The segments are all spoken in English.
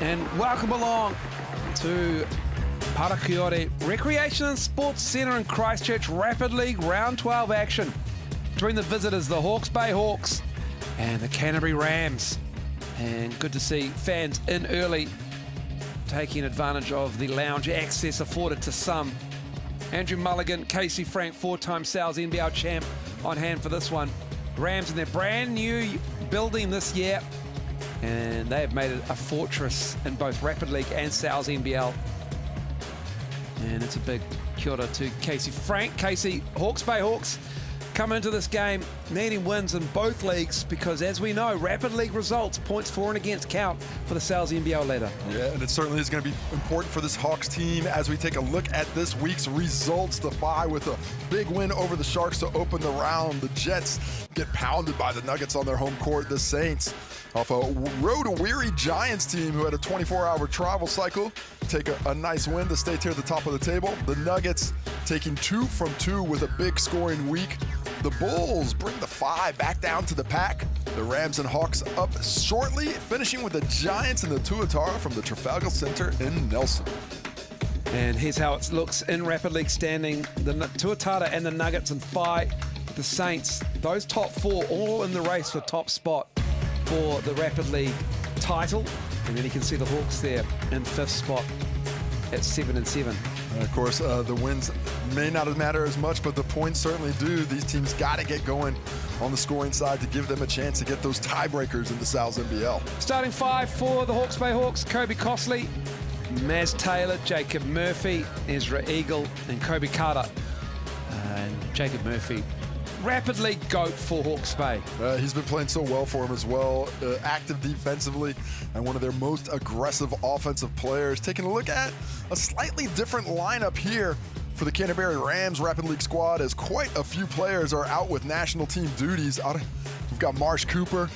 And welcome along to Parakiore Recreation and Sports Centre in Christchurch Rapid League Round 12 action between the visitors, the Hawke's Bay Hawks and the Canterbury Rams. And good to see fans in early, taking advantage of the lounge access afforded to some. Andrew Mulligan, Casey Frank, four-time Sal's NBL champ, on hand for this one. Rams in their brand new building this year, and they have made it a fortress in both Rapid League and Sal's NBL. And it's a big kia ora to Casey Frank. Casey, Hawke's Bay Hawks come into this game needing wins in both leagues because, as we know, Rapid League results, points for and against, count for the Sal's NBL ladder. Yeah, and it certainly is going to be important for this Hawks team as we take a look at this week's results. The Phi with a big win over the Sharks to open the round. The Jets get pounded by the Nuggets on their home court. The Saints, off a road-weary Giants team who had a 24-hour travel cycle, take a nice win to stay near the top of the table. The Nuggets taking 2 from 2 with a big scoring week. The Bulls bring the Phi back down to the pack. The Rams and Hawks up shortly, finishing with the Giants and the Tuatara from the Trafalgar Center in Nelson. And here's how it looks in Rapid League standing. The Tuatara and the Nuggets and Phi, the Saints, those top four all in the race for top spot for the Rapid League title. And then you can see the Hawks there in 5th spot at 7-7. And of course, the wins may not matter as much, but the points certainly do. These teams got to get going on the scoring side to give them a chance to get those tiebreakers in the Sal's NBL. Starting 5 for the Hawke's Bay Hawks: Kobe Costley, Maz Taylor, Jacob Murphy, Ezra Eagle, and Kobe Carter. And Jacob Murphy, Rapid League GOAT for Hawke's Bay. He's been playing so well for him as well, active defensively and one of their most aggressive offensive players. Taking a look at a slightly different lineup here for the Canterbury Rams Rapid League squad, as quite a few players are out with national team duties. We've got Marsh Cooper.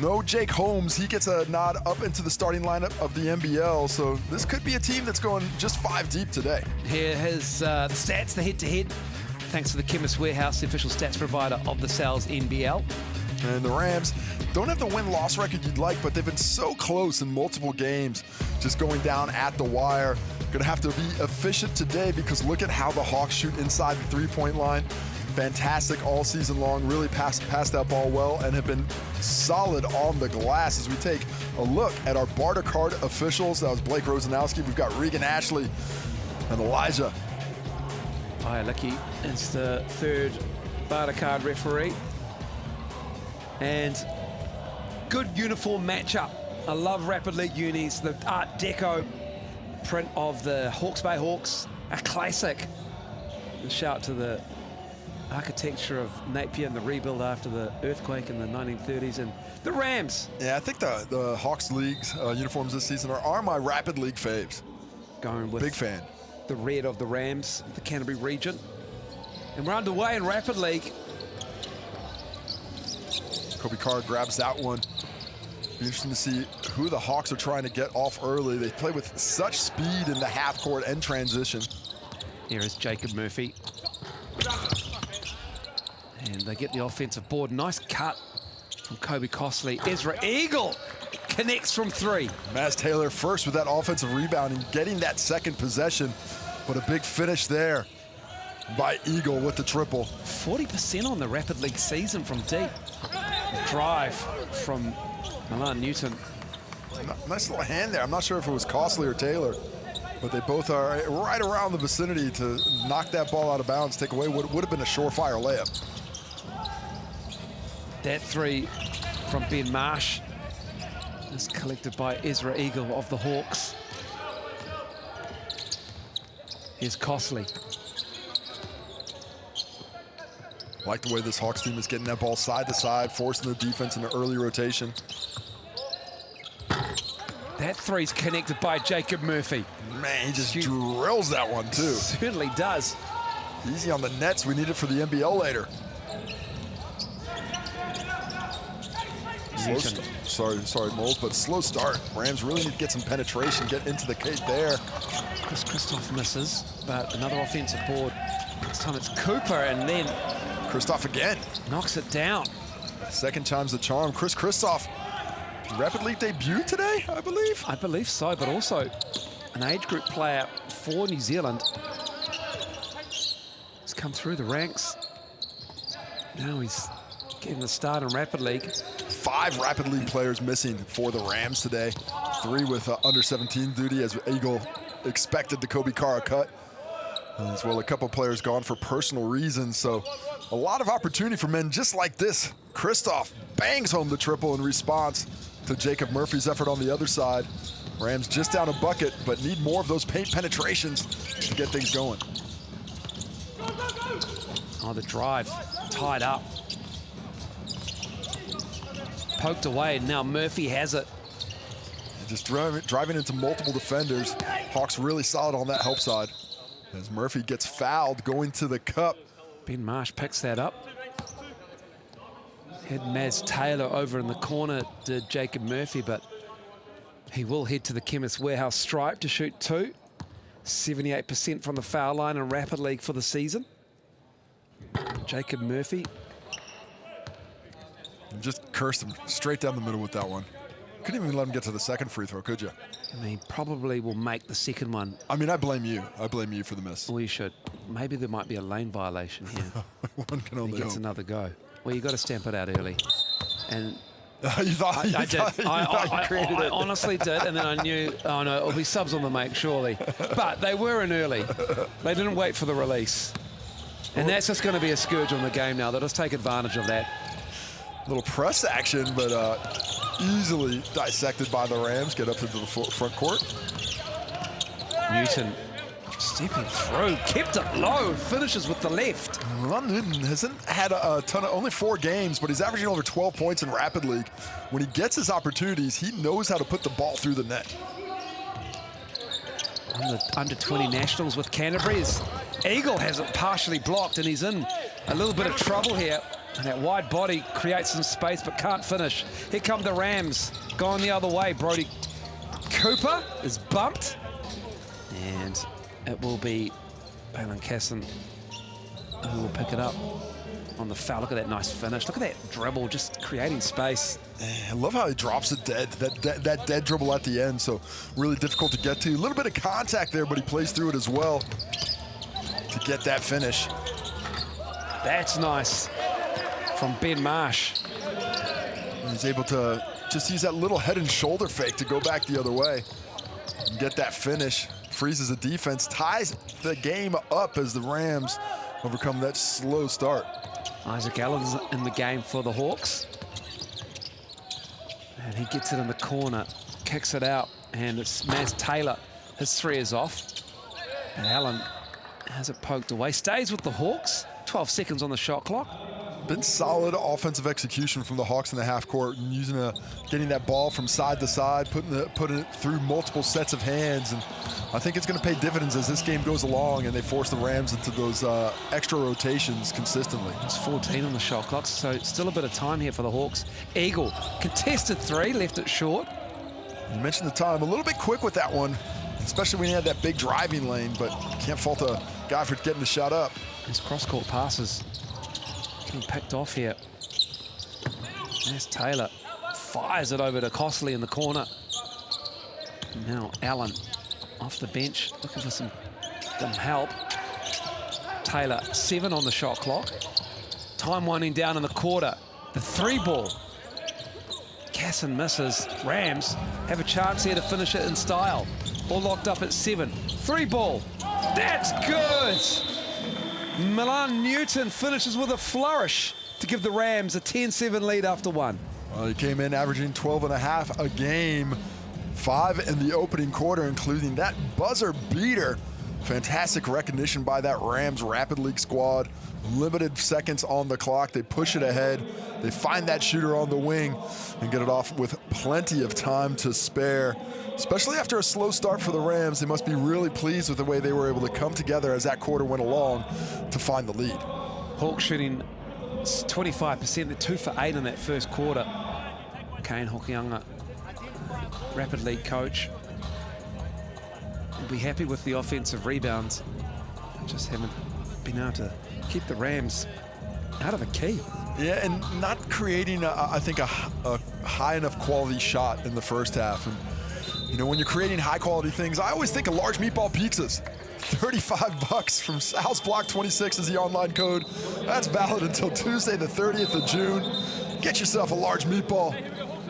No Jake Holmes. He gets a nod up into the starting lineup of the NBL, so this could be a team that's going just 5 deep today. Here is the stats, the head-to-head, thanks to the Chemist Warehouse, the official stats provider of the Sal's NBL. And the Rams don't have the win-loss record you'd like, but they've been so close in multiple games, just going down at the wire. Gonna have to be efficient today because look at how the Hawks shoot inside the three-point line. Fantastic all season long, really pass that ball well and have been solid on the glass. As we take a look at our barter card officials, that was Blake Rosanowski, we've got Regan Ashley and Elijah. Licky is the 3rd barter card referee. And good uniform matchup. I love Rapid League unis. The Art Deco print of the Hawke's Bay Hawks, a classic. A shout to the architecture of Napier and the rebuild after the earthquake in the 1930s. And the Rams. Yeah, I think the Hawks League's uniforms this season are my Rapid League faves. Going with big fan. The red of the Rams, the Canterbury region. And we're underway in Rapid League. Kobe Carr grabs that one. Be interesting to see who the Hawks are trying to get off early. They play with such speed in the half court and transition. Here is Jacob Murphy. And they get the offensive board. Nice cut from Kobe Costley. Ezra Eagle connects from 3. Maz Taylor first with that offensive rebound and getting that second possession. But a big finish there by Eagle with the triple. 40% on the Rapid League season from deep. Drive from Milan Newton. Nice little hand there. I'm not sure if it was Costley or Taylor, but they both are right around the vicinity to knock that ball out of bounds, take away what would have been a surefire layup. That 3 from Ben Marsh is collected by Ezra Eagle of the Hawks. Here's Costley. Like the way this Hawks team is getting that ball side to side, forcing the defense into early rotation. That 3's connected by Jacob Murphy. Man, he just drills that one too. Certainly does. Easy on the nets. We need it for the NBL later. Sorry, Moles, but slow start. Rams really need to get some penetration, get into the cage there. Chris Christoph misses, but another offensive board. This time it's Cooper, and then Christoph again. Knocks it down. Second time's the charm. Chris Christoph Rapid League debut today, I believe? I believe so, but also an age group player for New Zealand. He's come through the ranks. Now he's getting the start in Rapid League. 5 Rapid League players missing for the Rams today. 3 with under 17 duty as Eagle expected the Kobe Kara cut. As well, a couple players gone for personal reasons. So a lot of opportunity for men just like this. Kristoff bangs home the triple in response to Jacob Murphy's effort on the other side. Rams just down a bucket, but need more of those paint penetrations to get things going. Oh, the drive tied up. Poked away, now Murphy has it. Just driving into multiple defenders. Hawke's really solid on that help side. As Murphy gets fouled going to the cup. Ben Marsh picks that up. Had Maz Taylor over in the corner to Jacob Murphy, but he will head to the Chemist Warehouse stripe to shoot 2. 78% from the foul line in Rapid League for the season. Jacob Murphy. Just cursed him straight down the middle with that one. Couldn't even let him get to the second free throw, could you? I mean, probably will make the second one. I mean, I blame you. I blame you for the miss. Well, you should. Maybe there might be a lane violation here. One can only He gets hope. another go. Well, you got to stamp it out early. And you thought I did. I it. honestly did, and then I knew, oh no, it'll be subs on the make, surely. But they were in early. They didn't wait for the release. And that's just going to be a scourge on the game now. They'll just take advantage of that. Little press action, but easily dissected by the Rams. Get up into the front court. Newton stepping through, kept it low, finishes with the left. London hasn't had a ton of, only 4 games, but he's averaging over 12 points in Rapid League. When he gets his opportunities, he knows how to put the ball through the net. On the under-20 nationals with Canterbury, Eagle has it partially blocked, and he's in a little bit of trouble here. And that wide body creates some space, but can't finish. Here come the Rams, going the other way. Brody Cooper is bumped, and it will be Balon Casson who will pick it up on the foul. Look at that nice finish. Look at that dribble, just creating space. I love how he drops it dead, that dead dribble at the end, so really difficult to get to. A little bit of contact there, but he plays through it as well to get that finish. That's nice from Ben Marsh. He's able to just use that little head and shoulder fake to go back the other way and get that finish. Freezes the defense, ties the game up as the Rams overcome that slow start. Isaac Allen's in the game for the Hawks. And he gets it in the corner, kicks it out, and it's Maz Taylor. His 3 is off. And Allen has it poked away. Stays with the Hawks. 12 seconds on the shot clock. Been solid offensive execution from the Hawks in the half court, and getting that ball from side to side, putting it through multiple sets of hands. And I think it's going to pay dividends as this game goes along and they force the Rams into those extra rotations consistently. It's 14 on the shot clock, so still a bit of time here for the Hawks. Eagle, contested 3, left it short. You mentioned the time, a little bit quick with that one, especially when you had that big driving lane, but can't fault a guy for getting the shot up. His cross-court passes getting picked off here. There's Taylor, fires it over to Costley in the corner. Now Allen off the bench, looking for some help. Taylor, 7 on the shot clock. Time winding down in the quarter. The 3 ball. Casson misses. Rams have a chance here to finish it in style. All locked up at 7. 3 ball. That's good! Milan Newton finishes with a flourish to give the Rams a 10-7 lead after 1. Well, he came in averaging 12.5 a game, 5 in the opening quarter, including that buzzer beater. Fantastic recognition by that Rams Rapid League squad. Limited seconds on the clock. They push it ahead. They find that shooter on the wing and get it off with plenty of time to spare. Especially after a slow start for the Rams, they must be really pleased with the way they were able to come together as that quarter went along to find the lead. Hawke shooting 25%, they're 2 for 8 in that first quarter. Kane Hokianga, Rapid League coach, will be happy with the offensive rebounds. Just haven't been able to keep the Rams out of the key. Yeah, and not creating, I think, a high enough quality shot in the first half. And, you know, when you're creating high quality things, I always think of large meatball pizzas. $35 from Sal's Block 26 is the online code. That's valid until Tuesday, the 30th of June. Get yourself a large meatball.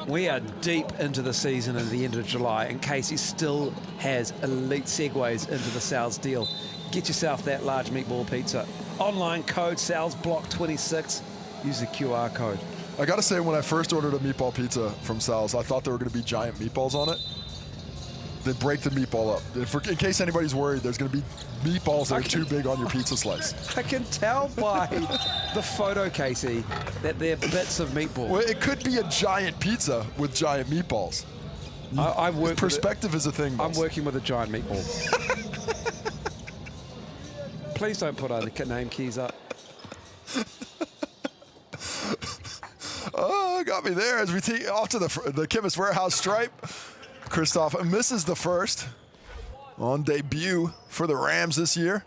We are deep into the season at the end of July, and Casey still has elite segues into the Sal's deal. Get yourself that large meatball pizza. Online code Sal's Block 26. Use the QR code. I gotta say, when I first ordered a meatball pizza from Sal's, I thought there were gonna be giant meatballs on it. They break the meatball up. In case anybody's worried, there's going to be meatballs that are too big on your pizza slice. I can tell by the photo, Casey, that they're bits of meatball. Well, it could be a giant pizza with giant meatballs. Perspective is a thing. I'm working with a giant meatball. Please don't put other name keys up. Oh, got me there as we take off to the Chemist Warehouse stripe. Kristoff misses the first on debut for the Rams this year.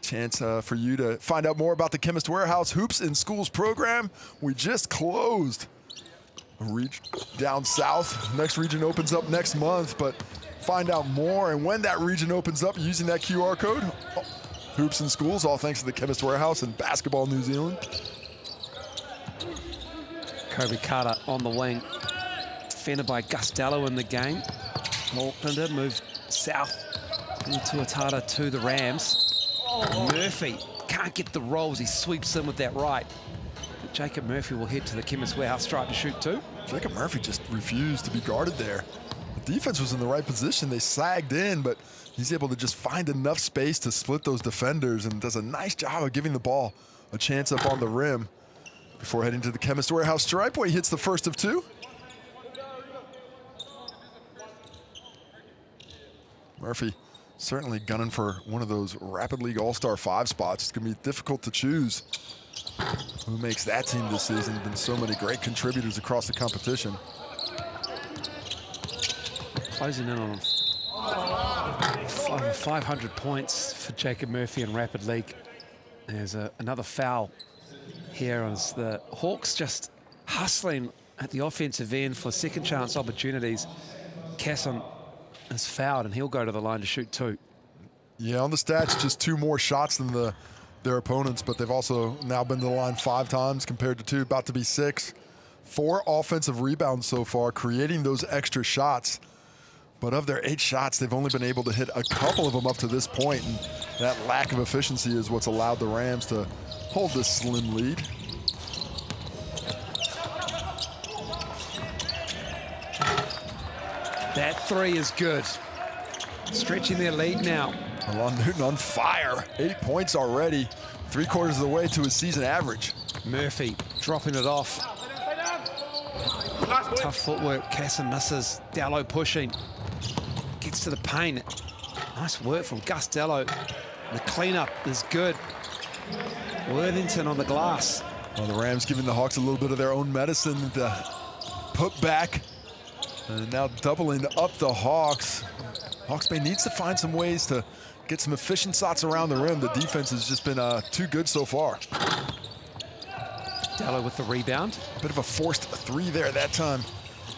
Chance for you to find out more about the Chemist Warehouse Hoops in Schools program. We just closed a region down south. Next region opens up next month, but find out more and when that region opens up using that QR code. Hoops in Schools, all thanks to the Chemist Warehouse and Basketball New Zealand. Kobe Carter on the wing. Defended by Gustello in the game. Aucklander moved south into Atata to the Rams. Murphy can't get the rolls. He sweeps in with that right. But Jacob Murphy will head to the Chemist Warehouse stripe to shoot two. Jacob Murphy just refused to be guarded there. The defense was in the right position. They sagged in, but he's able to just find enough space to split those defenders and does a nice job of giving the ball a chance up on the rim before heading to the Chemist Warehouse stripe where he hits the first of two. Murphy certainly gunning for one of those Rapid League All-Star 5 spots. It's going to be difficult to choose who makes that team this season. Been so many great contributors across the competition. Closing in on over 500 points for Jacob Murphy in Rapid League. There's another foul here as the Hawks just hustling at the offensive end for second chance opportunities. Casson is fouled and he'll go to the line to shoot two. Yeah, on the stats, just two more shots than their opponents, but they've also now been to the line 5 times compared to 2, about to be 6. 4 offensive rebounds so far, creating those extra shots. But of their 8 shots, they've only been able to hit a couple of them up to this point, and that lack of efficiency is what's allowed the Rams to hold this slim lead. That three is good. Stretching their lead now. Alon Newton on fire. 8 points already. 3/4 of the way to his season average. Murphy dropping it off. Tough footwork. Casson misses. Dallow pushing. Gets to the paint. Nice work from Gus Dallow. The cleanup is good. Worthington on the glass. Well, the Rams giving the Hawks a little bit of their own medicine to put back. And now doubling up the Hawks. Hawks Bay needs to find some ways to get some efficient shots around the rim. The defense has just been too good so far. Dallow with the rebound. A bit of a forced 3 there that time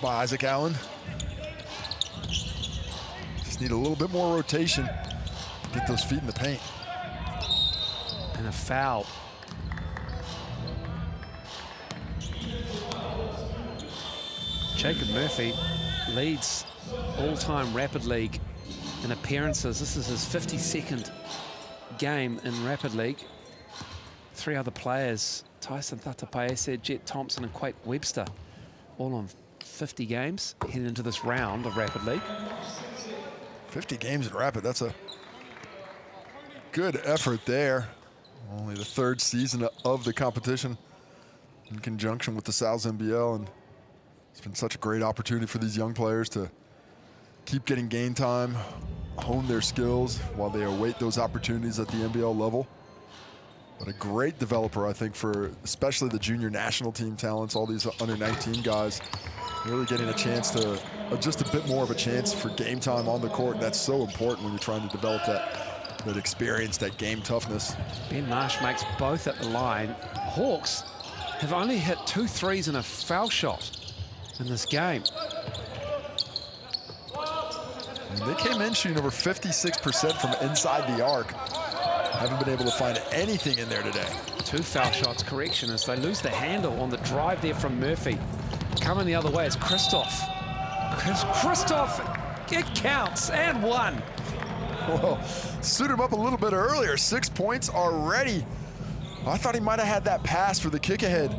by Isaac Allen. Just need a little bit more rotation to get those feet in the paint. And a foul. Jacob Murphy leads all-time Rapid League in appearances. This is his 52nd game in Rapid League. 3 other players, Tyson Thatapaese, Jet Thompson and Quake Webster, all on 50 games heading into this round of Rapid League. 50 games in Rapid, that's a good effort there. Only the 3rd season of the competition in conjunction with the Sal's NBL, and it's been such a great opportunity for these young players to keep getting game time, hone their skills while they await those opportunities at the NBL level. But a great developer, I think, for especially the junior national team talents, all these under-19 guys, really getting a chance to, just a bit more of a chance for game time on the court, and that's so important when you're trying to develop that that experience, that game toughness. Ben Marsh makes both at the line. Hawks have only hit 2 threes and a foul shot in this game. And they came in shooting over 56% from inside the arc. Haven't been able to find anything in there today. 2 foul shots, correction, as they lose the handle on the drive there from Murphy. Coming the other way is Christoph. Christoph, it counts, and 1. Well, suit him up a little bit earlier. 6 points already. I thought he might have had that pass for the kick ahead,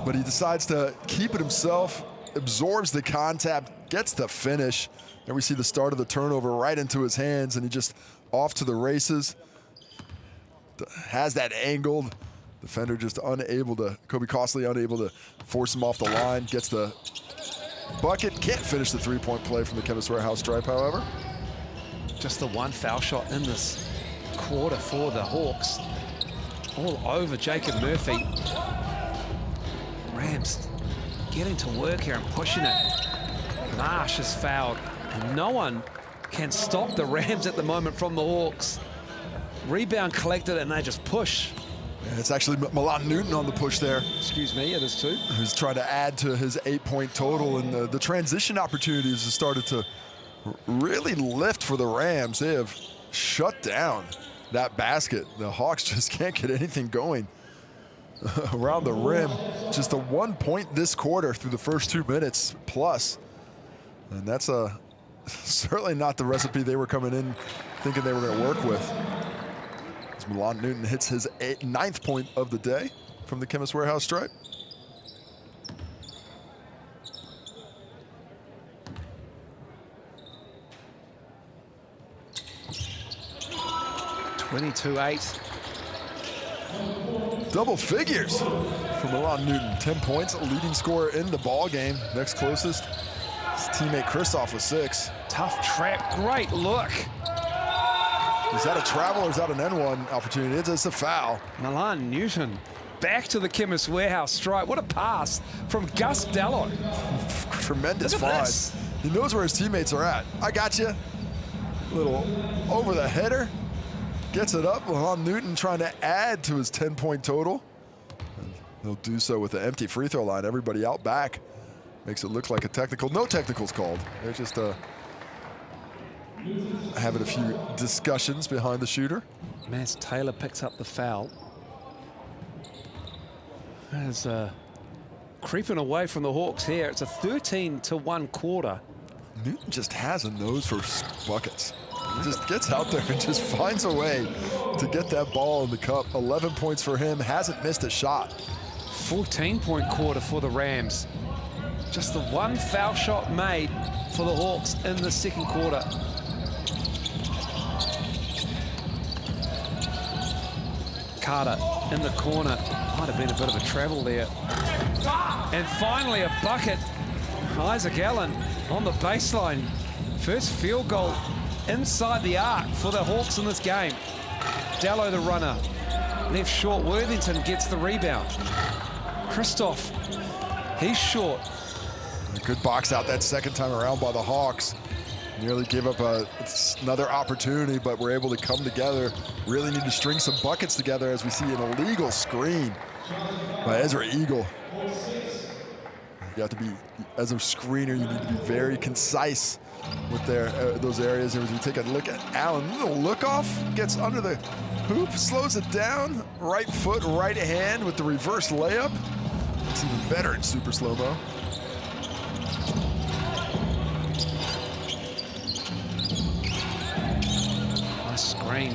but he decides to keep it himself, absorbs the contact, gets the finish. And we see the start of the turnover right into his hands, and he just off to the races. Has that angled. Defender just unable to, Kobe Costley unable to force him off the line. Gets the bucket. Can't finish the 3-point play from the Chemist Warehouse stripe, however. Just the 1 foul shot in this quarter for the Hawks. All over Jacob Murphy. Rams getting to work here and pushing it. Marsh is fouled, and no one can stop the Rams at the moment from the Hawks. Rebound collected, and they just push. And it's actually Milan Newton on the push there. Excuse me, it is too. Who's trying to add to his 8-point total, and the transition opportunities have started to really lift for the Rams. They have shut down that basket. The Hawks just can't get anything going around the rim. Just a 1 point this quarter through the first 2 minutes plus. And that's certainly not the recipe they were coming in thinking they were going to work with. As Milan Newton hits his 9th point of the day from the Chemist Warehouse stripe. (22-8). Double figures for Milan Newton. 10 points, leading scorer in the ball game. Next closest, his teammate Christoph with 6. Tough trap, great look. Is that a travel or is that an N1 opportunity? It's a foul. Milan Newton back to the Chemist Warehouse stripe. What a pass from Gus Dello. Tremendous find. He knows where his teammates are at. I got you. Little over the header. Gets it up. Milan Newton trying to add to his 10-point total. And he'll do so with the empty free throw line. Everybody out back. Makes it look like a technical. No technicals called. They're just having a few discussions behind the shooter. Mass Taylor picks up the foul. As creeping away from the Hawks here. It's a 13-1 quarter. Newton just has a nose for buckets. He just gets out there and just finds a way to get that ball in the cup. 11 points for him, hasn't missed a shot. 14-point quarter for the Rams. Just the 1 foul shot made for the Hawks in the second quarter. Carter in the corner. Might have been a bit of a travel there. And finally a bucket. Isaac Allen on the baseline. First field goal inside the arc for the Hawks in this game. Dallow the runner. Left short. Worthington gets the rebound. Christoph, he's short. A good box out that second time around by the Hawks. Nearly gave up another opportunity, but we're able to come together. Really need to string some buckets together as we see an illegal screen by Ezra Eagle. You have to be, as a screener, you need to be very concise with those areas. As we take a look at Allen, little look off, gets under the hoop, slows it down, right foot, right hand with the reverse layup. It's even better in super slow-mo. Nice screen.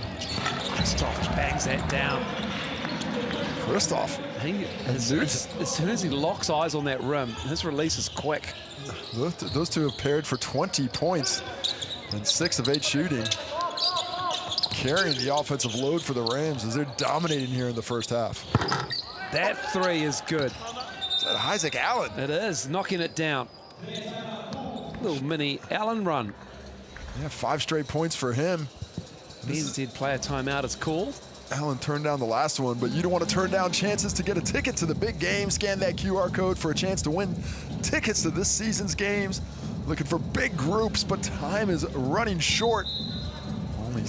Christoph bangs that down. Christoph. As soon as he locks eyes on that rim, his release is quick. Those two have paired for 20 points and 6 of 8 shooting. Carrying the offensive load for the Rams as they're dominating here in the first half. That 3 is good. Is that Isaac Allen? It is, knocking it down. Little mini Allen run. Yeah, 5 straight points for him. NZ player timeout is called. Allen turned down the last one, but you don't want to turn down chances to get a ticket to the big game. Scan that QR code for a chance to win tickets to this season's games. Looking for big groups, but time is running short. Only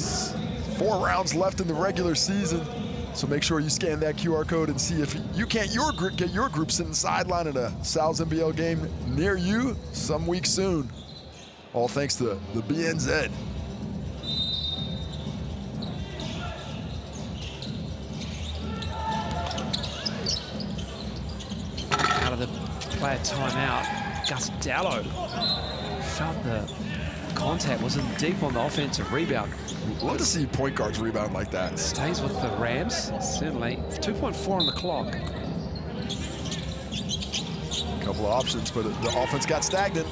4 rounds left in the regular season. So make sure you scan that QR code and see if you can't get your group sitting sideline at a Sal's NBL game near you some week soon. All thanks to the BNZ. Out of the player timeout, Gus Dallow felt the contact, was in deep on the offensive rebound. Love to see point guards rebound like that. Stays with the Rams, certainly. 2.4 on the clock. A couple of options, but the offense got stagnant.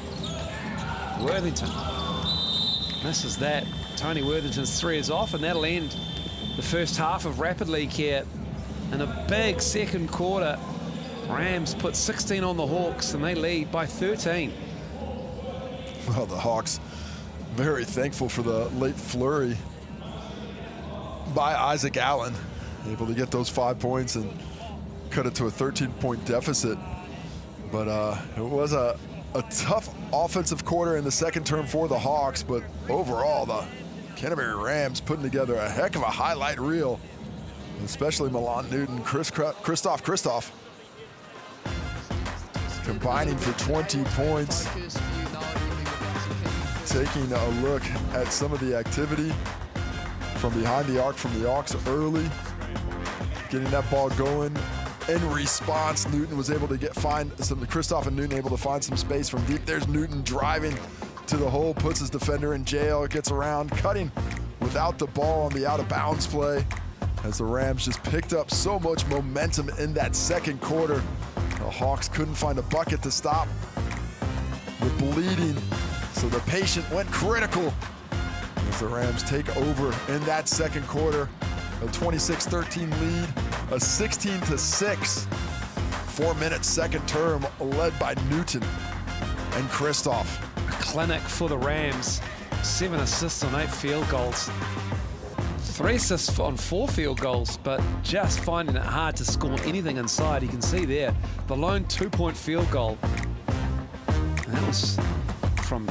Worthington misses that. Tony Worthington's 3 is off, and that'll end the first half of Rapid League here. In a big second quarter, Rams put 16 on the Hawks, and they lead by 13. Well, the Hawks very thankful for the late flurry by Isaac Allen, able to get those 5 points and cut it to a 13-point deficit. But it was a tough offensive quarter in the second term for the Hawks, but overall the Canterbury Rams putting together a heck of a highlight reel, especially Milan Newton, Christoph combining for 20 points. Taking a look at some of the activity from behind the arc from the Hawks early, getting that ball going. In response, Newton was able to Christoph and Newton able to find some space from deep. There's Newton driving to the hole, puts his defender in jail, gets around, cutting without the ball on the out of bounds play, as the Rams just picked up so much momentum in that second quarter. The Hawks couldn't find a bucket to stop the bleeding. So the patient went critical as the Rams take over in that second quarter. A 26-13 lead, a 16-6 4-minute second term led by Newton and Christoph. A clinic for the Rams. 7 assists on 8 field goals. 3 assists on 4 field goals, but just finding it hard to score anything inside. You can see there, the lone 2-point field goal. And that was from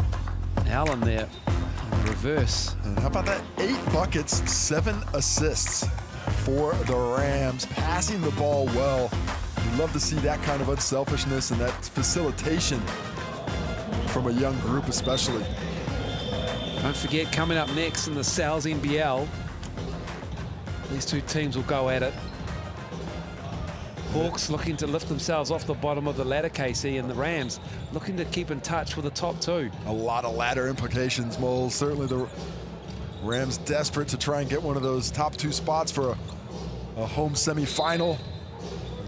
Allen there on the reverse. And how about that? 8 buckets, 7 assists for the Rams, passing the ball well. You love to see that kind of unselfishness and that facilitation from a young group especially. Don't forget, coming up next in the Sal's NBL, these two teams will go at it. Hawks looking to lift themselves off the bottom of the ladder, Casey, and the Rams looking to keep in touch with the top 2. A lot of ladder implications, Moles. Certainly the Rams desperate to try and get one of those top 2 spots for a home semifinal.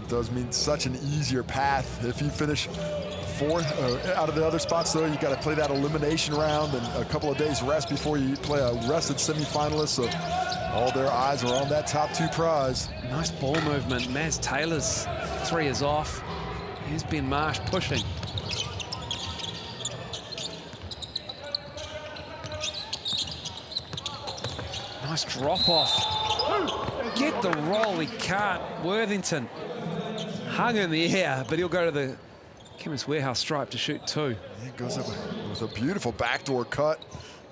It does mean such an easier path. If you finish 4th out of the other spots, though, you got to play that elimination round and a couple of days rest before you play a rested semifinalist. So all their eyes are on that top 2 prize. Nice ball movement. Maz Taylor's 3 is off. Here's Ben Marsh pushing. Nice drop off. Get the roll, he can't. Worthington hung in the air, but he'll go to the Chemist Warehouse stripe to shoot 2. It goes up with a beautiful backdoor cut,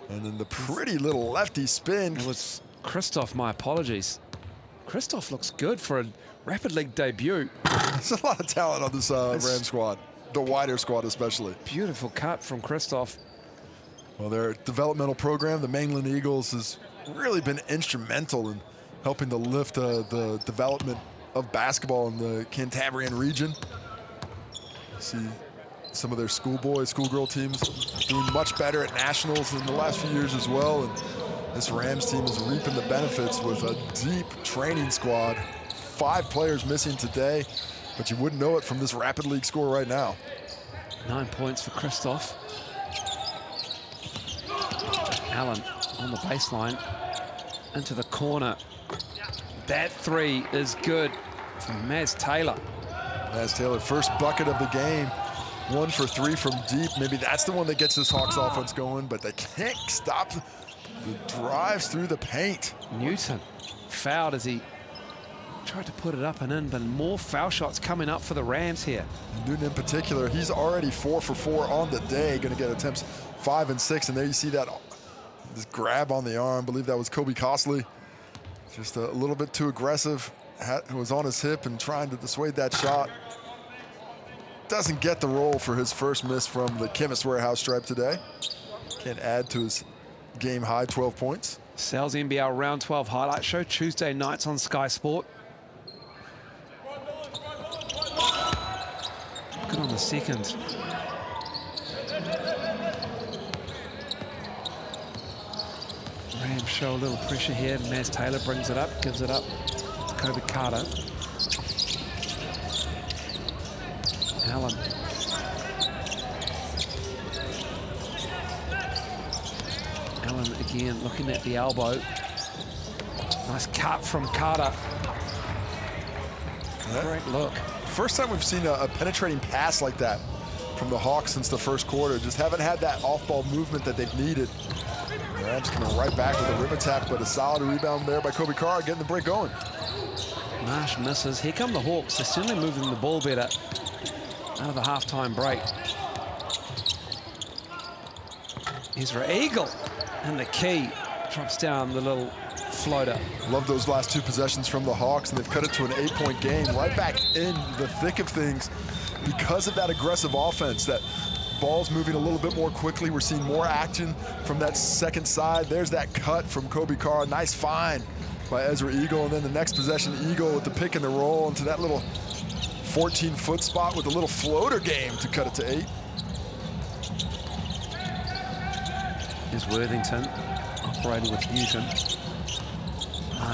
and then the pretty little lefty spin. It was Christoph, my apologies. Christoph looks good for a Rapid League debut. There's a lot of talent on this Ram squad, the wider squad especially. Beautiful cut from Christoph. Well, their developmental program, the Mainland Eagles, has really been instrumental in helping to lift the development of basketball in the Cantabrian region. See some of their schoolgirl teams doing much better at nationals in the last few years as well. And this Rams team is reaping the benefits with a deep training squad. 5 players missing today, but you wouldn't know it from this Rapid League score right now. 9 points for Christoph. Allen on the baseline, into the corner. That 3 is good from Maz Taylor. Maz Taylor, first bucket of the game. 1 for 3 from deep. Maybe that's the one that gets this Hawks offense going, but they can't stop the drives through the paint. Newton fouled as he tried to put it up and in, but more foul shots coming up for the Rams here. Newton in particular, he's already 4 for 4 on the day, going to get attempts 5 and 6, and there you see that this grab on the arm. I believe that was Kobe Costley. Just a little bit too aggressive. Was on his hip and trying to dissuade that shot. Doesn't get the roll for his first miss from the Chemist Warehouse stripe today. Can't add to his game high 12 points. Sal's NBL Round 12 highlight show Tuesday nights on Sky Sport. Good on the second. Rams show a little pressure here. Maz Taylor brings it up, gives it up to Kobe Carter. Allen. Allen again looking at the elbow. Nice cut from Carter. Great look. First time we've seen a penetrating pass like that from the Hawks since the first quarter. Just haven't had that off-ball movement that they've needed. The Rams coming right back with a rim attack, but a solid rebound there by Kobe Carter, getting the break going. Marsh misses. Here come the Hawks. They're certainly moving the ball better out of the halftime break. Ezra Eagle, and the key drops down the little floater. Love those last two possessions from the Hawks, and they've cut it to an 8-point game, right back in the thick of things because of that aggressive offense. That ball's moving a little bit more quickly. We're seeing more action from that second side. There's that cut from Kobe Carr. Nice find by Ezra Eagle, and then the next possession, Eagle with the pick and the roll into that little 14-foot spot with a little floater game to cut it to 8. Here's Worthington operating with Newton.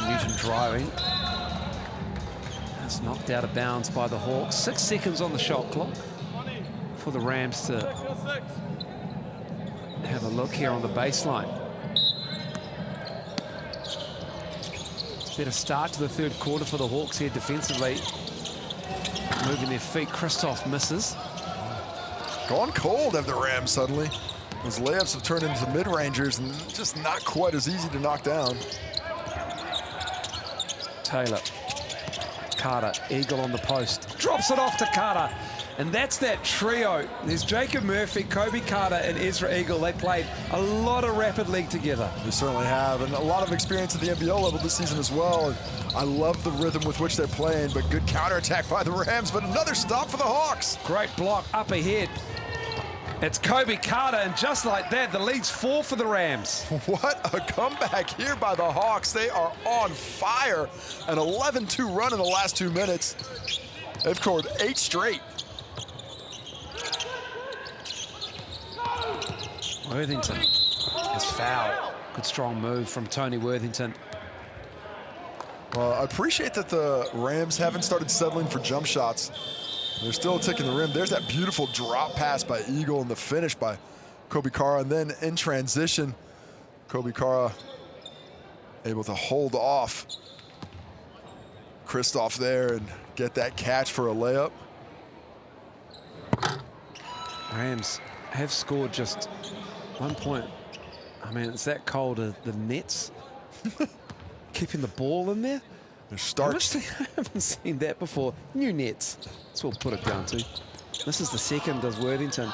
Newton driving. That's knocked out of bounds by the Hawks. 6 seconds on the shot clock for the Rams to have a look here on the baseline. It's been a start to the third quarter for the Hawks here defensively. Moving their feet. Christoph misses. Gone cold have the Rams suddenly. Those layups have turned into mid-rangers and just not quite as easy to knock down. Taylor. Carter. Eagle on the post. Drops it off to Carter. And that's that trio. There's Jacob Murphy, Kobe Carter, and Ezra Eagle. They played a lot of rapid league together. They certainly have, and a lot of experience at the NBL level this season as well. And I love the rhythm with which they're playing, but good counterattack by the Rams, but another stop for the Hawks. Great block up ahead. It's Kobe Carter, and just like that, the lead's 4 for the Rams. What a comeback here by the Hawks. They are on fire. An 11-2 run in the last 2 minutes. They've scored 8 straight. Worthington is fouled. Good strong move from Tony Worthington. Well, I appreciate that the Rams haven't started settling for jump shots. They're still ticking the rim. There's that beautiful drop pass by Eagle and the finish by Kobe Carra. And then in transition, Kobe Carra able to hold off Christoph there and get that catch for a layup. Rams have scored just 1 point. I mean, it's that cold of the nets. Keeping the ball in there. I haven't seen that before. New nets. That's what we'll put it down to. This is the second, does Worthington.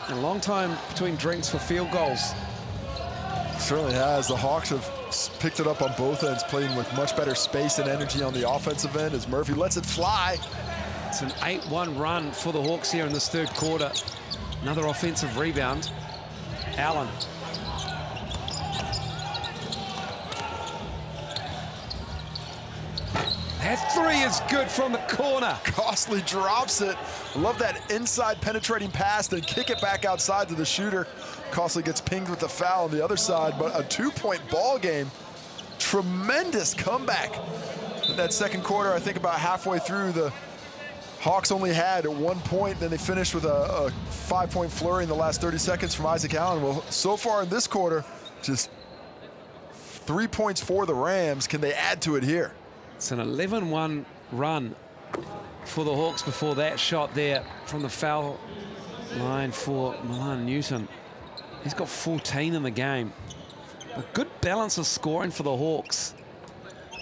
A long time between drinks for field goals. Certainly has. The Hawks have picked it up on both ends, playing with much better space and energy on the offensive end as Murphy lets it fly. It's an 8-1 run for the Hawks here in this third quarter. Another offensive rebound. Allen. That three is good from the corner. Costly drops it. Love that inside penetrating pass, then kick it back outside to the shooter. Costly gets pinged with the foul on the other side, but a 2-point ball game. Tremendous comeback in that second quarter. I think about halfway through, the Hawks only had 1 point, then they finished with a 5-point flurry in the last 30 seconds from Isaac Allen. Well, so far in this quarter, just 3 points for the Rams. Can they add to it here? It's an 11-1 run for the Hawks before that shot there from the foul line for Milan Newton. He's got 14 in the game. A good balance of scoring for the Hawks.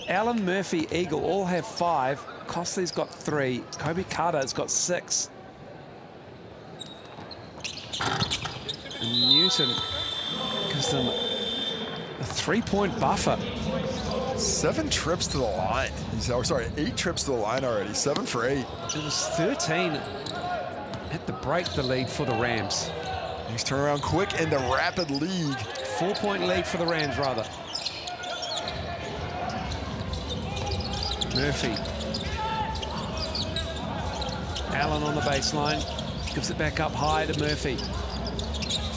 Allen, Murphy, Eagle all have 5. Costly's got 3. Kobe Carter's got 6. And Newton gives them a 3-point buffer. 7 trips to the line. Oh, sorry, 8 trips to the line already. 7 for 8. It was 13 at the break, the lead for the Rams. He's turned around quick in the Rapid League. 4-point lead for the Rams, rather. Murphy. Allen on the baseline. Gives it back up high to Murphy.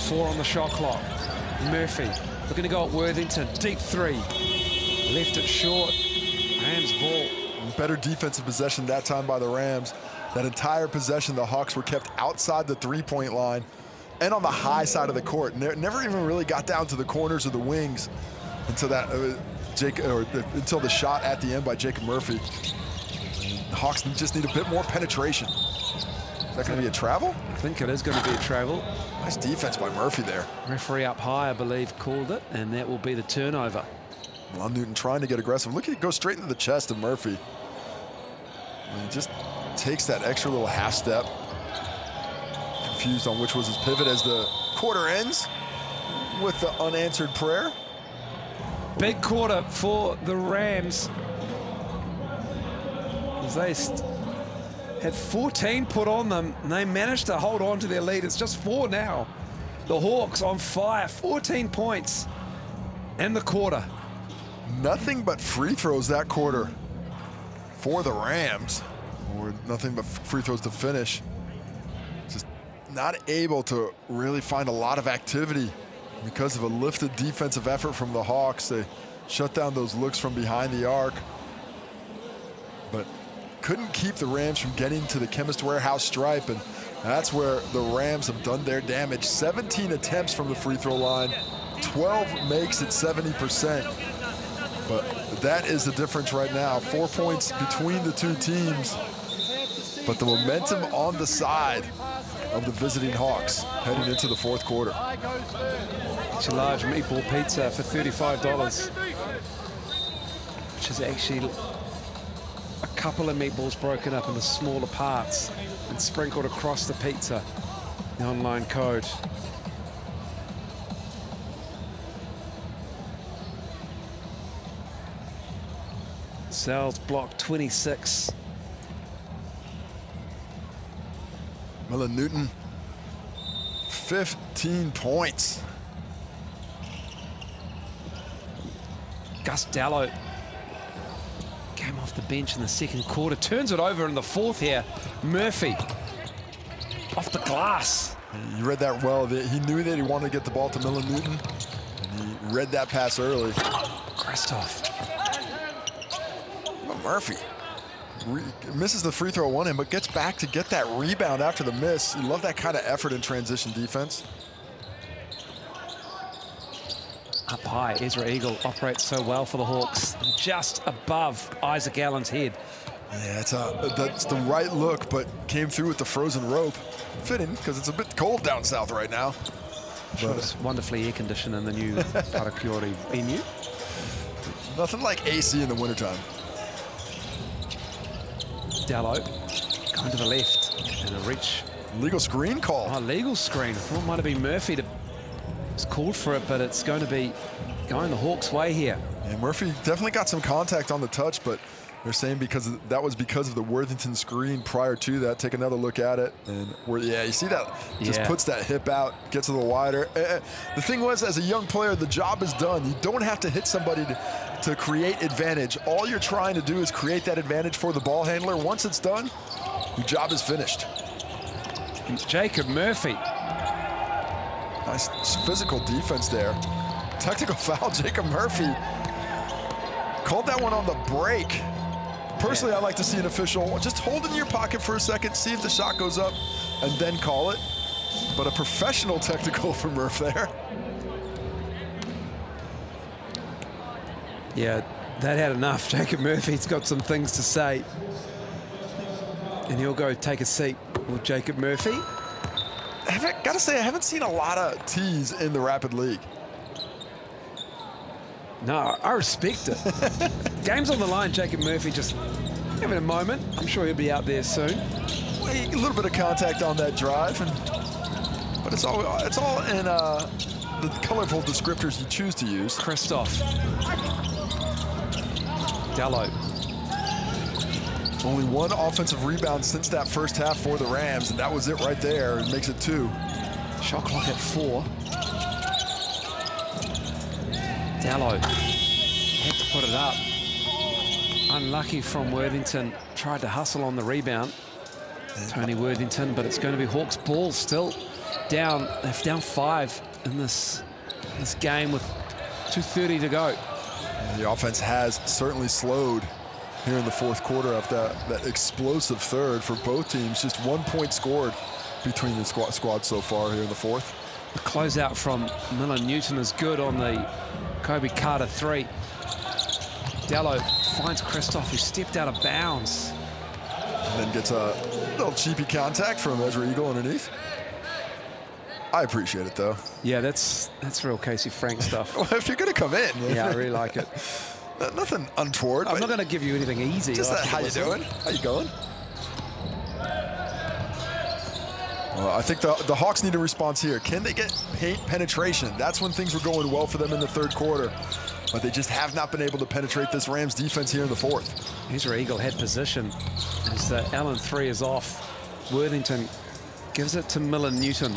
4 on the shot clock. Murphy looking to go at Worthington. Deep 3. Left it short. Rams ball. Better defensive possession that time by the Rams. That entire possession, the Hawks were kept outside the 3-point line and on the high side of the court. Never even really got down to the corners or the wings until that until the shot at the end by Jacob Murphy. The Hawks just need a bit more penetration. Is that going to be a travel? I think it is going to be a travel. Nice defense by Murphy there. Referee up high, I believe, called it, and that will be the turnover. Lon Newton trying to get aggressive. Look at it go straight into the chest of Murphy. And he just takes that extra little half step. Confused on which was his pivot as the quarter ends with the unanswered prayer. Big quarter for the Rams. As they had 14 put on them, and they managed to hold on to their lead. It's just 4 now. The Hawks on fire, 14 points in the quarter. Nothing but free throws that quarter for the Rams, or nothing but free throws to finish. Just not able to really find a lot of activity because of a lifted defensive effort from the Hawks. They shut down those looks from behind the arc, but couldn't keep the Rams from getting to the Chemist Warehouse stripe, and that's where the Rams have done their damage. 17 attempts from the free throw line, 12 makes it 70%. But that is the difference right now. 4 points between the two teams, but the momentum on the side of the visiting Hawks heading into the fourth quarter. It's a large meatball pizza for $35, which is actually a couple of meatballs broken up into smaller parts and sprinkled across the pizza. The online code. Sales block 26. Lon Newton, 15 points. Gus Dallow came off the bench in the second quarter, turns it over in the fourth here. Murphy off the glass. You read that well. He knew that he wanted to get the ball to Lon Newton, and he read that pass early. Christoph. Murphy misses the free throw one end, but gets back to get that rebound after the miss. You love that kind of effort in transition defense. Up high, Ezra Eagle operates so well for the Hawks, just above Isaac Allen's head. Yeah, that's the right look, but came through with the frozen rope. Fitting, because it's a bit cold down south right now. I'm sure it's wonderfully air-conditioned in the new Parakiori venue. Nothing like AC in the wintertime. Dallow going to the left and a reach. Legal screen call. Oh, legal screen. I thought it might have been Murphy to was called for it, but it's going to be going the Hawks' way here. Yeah, Murphy definitely got some contact on the touch, but they're saying that was because of the Worthington screen prior to that. Take another look at it, and yeah, you see that just puts that hip out, gets a little wider. The thing was, as a young player, the job is done. You don't have to hit somebody to create advantage. All you're trying to do is create that advantage for the ball handler. Once it's done, your job is finished. And Jacob Murphy. Nice physical defense there. Technical foul, Jacob Murphy. Called that one on the break. Personally, I like to see an official just hold it in your pocket for a second, see if the shot goes up, and then call it. But a professional technical for Murph there. Yeah, that had enough. Jacob Murphy's got some things to say. And he'll go take a seat with Jacob Murphy. Got to say, I haven't seen a lot of T's in the Rapid League. No, I respect it. Game's on the line. Jacob Murphy just having a moment. I'm sure he'll be out there soon. A little bit of contact on that drive, but it's all in the colorful descriptors you choose to use. Christoph. Dallo. Only one offensive rebound since that first half for the Rams, and that was it right there. It makes it 2. Shot clock at 4. Dallo had to put it up. Unlucky from Worthington. Tried to hustle on the rebound. Tony Worthington, but it's going to be Hawke's ball still down. They're down 5 in this game with 2:30 to go. And the offense has certainly slowed here in the fourth quarter after that explosive third for both teams. Just 1 point scored between the squad so far here in the fourth. The closeout from Miller Newton is good on the Kobe Carter 3. Dallo finds Christoph, who stepped out of bounds. And then gets a little cheapy contact from Ezra Eagle underneath. I appreciate it, though. Yeah, that's real Casey Frank stuff. Well, if you're going to come in. Yeah, I really like it. Nothing untoward. I'm not going to give you anything easy. Just that, how you doing? How you going? Well, I think the Hawks need a response here. Can they get paint penetration? That's when things were going well for them in the third quarter. But they just have not been able to penetrate this Rams defense here in the fourth. Ezra Eagle had position as the Allen 3 is off. Worthington gives it to Miller Newton.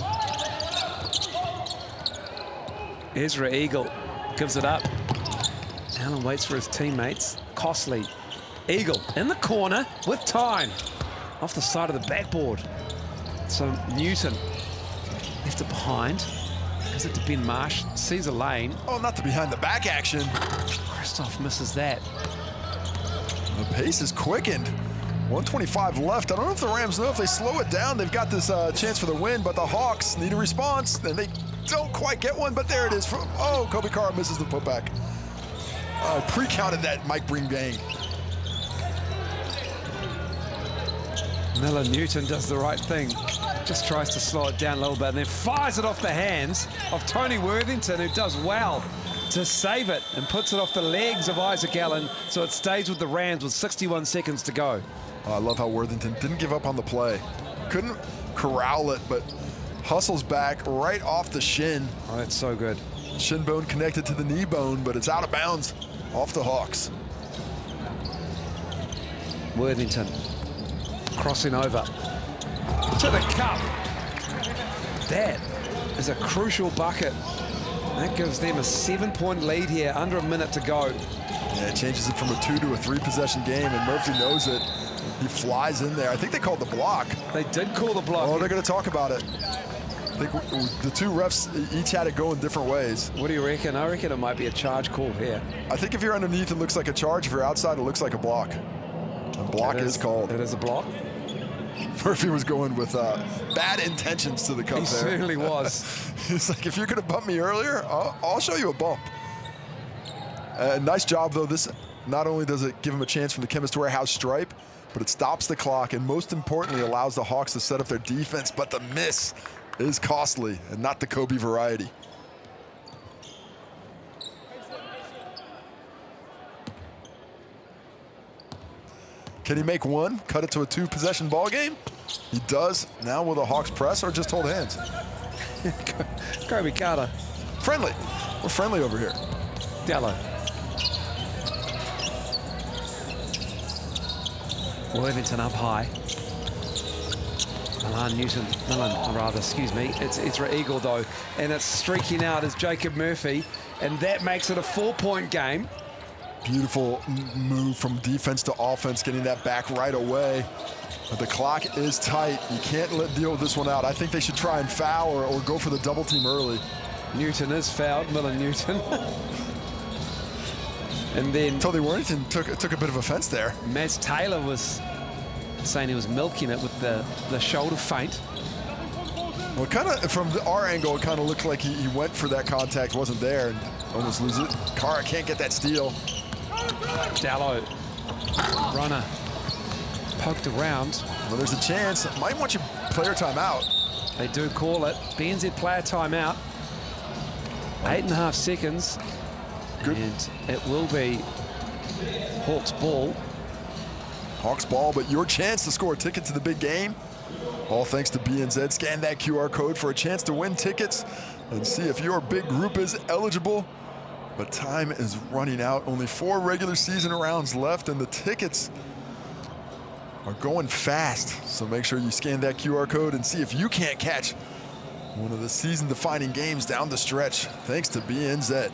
Ezra Eagle gives it up. Allen waits for his teammates. Costly. Eagle in the corner with time. Off the side of the backboard. So Newton left it behind. Gives it to Ben Marsh. Sees a lane. Oh, not the behind the back action. Christoph misses that. The pace is quickened. 125 left. I don't know if the Rams know if they slow it down. They've got this chance for the win, but the Hawks need a response, and they don't quite get one, but there it is. Oh, Kobe Carr misses the putback. Pre-counted that Mike Breen gang. Miller Newton does the right thing. Just tries to slow it down a little bit and then fires it off the hands of Tony Worthington, who does well to save it and puts it off the legs of Isaac Allen, so it stays with the Rams with 61 seconds to go. I love how Worthington didn't give up on the play. Couldn't corral it, but hustles back right off the shin. Oh, that's so good. Shin bone connected to the knee bone, but it's out of bounds off the Hawks. Worthington crossing over to the cup. That is a crucial bucket. That gives them a 7-point lead here, under a minute to go. Yeah, it changes it from a 2 to a 3 possession game, and Murphy knows it. He flies in there. I think they called the block. They did call the block. Oh, they're going to talk about it. I think the two refs each had it going different ways. What do you reckon? I reckon it might be a charge call here. I think if you're underneath, it looks like a charge. If you're outside, it looks like a block. A block is called. It is a block. Murphy was going with bad intentions to the cup there. He certainly was. He's like, if you're going to bump me earlier, I'll show you a bump. Nice job, though. This not only does it give him a chance from the Chemist Warehouse stripe, but it stops the clock and most importantly allows the Hawks to set up their defense. But the miss is costly and not the Kobe variety. Can he make one? Cut it to a 2-possession ball game? He does. Now will the Hawks press or just hold hands? Kobe Carter. Friendly. We're friendly over here. Dallo. Worthington up high. It's Ezra Eagle though, and it's streaking out as Jacob Murphy, and that makes it a 4-point game. Beautiful move from defense to offense, getting that back right away. But the clock is tight. You can't deal with this one out. I think they should try and foul or go for the double team early. Newton is fouled, Miller Newton. And then Tony Worthington took a bit of offense there. Maz Taylor was saying he was milking it with the shoulder feint. Well, kind of from our angle, it kind of looked like he went for that contact, wasn't there, and almost lose it. Carr can't get that steal. Dallo, runner, poked around. Well, there's a chance. Might want your player timeout. They do call it. BNZ player timeout. 8.5 seconds. Good. And it will be Hawke's ball. Hawks ball, but your chance to score a ticket to the big game. All thanks to BNZ. Scan that QR code for a chance to win tickets and see if your big group is eligible. but time is running out. Only 4 regular season rounds left, and the tickets are going fast. So make sure you scan that QR code and see if you can't catch one of the season-defining games down the stretch, thanks to BNZ.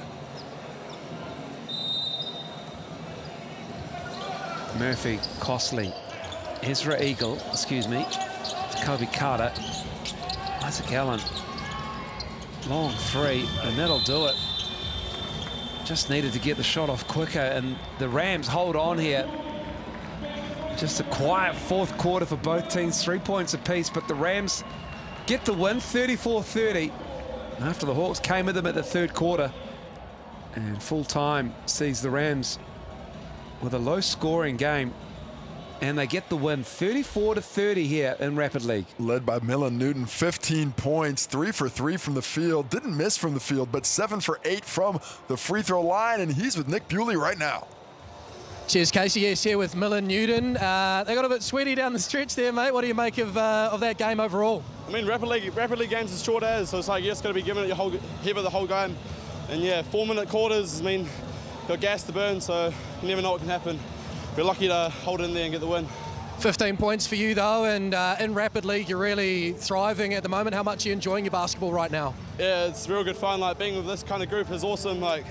Murphy, Costley, Ezra Eagle, Kobe Carter, Isaac Allen. Long 3, and that'll do it. Just needed to get the shot off quicker, and the Rams hold on here. Just a quiet fourth quarter for both teams, 3 points apiece, but the Rams get the win, 34-30. After the Hawks came with them at the third quarter, and full time sees the Rams with a low-scoring game, and they get the win, 34-30 here in Rapid League. Led by Millen Newton, 15 points, 3 for 3 from the field. Didn't miss from the field, but 7 for 8 from the free throw line, and he's with Nick Bewley right now. Cheers, Casey. Yes, here with Millen Newton. They got a bit sweaty down the stretch there, mate. What do you make of that game overall? I mean, Rapid League games is short as, so it's like you just got to be giving it your whole head the whole game. And yeah, 4-minute quarters, I mean, got gas to burn, so you never know what can happen. We're lucky to hold in there and get the win. 15 points for you, though, and in Rapid League, you're really thriving at the moment. How much are you enjoying your basketball right now? Yeah, it's real good fun. Like, being with this kind of group is awesome. Like,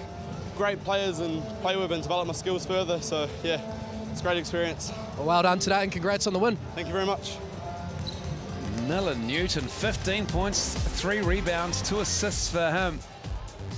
great players and play with and develop my skills further. So, yeah, it's a great experience. Well done today, and congrats on the win. Thank you very much. Millen Newton, 15 points, 3 rebounds, 2 assists for him.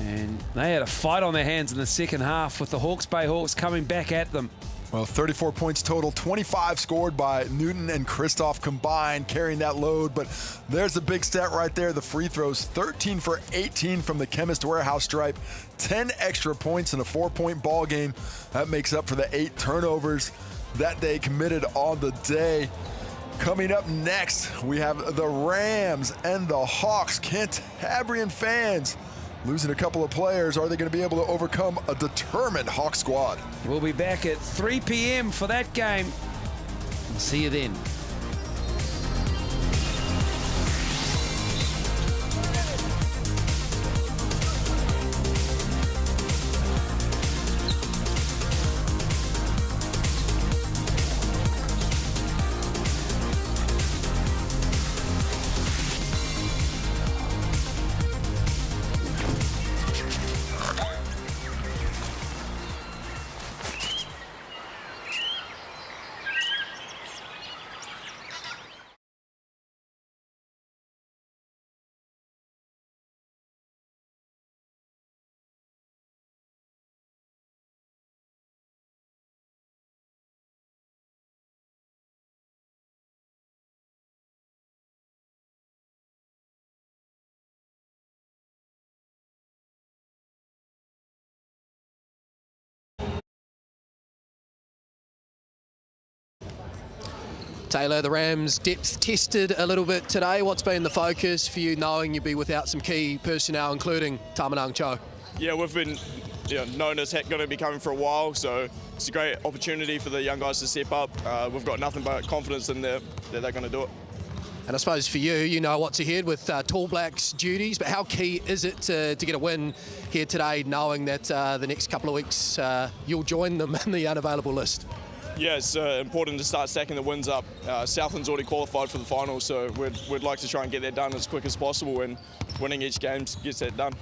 And they had a fight on their hands in the second half with the Hawke's Bay Hawks coming back at them. Well, 34 points total, 25 scored by Newton and Kristoff combined, carrying that load. But there's the big stat right there, the free throws, 13 for 18 from the Chemist Warehouse stripe, 10 extra points in a 4-point ball game. That makes up for the 8 turnovers that they committed on the day. Coming up next, we have the Rams and the Hawks. Canterbury fans losing a couple of players. Are they going to be able to overcome a determined Hawk squad? We'll be back at 3 p.m. for that game. We'll see you then. Taylor, the Rams depth tested a little bit today. What's been the focus for you, knowing you'll be without some key personnel, including Tamanang Cho? Yeah, we've been known as going to be coming for a while, so it's a great opportunity for the young guys to step up. We've got nothing but confidence in that they're going to do it. And I suppose for you, you know what's ahead with Tall Blacks duties, but how key is it to get a win here today, knowing that the next couple of weeks you'll join them in the unavailable list? Yeah, it's important to start stacking the wins up. Southland's already qualified for the finals, so we'd like to try and get that done as quick as possible, and winning each game gets that done.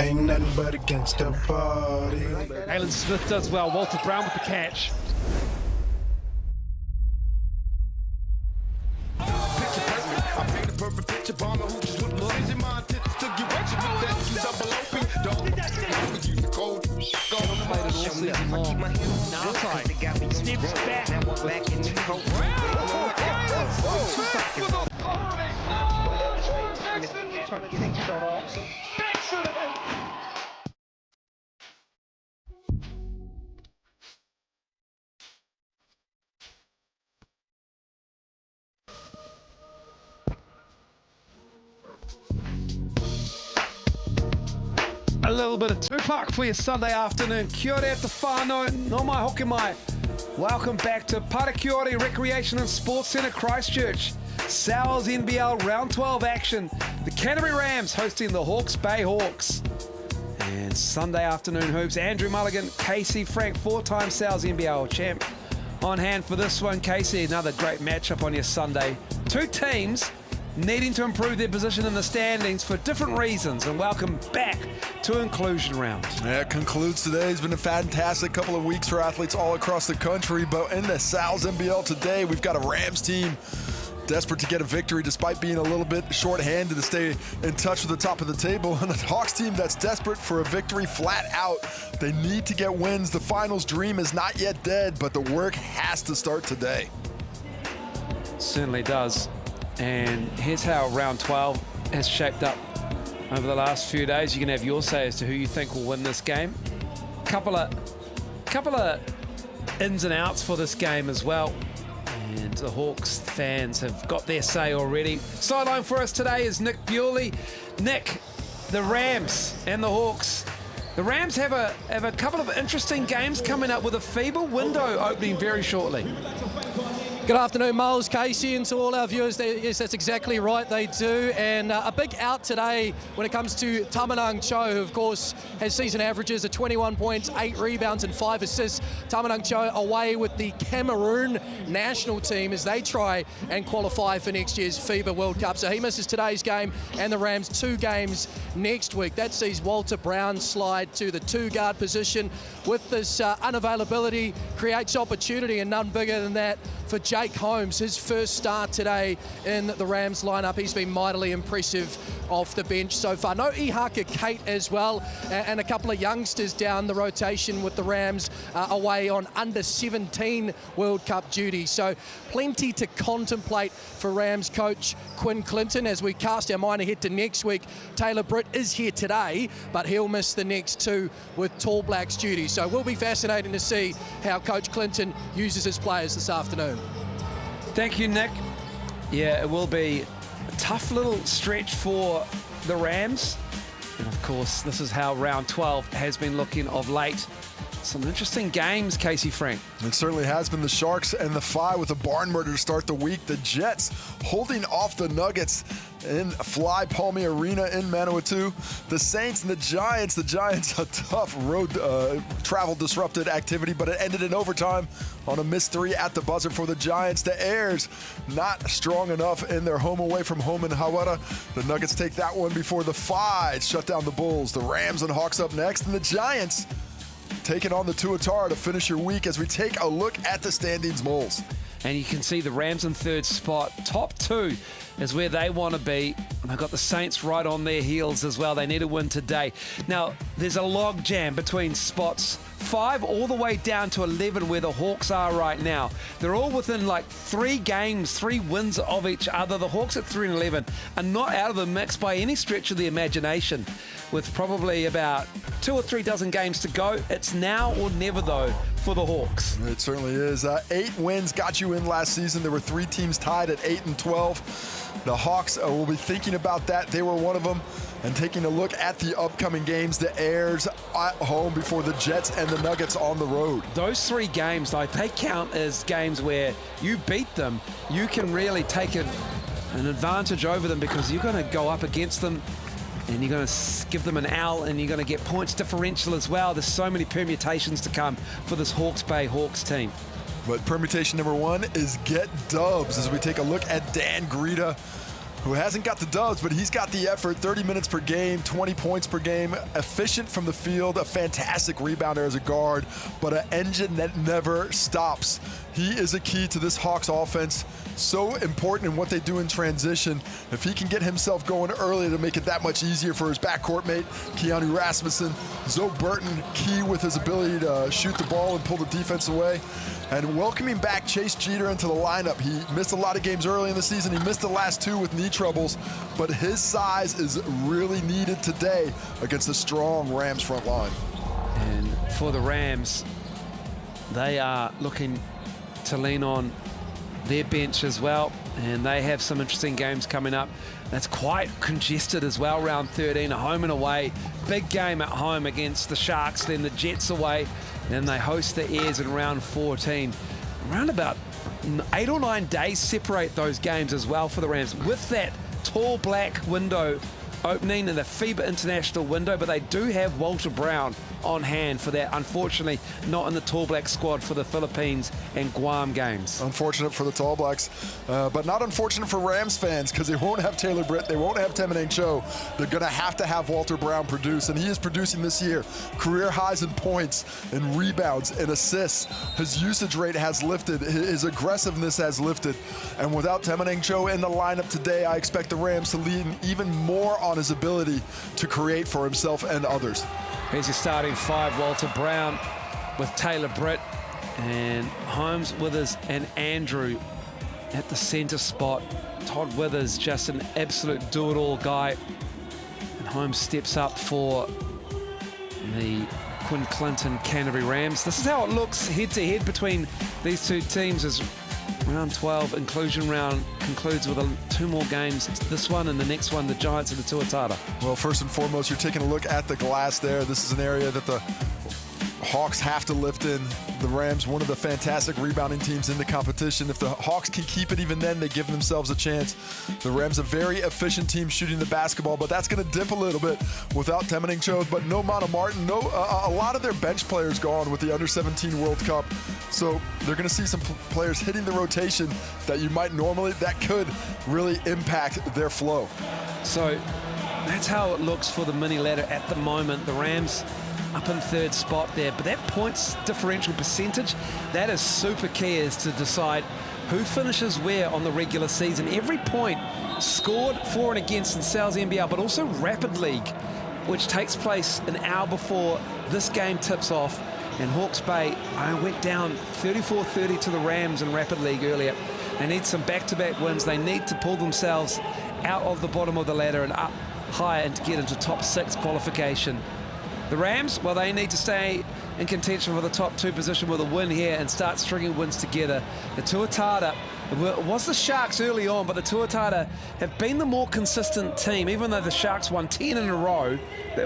Ain't nothing but against the party. Alan Smith does well. Walter Brown with the catch. Steps back. A little bit of Tupac for your Sunday afternoon. Kia ora te whānau, no mai hoki mai. Welcome back to Parakiore Recreation and Sports Centre Christchurch. Sal's NBL Round 12 action. The Canterbury Rams hosting the Hawke's Bay Hawks. And Sunday afternoon hoops. Andrew Mulligan, Casey Frank, four-time Sal's NBL champ. On hand for this one, Casey, another great matchup on your Sunday. Two teams needing to improve their position in the standings for different reasons, and welcome back to Inclusion Round. Yeah, it concludes today. It's been a fantastic couple of weeks for athletes all across the country, but in the Sal's NBL today, we've got a Rams team desperate to get a victory despite being a little bit short-handed to stay in touch with the top of the table, and the Hawks team that's desperate for a victory flat out. They need to get wins. The finals dream is not yet dead, but the work has to start today. Certainly does. And here's how round 12 has shaped up over the last few days. You can have your say as to who you think will win this game. Couple of ins and outs for this game as well. And the Hawks fans have got their say already. Sideline for us today is Nick Bewley. Nick, the Rams and the Hawks. The Rams have a couple of interesting games coming up with a FIBA window opening very shortly. Good afternoon, Miles, Casey, and to all our viewers. Yes, that's exactly right, they do. And a big out today when it comes to Tamanang Cho, who, of course, has season averages of 21 points, 8 rebounds and 5 assists. Tamanang Cho away with the Cameroon national team as they try and qualify for next year's FIBA World Cup. So he misses today's game and the Rams 2 games next week. That sees Walter Brown slide to the 2-guard position. With this unavailability, creates opportunity, and none bigger than that for Jake Holmes, his first start today in the Rams lineup. He's been mightily impressive off the bench so far. No Hawke Kate as well, and a couple of youngsters down the rotation with the Rams away on under-17 World Cup duty. So plenty to contemplate for Rams coach Quinn Clinton as we cast our mind ahead to next week. Taylor Britt is here today, but he'll miss the next 2 with Tall Blacks duty. So it will be fascinating to see how Coach Clinton uses his players this afternoon. Thank you, Nick. Yeah, it will be a tough little stretch for the Rams. And of course, this is how round 12 has been looking of late. Some interesting games, Casey Frank. It certainly has been. The Sharks and the Fi with a barn murder to start the week. The Jets holding off the Nuggets in Fly Palmy Arena in Manawatu. The Saints and the Giants. The Giants, a tough road travel disrupted activity, but it ended in overtime on a missed 3 at the buzzer for the Giants. The Airs not strong enough in their home away from home in Hawara. The Nuggets take that one before the Fi shut down the Bulls. The Rams and Hawks up next, and the Giants taking on the Tuatara to finish your week as we take a look at the standings moles. And you can see the Rams in 3rd spot. Top 2 is where they want to be. And they've got the Saints right on their heels as well. They need a win today. Now, there's a log jam between spots 5 all the way down to 11 where the Hawks are right now. They're all within like 3 games, 3 wins of each other. The Hawks at 3 and 11 are not out of the mix by any stretch of the imagination, with probably about 2 or 3 dozen games to go. It's now or never, though, for the Hawks. It certainly is. 8 wins got you in last season. There were 3 teams tied at 8 and 12. The Hawks will be thinking about that. They were one of them. And taking a look at the upcoming games, the Airs at home before the Jets and the Nuggets on the road. Those 3 games, like, they count as games where you beat them. You can really take an advantage over them because you're going to go up against them and you're going to give them an L and you're going to get points differential as well. There's so many permutations to come for this Hawke's Bay Hawks team. But permutation number 1 is get dubs as we take a look at Dan Greta. who hasn't got the dubs, but he's got the effort. 30 minutes per game, 20 points per game, efficient from the field, a fantastic rebounder as a guard, but an engine that never stops. He is a key to this Hawks offense. So important in what they do in transition. If he can get himself going early, it'll make it that much easier for his backcourt mate, Keanu Rasmussen. Zoe Burton, key with his ability to shoot the ball and pull the defense away. And welcoming back Chase Jeter into the lineup. He missed a lot of games early in the season. He missed the last 2 with knee troubles, but his size is really needed today against a strong Rams front line. And for the Rams, they are looking to lean on their bench as well, and they have some interesting games coming up. That's quite congested as well, round 13, a home and away. Big game at home against the Sharks, then the Jets away, then they host the Airs in round 14. Around about 8 or 9 days separate those games as well for the Rams, with that tall black window opening in the FIBA international window, but they do have Walter Brown on hand for that. Unfortunately, not in the Tall Black squad for the Philippines and Guam games. Unfortunate for the Tall Blacks, but not unfortunate for Rams fans, because they won't have Taylor Britt, they won't have Temeneng Cho. They're going to have Walter Brown produce, and he is producing this year. Career highs in points and rebounds and assists. His usage rate has lifted, his aggressiveness has lifted, and without Temeneng Cho in the lineup today, I expect the Rams to lean even more on his ability to create for himself and others. Here's your starting 5, Walter Brown with Taylor Britt and Holmes, Withers and Andrew at the center spot. Todd Withers, just an absolute do-it-all guy. And Holmes steps up for the Quinn Clinton Canterbury Rams. This is how it looks head-to-head between these two teams as round 12 inclusion round concludes with 2 more games. This one and the next one, the Giants and the Tuatara. Well, first and foremost, you're taking a look at the glass there. This is an area that the Hawks have to lift in. The Rams, one of the fantastic rebounding teams in the competition. If the Hawks can keep it even then, they give themselves a chance. The Rams, a very efficient team shooting the basketball, but that's going to dip a little bit without Temeneng Cho. But no Mana Martin, a lot of their bench players gone with the Under-17 World Cup. So they're going to see some players hitting the rotation that you might normally, that could really impact their flow. So that's how it looks for the mini ladder at the moment. The Rams up in 3rd spot there, but that points differential percentage, that is super key as to decide who finishes where on the regular season. Every point scored for and against in Sal's NBL, but also Rapid League, which takes place an hour before this game tips off. And Hawke's Bay went down 34-30 to the Rams in Rapid League earlier. They need some back-to-back wins. They need to pull themselves out of the bottom of the ladder and up higher and to get into top 6 qualification. The Rams, well, they need to stay in contention for the top 2 position with a win here and start stringing wins together. The Tuatara, it was the Sharks early on, but the Tuatara have been the more consistent team, even though the Sharks won 10 in a row,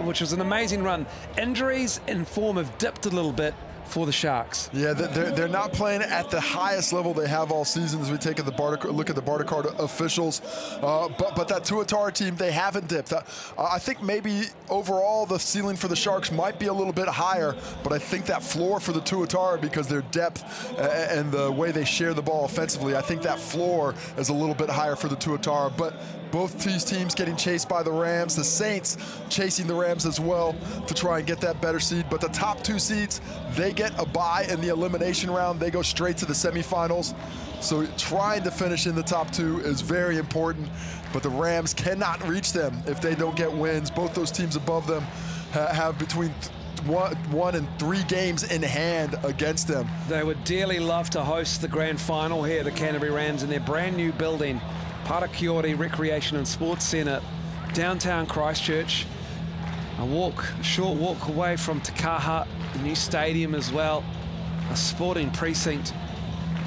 which was an amazing run. Injuries and form have dipped a little bit for the Sharks. Yeah, they're not playing at the highest level they have all season as we take a look at the Barter Card officials. But that Tuatara team, they haven't dipped. I think maybe overall the ceiling for the Sharks might be a little bit higher, but I think that floor for the Tuatara, because their depth and the way they share the ball offensively, I think that floor is a little bit higher for the Tuatara. But both these teams getting chased by the Rams, the Saints chasing the Rams as well to try and get that better seed. But the top 2 seeds, they get a bye in the elimination round. They go straight to the semifinals. So trying to finish in the top 2 is very important, but the Rams cannot reach them if they don't get wins. Both those teams above them have between 1 and 3 games in hand against them. They would dearly love to host the grand final here, the Canterbury Rams, in their brand new building, Parakiore Recreation and Sports Centre, downtown Christchurch. A short walk away from Te Kaha, the new stadium as well, a sporting precinct.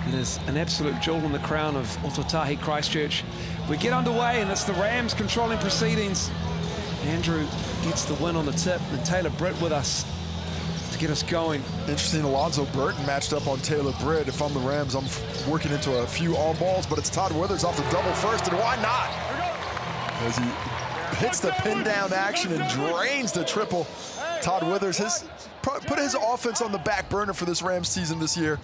It is an absolute jewel in the crown of Ototahi Christchurch. We get underway, and it's the Rams controlling proceedings. Andrew gets the win on the tip, and Taylor Britt with us to get us going. Interesting, Alonzo Burton matched up on Taylor Britt. If I'm the Rams, I'm working into a few on balls, but it's Todd Withers off the double first, and why not? As he hits the pin down action and drains the triple. Todd Withers has put his offense on the back burner for this Rams season this year,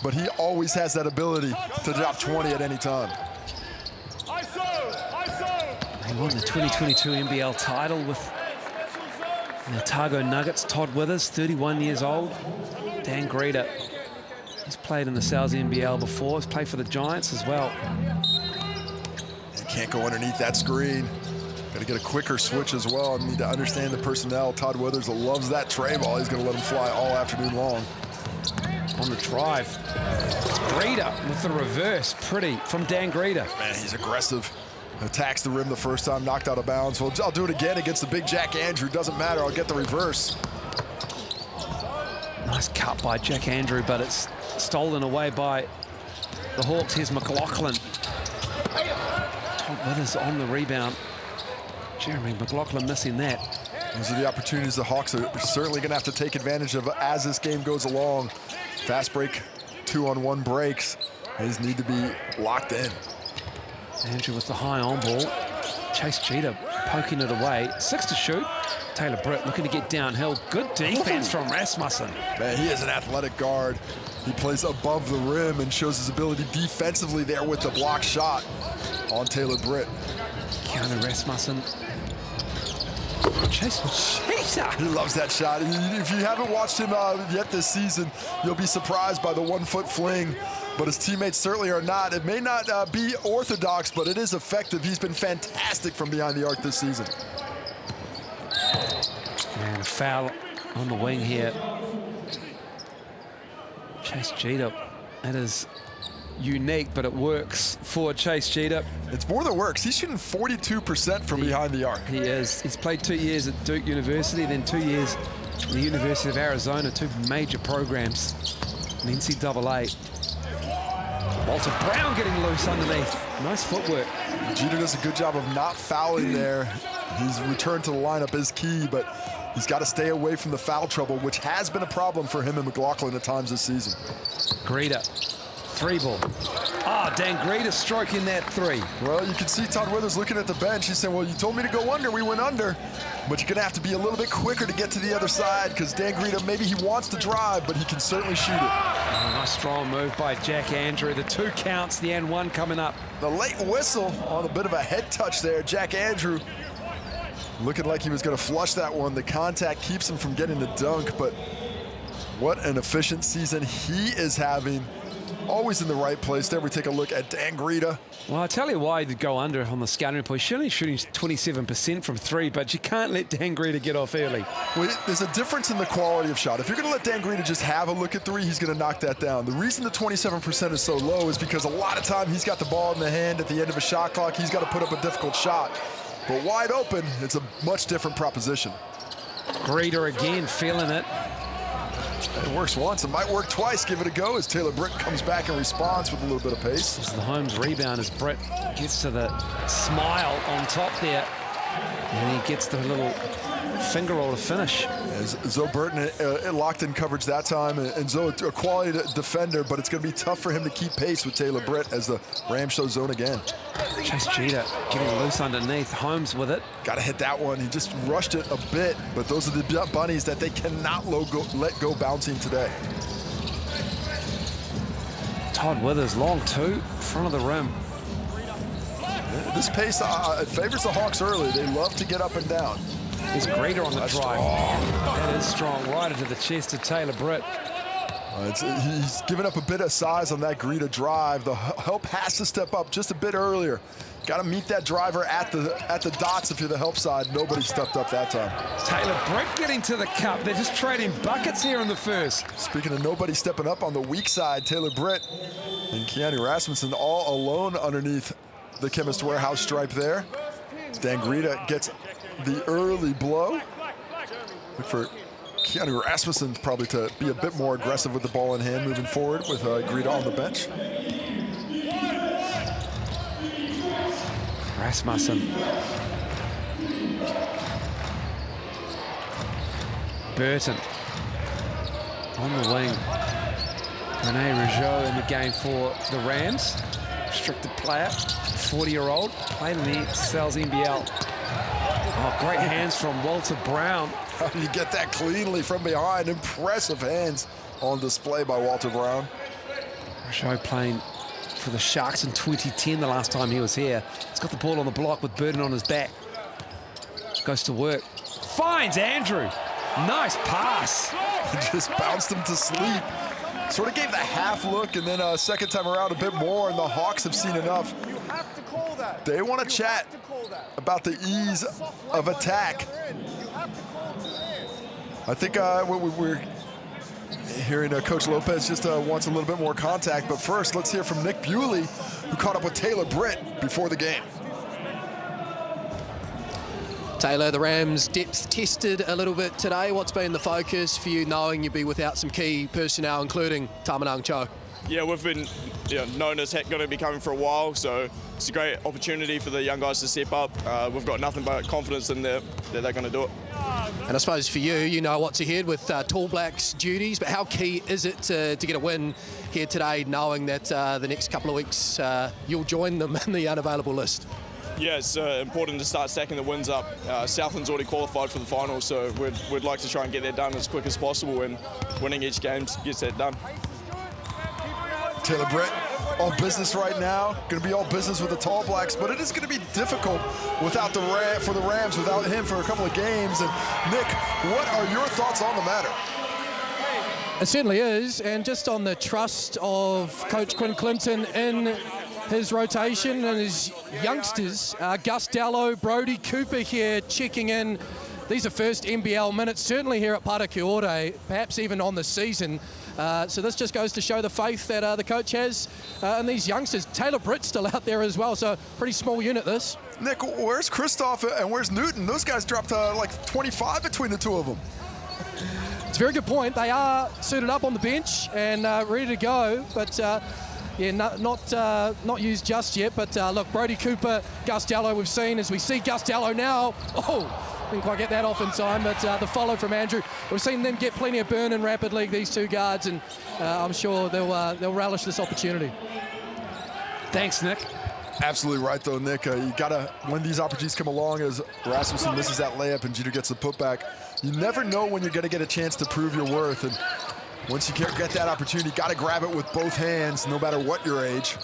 but he always has that ability to drop 20 at any time. I saw. He won the 2022 NBL title with the Otago Nuggets. Todd Withers, 31 years old. Dan Greeter, he's played in the South NBL before. He's played for the Giants as well. You can't go underneath that screen. Got to get a quicker switch as well. I need to understand the personnel. Todd Withers loves that tray ball. He's going to let him fly all afternoon long. On the drive, it's Greeter with the reverse. Pretty from Dan Greeter. Man, he's aggressive. Attacks the rim the first time, knocked out of bounds. Well, I'll do it again against the big Jack Andrew. Doesn't matter, I'll get the reverse. Nice cut by Jack Andrew, but it's stolen away by the Hawks. Here's McLaughlin. Todd Withers on the rebound. Jeremy McLaughlin missing that. Those are the opportunities the Hawks are certainly going to have to take advantage of as this game goes along. Fast break, 2-on-1 breaks. These need to be locked in. Andrew with the high on ball. Chase Jeter poking it away. 6 to shoot. Taylor Britt looking to get downhill. Good defense from Rasmussen. Man, he is an athletic guard. He plays above the rim and shows his ability defensively there with the block shot on Taylor Britt. Keanu Rasmussen. Chase Jeter. He loves that shot. If you haven't watched him yet this season, you'll be surprised by the 1-foot fling. But his teammates certainly are not. It may not be orthodox, but it is effective. He's been fantastic from behind the arc this season. And a foul on the wing here. Chase Jeter, that is unique, but it works for Chase Jeter. It's more than works. He's shooting 42% from behind the arc. He is. He's played 2 years at Duke University, then 2 years at the University of Arizona, 2 major programs in NCAA. Walter Brown getting loose underneath. Nice footwork. Jeter does a good job of not fouling there. His return to the lineup is key, but he's got to stay away from the foul trouble, which has been a problem for him and McLaughlin at times this season. Greeter, 3 ball. Ah, Dan Greeter stroking that 3. Well, you can see Todd Withers looking at the bench. He's saying, well, you told me to go under, we went under. But you're gonna have to be a little bit quicker to get to the other side because Dan Greeter, maybe he wants to drive, but he can certainly shoot it. Oh, nice strong move by Jack Andrew. The 2 counts, the and 1 coming up. The late whistle on a bit of a head touch there. Jack Andrew looking like he was gonna flush that one. The contact keeps him from getting the dunk, but what an efficient season he is having. Always in the right place there. We take a look at Dan Greeter. Well, I tell you why he'd go under on the scouting report. He's only shooting 27% from 3, but you can't let Dan Greeter get off early. Well, there's a difference in the quality of shot. If you're going to let Dan Greeter just have a look at 3, he's going to knock that down. The reason the 27% is so low is because a lot of time he's got the ball in the hand at the end of a shot clock. He's got to put up a difficult shot. But wide open, it's a much different proposition. Greeter again feeling it. It works once, it might work twice. Give it a go as Taylor Britt comes back and responds with a little bit of pace. This is the Holmes rebound as Britt gets to the smile on top there. And he gets the little finger roll to finish. As Zoe Burton locked in coverage that time, and Zoe a quality defender, but it's going to be tough for him to keep pace with Taylor Britt as the Rams show zone again. Chase Jeter getting loose underneath. Holmes with it. Got to hit that one. He just rushed it a bit, but those are the bunnies that they cannot let go bouncing today. Todd Withers, long 2, front of the rim. This pace favors the Hawks early. They love to get up and down. There's Greeter on the That's drive. strong. That is strong. Right into the chest of Taylor Britt. He's given up a bit of size on that Greeter drive. The help has to step up just a bit earlier. Got to meet that driver at the dots if you're the help side. Nobody stepped up that time. Taylor Britt getting to the cup. They're just trading buckets here in the first. Speaking of nobody stepping up on the weak side, Taylor Britt and Keanu Rasmussen all alone underneath the Chemist Warehouse stripe there. Dan Greeter gets the early blow. Look for Keanu Rasmussen probably to be a bit more aggressive with the ball in hand moving forward with Greeter on the bench. Rasmussen. Burton on the wing. Rene Rougeau in the game for the Rams. Restricted player, 40-year-old, played in the South NBL. Oh, great hands from Walter Brown. How do you get that cleanly from behind? Impressive hands on display by Walter Brown. Rougeau playing for the Sharks in 2010, the last time he was here. He's got the ball on the block with Burden on his back. Goes to work. Finds Andrew. Nice pass. Just bounced him to sleep. Sort of gave the half look, and then second time around a bit more, and the Hawks have seen enough. They want to chat about the ease of attack. I think we're hearing Coach Lopez just wants a little bit more contact, but first let's hear from Nick Bewley, who caught up with Taylor Britt before the game. Taylor, the Rams depth tested a little bit today. What's been the focus for you, knowing you'll be without some key personnel, including Tamanang Cho? Yeah, we've been known as going to be coming for a while, so it's a great opportunity for the young guys to step up. We've got nothing but confidence in that they're going to do it. And I suppose for you, you know what's ahead with Tall Blacks duties, but how key is it to get a win here today, knowing that the next couple of weeks you'll join them in the unavailable list? Yeah, it's important to start stacking the wins up. Southland's already qualified for the finals, so we'd like to try and get that done as quick as possible, and winning each game gets that done. Taylor Britt, all business right now. Going to be all business with the Tall Blacks, but it is going to be difficult without for the Rams, without him for a couple of games. And Nick, what are your thoughts on the matter? It certainly is, and just on the trust of Coach Quinn Clinton in his rotation and his youngsters, Gus Dallow, Brody Cooper here checking in. These are first NBL minutes, certainly here at Parakiore, perhaps even on the season. So this just goes to show the faith that the coach has in these youngsters. Taylor Britt's still out there as well, so pretty small unit this. Nick, where's Christoph and where's Newton? Those guys dropped like 25 between the two of them. It's a very good point. They are suited up on the bench and ready to go, but yeah, not used just yet. But look, Brody Cooper, Gus Dallow we've seen. As we see Gus Dallow now, didn't quite get that off in time, but the follow from Andrew. We've seen them get plenty of burn in Rapid League, these two guards, and I'm sure they'll relish this opportunity. Thanks, Nick. Absolutely right, though, Nick. You got to, when these opportunities come along, as Rasmussen misses that layup and Jeter gets the putback, you never know when you're going to get a chance to prove your worth. And once you get that opportunity, you got to grab it with both hands, no matter what your age.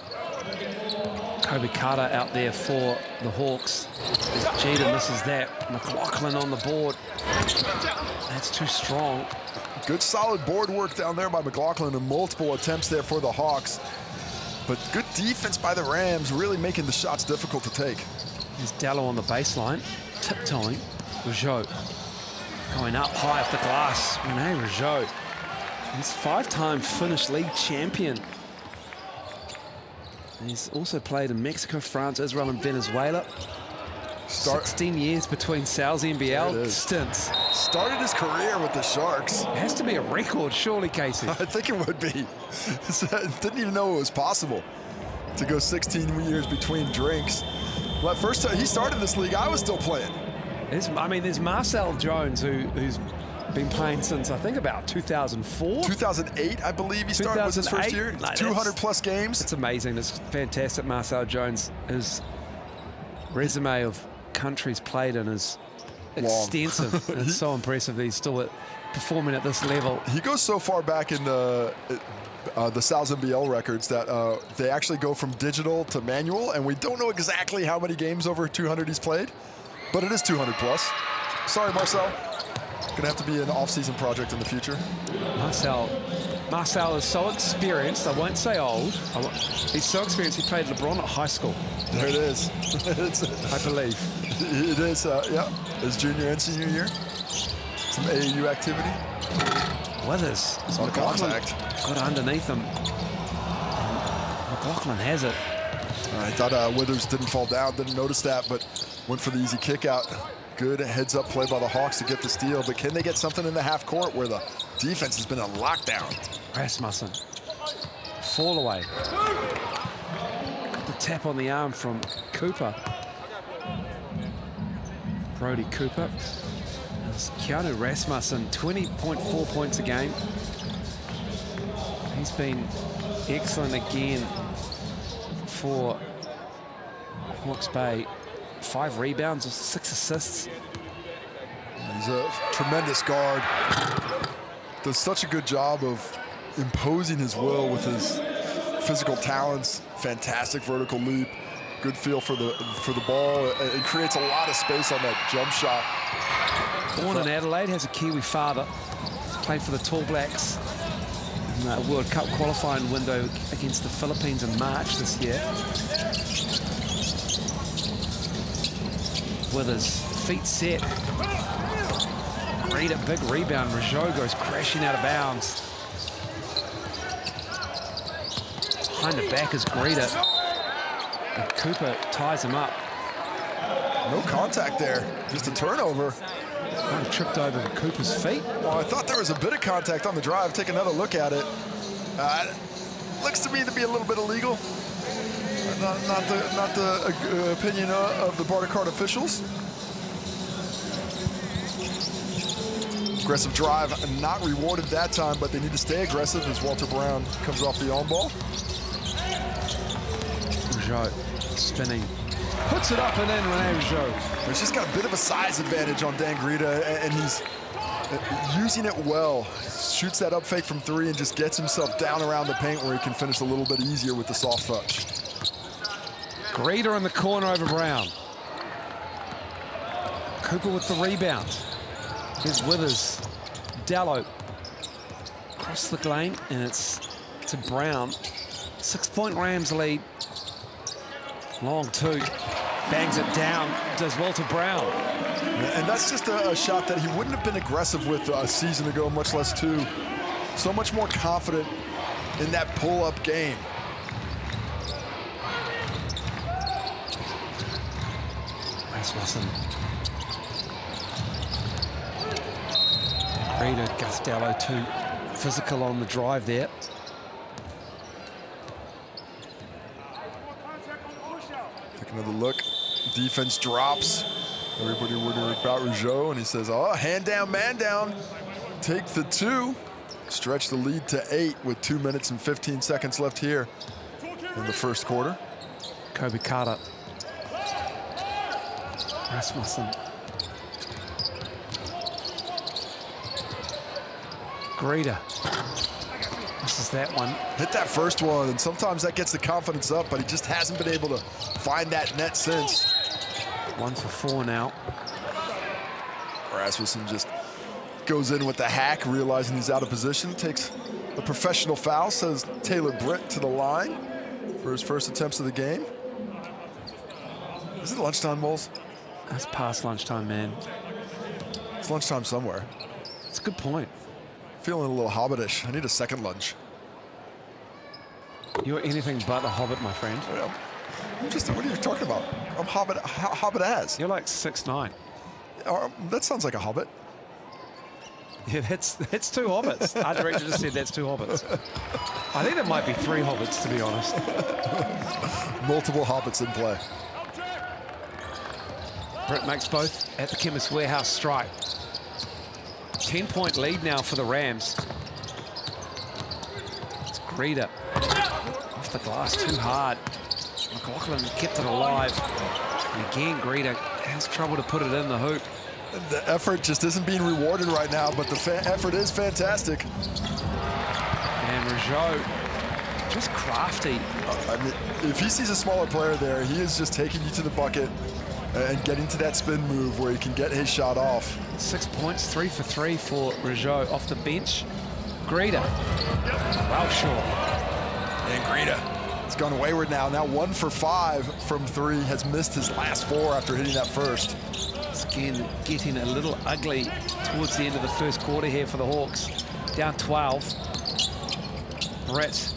Kobe Carter out there for the Hawks. As Jeter misses that. McLaughlin on the board. That's too strong. Good solid board work down there by McLaughlin and multiple attempts there for the Hawks. But good defense by the Rams, really making the shots difficult to take. Here's Dallow on the baseline, tiptoeing. Rougeau going up high off the glass. Rene Rougeau. He's five-time Finnish league champion. And he's also played in Mexico, France, Israel, and Venezuela. 16 years between Sal's NBL stints. Started his career with the Sharks. It has to be a record, surely, Casey. I think it would be. Didn't even know it was possible to go 16 years between drinks. Well, first time he started this league, I was still playing. There's Marcel Jones, who's been playing since, I think, about 2004? 2008, I believe he started, was his first year. 200-plus games. It's amazing. It's fantastic, Marcel Jones. His resume of countries played in is extensive. It's so impressive that he's still performing at this level. He goes so far back in the Sal's NBL records that they actually go from digital to manual, and we don't know exactly how many games over 200 he's played, but it is 200-plus. Sorry, Marcel. Gonna have to be an off-season project in the future. Marcel is so experienced. I won't say old. He's so experienced. He played LeBron at high school. There it is. I believe. It is. Yeah. His junior and senior year. Some AAU activity. Withers. On contact. Got underneath him. McLaughlin has it. I thought Withers didn't fall down. Didn't notice that, but went for the easy kick out. Good heads-up play by the Hawks to get the steal, but can they get something in the half court where the defense has been a lockdown? Rasmussen. Fall away. Got the tap on the arm from Cooper. Brody Cooper. There's Keanu Rasmussen, 20.4 points a game. He's been excellent again for Hawke's Bay. 5 rebounds, 6 assists. He's a tremendous guard. Does such a good job of imposing his will with his physical talents. fantastic vertical leap. Good feel for the ball. It creates a lot of space on that jump shot. Born in Adelaide, has a Kiwi father. Played for the Tall Blacks in the World Cup qualifying window against the Philippines in March this year. With his feet set. Great, a big rebound. Rougeau goes crashing out of bounds. Behind the back is Greta. And Cooper ties him up. No contact there, just a turnover. Tripped over Cooper's feet. Well, I thought there was a bit of contact on the drive. Take another look at it. Looks to me to be a little bit illegal. Not the opinion of the border card officials. Aggressive drive, not rewarded that time, but they need to stay aggressive as Walter Brown comes off the on ball. Rougeau spinning, puts it up and in. Rene Rougeau. He's just got a bit of a size advantage on Dan Greta, and he's using it well. Shoots that up fake from three and just gets himself down around the paint where he can finish a little bit easier with the soft touch. Greta in the corner over Brown. Cooper with the rebound. Here's Withers. Dallow. Across the lane, and it's to Brown. 6-point Rams lead. Long two. Bangs it down. Does Walter Brown. And that's just a shot that he wouldn't have been aggressive with a season ago, much less two. So much more confident in that pull-up game. Rasmussen. Greta, Gustello too physical on the drive there. Take another look. Defense drops. Everybody worried about Rougeau, and he says, oh, hand down, man down. Take the two. Stretch the lead to 8 with 2 minutes and 15 seconds left here in the first quarter. Kobe Carter. Rasmussen. Greta. This is that one. Hit that first one, and sometimes that gets the confidence up, but he just hasn't been able to find that net since. 1 for 4 now. Rasmussen just goes in with the hack, realizing he's out of position, takes a professional foul, sends Taylor Britt to the line for his first attempts of the game. Is it lunchtime, Moles? That's past lunchtime, man. It's lunchtime somewhere. It's a good point. Feeling a little hobbitish. I need a second lunch. You're anything but a hobbit, my friend. I'm just, what are you talking about? I'm hobbit as. You're like 6'9". That sounds like a hobbit. Yeah, that's 2 hobbits. Our director just said that's 2 hobbits. I think that might be 3 hobbits, to be honest. Multiple hobbits in play. Britt makes both at the Chemist Warehouse strike. 10-point lead now for the Rams. It's Greta. Off the glass too hard. McLaughlin kept it alive. And again, Greta has trouble to put it in the hoop. The effort just isn't being rewarded right now, but the effort is fantastic. And Rougeau, just crafty. I mean, if he sees a smaller player there, he is just taking you to the bucket and getting to that spin move where he can get his shot off. 6 points, 3 for 3 for Rougeau off the bench. Greta, well short. And Greta has gone wayward now. Now 1 for 5 from 3, has missed his last 4 after hitting that first. It's again getting a little ugly towards the end of the first quarter here for the Hawks. Down 12. Brett, just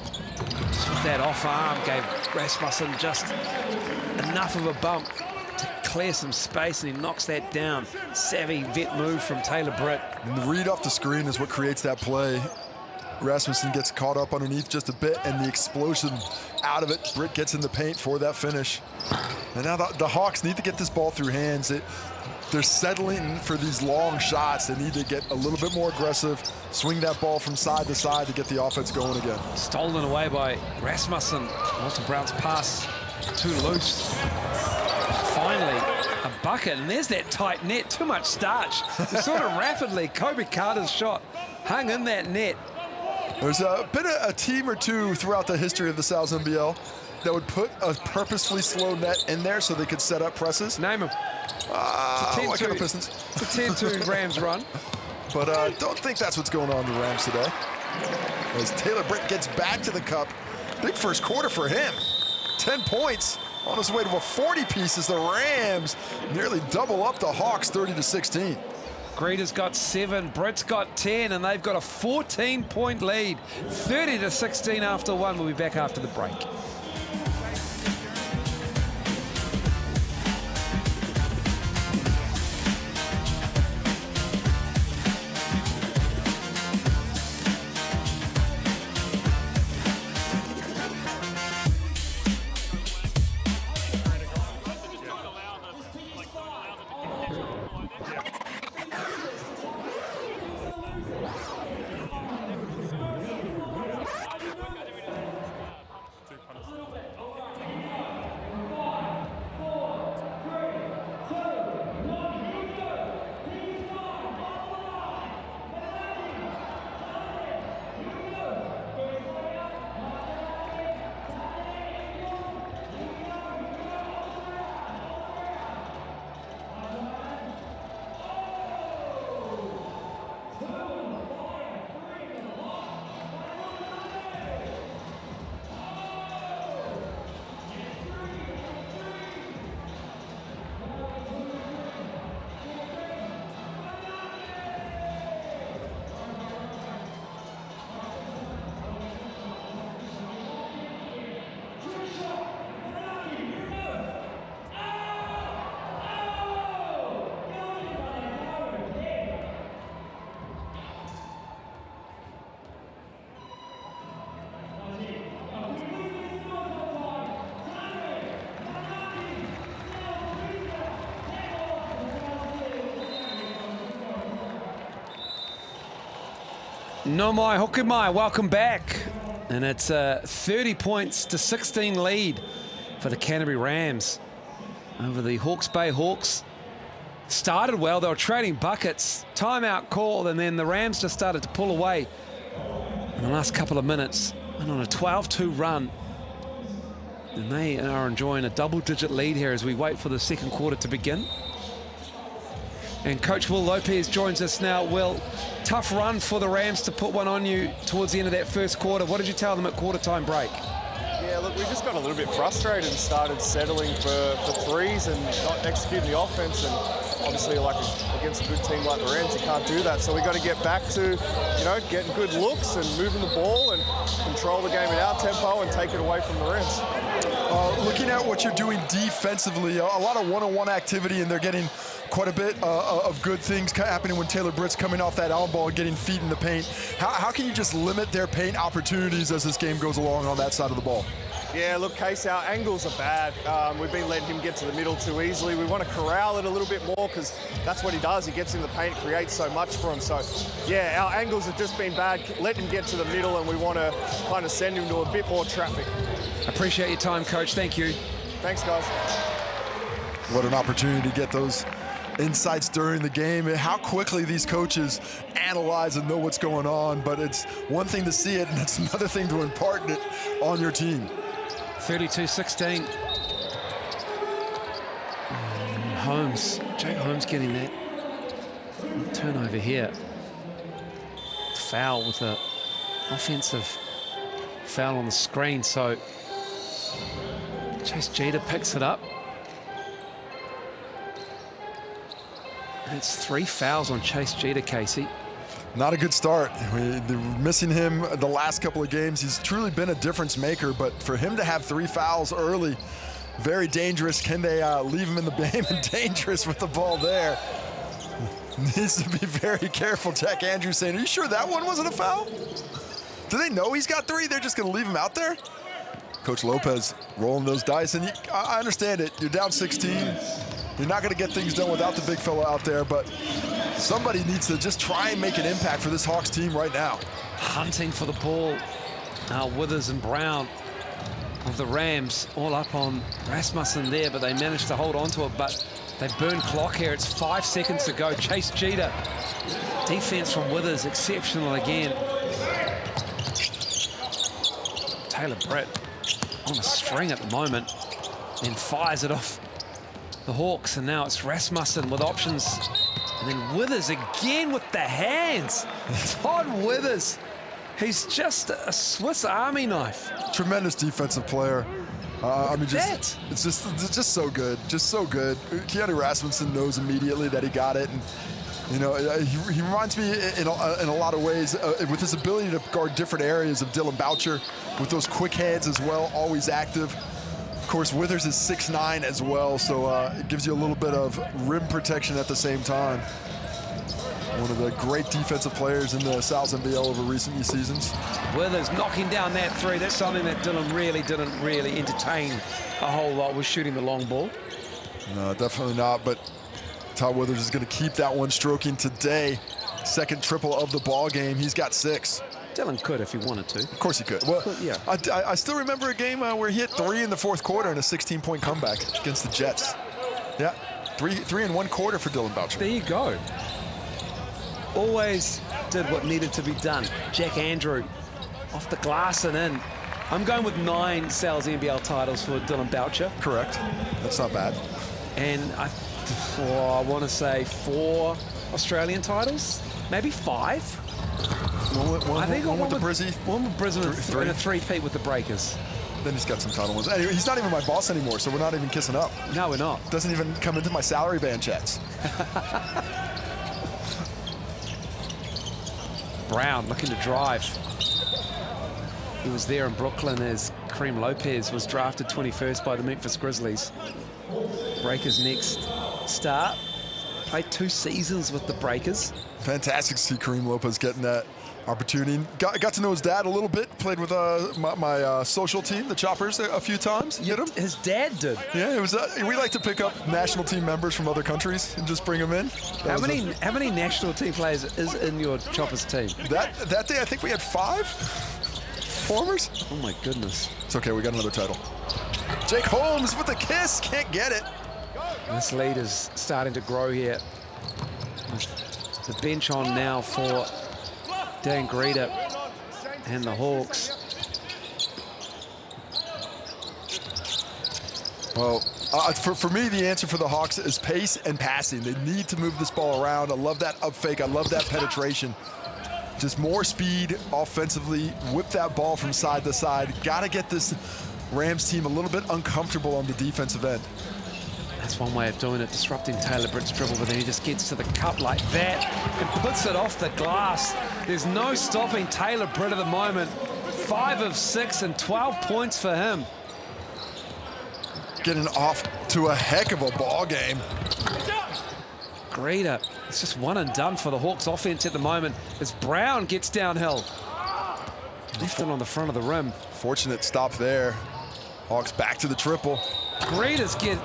with that off arm, gave Rasmussen just enough of a bump to clear some space, and he knocks that down. Savvy vet move from Taylor Britt. And the read off the screen is what creates that play. Rasmussen gets caught up underneath just a bit, and the explosion out of it. Britt gets in the paint for that finish. And now the Hawks need to get this ball through hands. They're settling for these long shots. They need to get a little bit more aggressive, swing that ball from side to side to get the offense going again. Stolen away by Rasmussen. Walter Brown's pass too loose. Finally, a bucket, and there's that tight net. Too much starch. Sort of rapidly, Kobe Carter's shot hung in that net. There's been a team or two throughout the history of the South NBL that would put a purposefully slow net in there so they could set up presses? Name them. What kind of Pistons? It's a 10-2 Rams run. But don't think that's what's going on in the Rams today. As Taylor Britt gets back to the cup. Big first quarter for him. 10 points on his way to a 40-piece as the Rams nearly double up the Hawks 30-16. Greeta's got 7, Britt's got 10, and they've got a 14-point lead. 30-16 after 1. We'll be back after the break. No mai, hoku mai, welcome back. And it's a 30 points to 16 lead for the Canterbury Rams over the Hawke's Bay Hawks. Started well, they were trading buckets, timeout called, and then the Rams just started to pull away in the last couple of minutes. And on a 12-2 run, and they are enjoying a double-digit lead here as we wait for the second quarter to begin. And Coach Will Lopez joins us now. Will, tough run for the Rams to put one on you towards the end of that first quarter. What did you tell them at quarter-time break? Yeah, look, we just got a little bit frustrated and started settling for threes and not executing the offense. And obviously, like against a good team like the Rams, you can't do that. So we got to get back to, you know, getting good looks and moving the ball and control the game at our tempo and take it away from the Rams. Looking at what you're doing defensively, a lot of one-on-one activity, and they're getting quite a bit of good things happening when Taylor Britt's coming off that on ball and getting feet in the paint. How can you just limit their paint opportunities as this game goes along on that side of the ball? Yeah, look, Case, our angles are bad. We've been letting him get to the middle too easily. We want to corral it a little bit more because that's what he does. He gets in the paint, creates so much for him. So, yeah, our angles have just been bad. Let him get to the middle, and we want to kind of send him to a bit more traffic. Appreciate your time, Coach. Thank you. Thanks, guys. What an opportunity to get those insights during the game, and how quickly these coaches analyze and know what's going on. But it's one thing to see it, and it's another thing to impart it on your team. 32-16. Holmes, Jake Holmes getting that turnover here. Foul with an offensive foul on the screen, so Chase Jeter picks it up. And it's 3 fouls on Chase Jeter, Casey. Not a good start. They're missing him the last couple of games. He's truly been a difference maker, but for him to have 3 fouls early, very dangerous. Can they leave him in the game? And dangerous with the ball there. Needs to be very careful. Jack Andrews saying, are you sure that one wasn't a foul? Do they know he's got 3? They're just going to leave him out there? Coach Lopez rolling those dice, and I understand it. You're down 16. You're not going to get things done without the big fella out there, but somebody needs to just try and make an impact for this Hawks team right now. Hunting for the ball. Now Withers and Brown of the Rams all up on Rasmussen there, but they managed to hold on to it, but they burn clock here. It's 5 seconds to go. Chase Jeter. Defense from Withers, exceptional again. Taylor Britt on a string at the moment. Then fires it off the Hawks, and now it's Rasmussen with options. And then Withers again with the hands. Todd Withers. He's just a Swiss Army knife. Tremendous defensive player. I mean, it's just so good, just so good. Keanu Rasmussen knows immediately that he got it, and you know, he reminds me in a lot of ways with his ability to guard different areas of Dylan Boucher, with those quick hands as well, always active. Of course, Withers is 6'9" as well, so it gives you a little bit of rim protection at the same time. One of the great defensive players in the NZNBL over recent seasons. Withers knocking down that three. That's something that Dylan really didn't entertain a whole lot, was shooting the long ball. No, definitely not, but Todd Withers is going to keep that one stroking today. Second triple of the ball game. He's got 6. Dylan could if he wanted to. Of course he could. Well, yeah. I still remember a game where he hit 3 in the fourth quarter and a 16-point comeback against the Jets. Yeah, three in one quarter for Dylan Boucher. There you go. Always did what needed to be done. Jack Andrew off the glass and in. I'm going with 9 Sal's NBL titles for Dylan Boucher. Correct. That's not bad. And I want to say 4 Australian titles, maybe 5. One with the Brizzy. One with Brisbane and a 3-peat with the Breakers. Then he's got some title ones. Anyway, he's not even my boss anymore, so we're not even kissing up. No, we're not. Doesn't even come into my salary band chats. Brown looking to drive. He was there in Brooklyn as Kareem Lopez was drafted 21st by the Memphis Grizzlies. Breakers next start. Played 2 seasons with the Breakers. Fantastic to see Kareem Lopez getting that opportunity. Got to know his dad a little bit. Played with my social team, the Choppers, a few times. His dad did. Yeah, it was. We like to pick up national team members from other countries and just bring them in. How many national team players is in your Choppers team? That day, I think we had 5 formers. Oh my goodness. It's okay. We got another title. Jake Holmes with the kiss. Can't get it. This lead is starting to grow here. The bench on now for Dan Greta and the Hawks. Well, for me, the answer for the Hawks is pace and passing. They need to move this ball around. I love that up fake. I love that penetration. Just more speed offensively. Whip that ball from side to side. Got to get this Rams team a little bit uncomfortable on the defensive end. That's one way of doing it, disrupting Taylor Britt's dribble, but then he just gets to the cup like that and puts it off the glass. There's no stopping Taylor Britt at the moment. 5 of 6 and 12 points for him. Getting off to a heck of a ball game. Greta, it's just one and done for the Hawks offense at the moment as Brown gets downhill. Left it on the front of the rim. Fortunate stop there. Hawks back to the triple. Greta's getting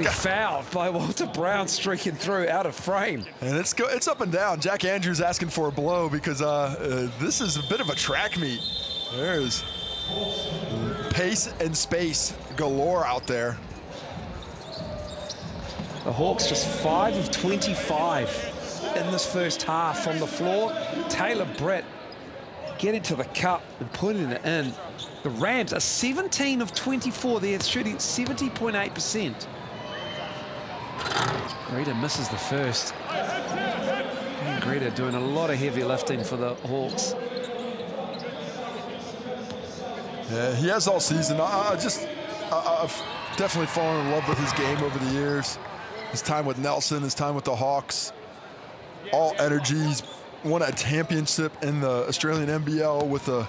fouled by Walter Brown, streaking through out of frame. And it's up and down. Jack Andrews asking for a blow because this is a bit of a track meet. There's pace and space galore out there. The Hawks just 5 of 25 in this first half from the floor. Taylor Britt getting to the cup and putting it in. The Rams are 17 of 24. They're shooting 70.8%. Greta misses the first. And Greta doing a lot of heavy lifting for the Hawks. Yeah, he has all season. I've definitely fallen in love with his game over the years. His time with Nelson, his time with the Hawks. All energy. He's won a championship in the Australian NBL with the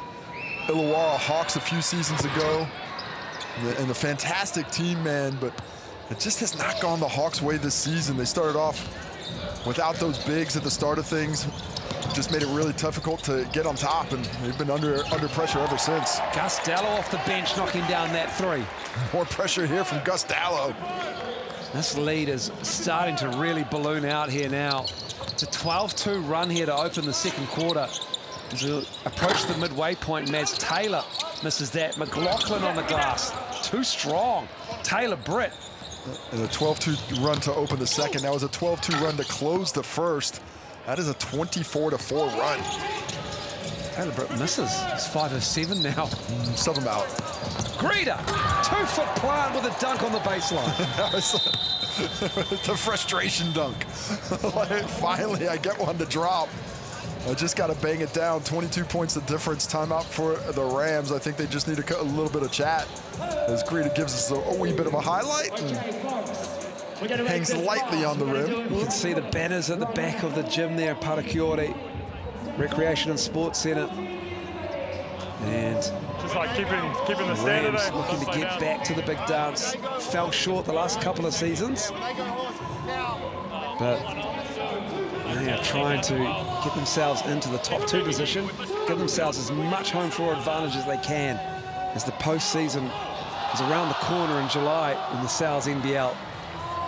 Illawarra Hawks a few seasons ago. And the fantastic team, man, but it just has not gone the Hawks' way this season. They started off without those bigs at the start of things. Just made it really difficult to get on top, and they've been under pressure ever since. Gus Dallow off the bench knocking down that 3. More pressure here from Gus Dallow. This lead is starting to really balloon out here now. It's a 12-2 run here to open the second quarter. As we approach the midway point, Maz Taylor misses that. McLaughlin on the glass, too strong. Taylor Britt. And a 12-2 run to open the second. That was a 12-2 run to close the first. That is a 24-4 run. Taylor Britt misses. He's 5 of 7 now. Sub him out. Greeter, 2-foot plant with a dunk on the baseline. The frustration dunk. Like, finally, I get one to drop. I just got to bang it down. 22 points the difference. Timeout for the Rams. I think they just need a little bit of chat. As Greeter gives us a wee bit of a highlight. And hangs lightly on the rim. You can see the banners at the back of the gym there, Parakiore Recreation and Sports Centre. And just like keeping the standard. Rams looking to get back to the big dance. Fell short the last couple of seasons. But they are trying to get themselves into the top 2 position, give themselves as much home floor advantage as they can, as the postseason is around the corner in July in the Sal's NBL.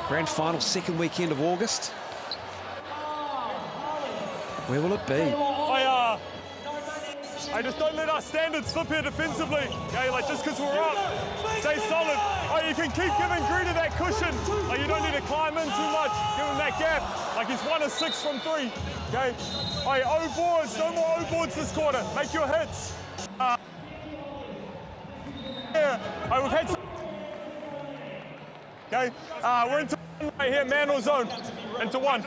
Grand final, second weekend of August. Where will it be? I just don't let our standards slip here defensively. Okay, like just because we're up, stay solid. Oh, you can keep giving Greeter that cushion. Like you don't need to climb in too much. Give him that gap. Like he's 1 of 6 from 3. Okay. All right, O boards. No more O boards this quarter. Make your hits. Yeah. All right, we've had some. Okay. We're into right here, man or zone. Into 1.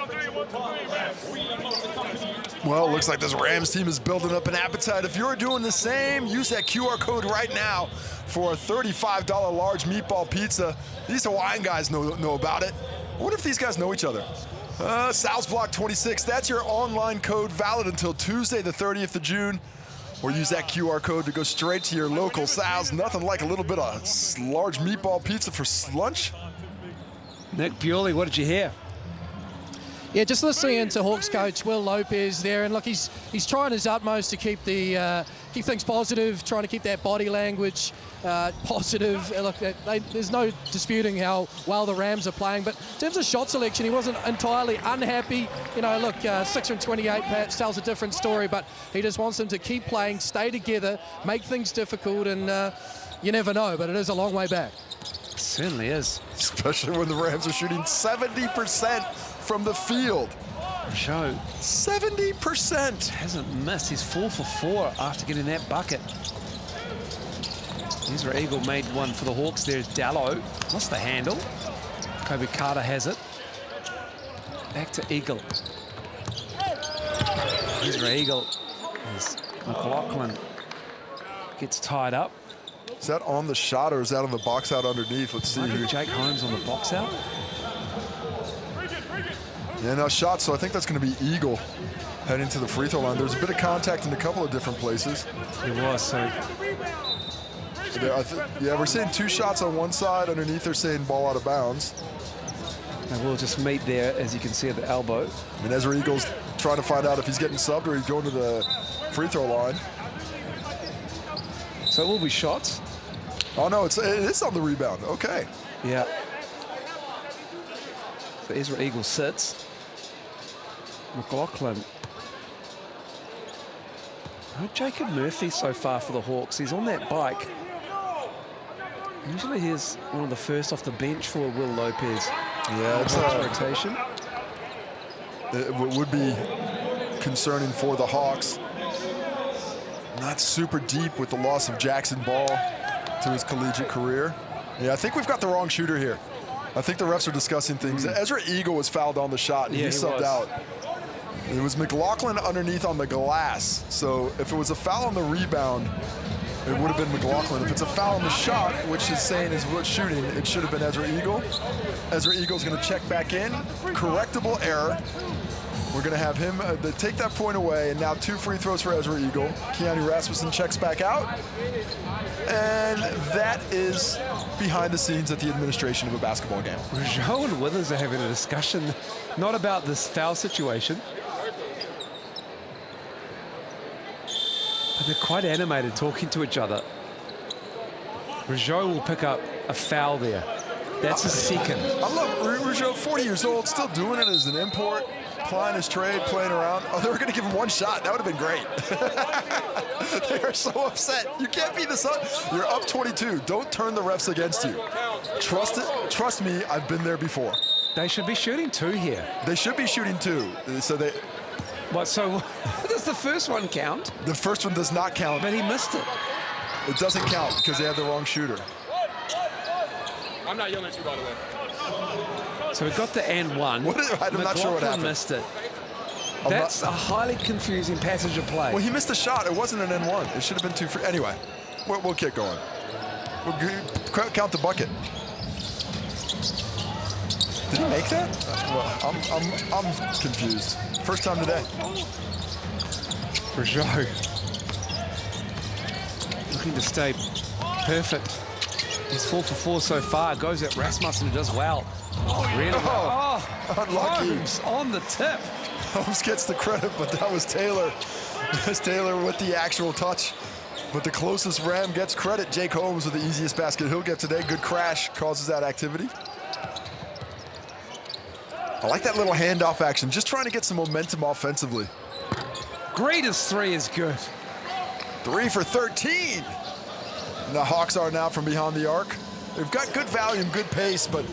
Well, it looks like this Rams team is building up an appetite. If you're doing the same, use that QR code right now for a $35 large meatball pizza. These Hawaiian guys know about it. I wonder if these guys know each other. Sal's Block 26, that's your online code, valid until Tuesday the 30th of June. Or use that QR code to go straight to your local Sal's. Nothing like a little bit of large meatball pizza for lunch. Nick Bewley, what did you hear? Yeah, just listening to Hawke's coach Will Lopez there, and look, he's trying his utmost to keep things positive, trying to keep that body language positive. Look, there's no disputing how well the Rams are playing, but in terms of shot selection, he wasn't entirely unhappy. You know, look, 6 from 28 perhaps tells a different story, but he just wants them to keep playing, stay together, make things difficult, and you never know, but it is a long way back. It certainly is. Especially when the Rams are shooting 70% from the field. Show 70%. Hasn't missed. He's 4 for 4 after getting that bucket. Ezra Eagle made one for the Hawks. There's Dallow. Lost the handle. Kobe Carter has it. Back to Eagle. Ezra Eagle as McLaughlin gets tied up. Is that on the shot or is that on the box out underneath? Let's see here. Jake Holmes on the box out. Yeah, no shot, so I think that's going to be Eagle heading to the free throw line. There's a bit of contact in a couple of different places. It was, so. Yeah, we're seeing 2 shots on one side. Underneath, they're saying ball out of bounds. And we'll just meet there, as you can see at the elbow. And Ezra Eagle's trying to find out if he's getting subbed or he's going to the free throw line. So it will be shots. Oh, no, it is on the rebound. Okay. Yeah. So Ezra Eagle sits. McLaughlin. Oh, Jacob Murphy so far for the Hawks. He's on that bike. Usually he's one of the first off the bench for Will Lopez. Yeah, it's a rotation. It would be concerning for the Hawks. Not super deep with the loss of Jackson Ball to his collegiate career. Yeah, I think we've got the wrong shooter here. I think the refs are discussing things. Ezra Eagle was fouled on the shot, and he subbed out. It was McLaughlin underneath on the glass. So if it was a foul on the rebound, it would have been McLaughlin. If it's a foul on the shot, which is saying is what shooting, it should have been Ezra Eagle. Ezra Eagle's going to check back in. Correctable error. We're going to have him take that point away, and now 2 free throws for Ezra Eagle. Keanu Rasmussen checks back out. And that is behind the scenes at the administration of a basketball game. Joe and Withers are having a discussion, not about this foul situation, but they're quite animated talking to each other. Rougeau will pick up a foul there. That's a second. I love Rougeau, 40 years old, still doing it as an import, plying his trade, playing around. Oh, they were going to give him 1 shot. That would have been great. They are so upset. You can't beat this up. You're up 22. Don't turn the refs against you. Trust it. Trust me, I've been there before. They should be shooting 2 here. They should be shooting 2. So they. What? So does the first one count? The first one does not count. But he missed it. It doesn't count because they had the wrong shooter. I'm not yelling at you, by the way. So we've got the and one. I'm not sure what happened. Missed it. That's a highly confusing passage of play. Well, he missed a shot. It wasn't an N1. It should have been 2 free. Anyway, we'll keep going. We'll count the bucket. Did he make that? Well, I'm confused. First time today. Rougeau looking to stay perfect. He's 4 for 4 so far. Goes at Rasmussen, who does well. Really well. Unlucky. Holmes on the tip. Holmes gets the credit, but that was Taylor. That's Taylor with the actual touch. But the closest Ram gets credit. Jake Holmes with the easiest basket he'll get today. Good crash causes that activity. I like that little handoff action. Just trying to get some momentum offensively. Greeta's 3 is good. 3 for 13. And the Hawks are now from behind the arc. They've got good volume, good pace, but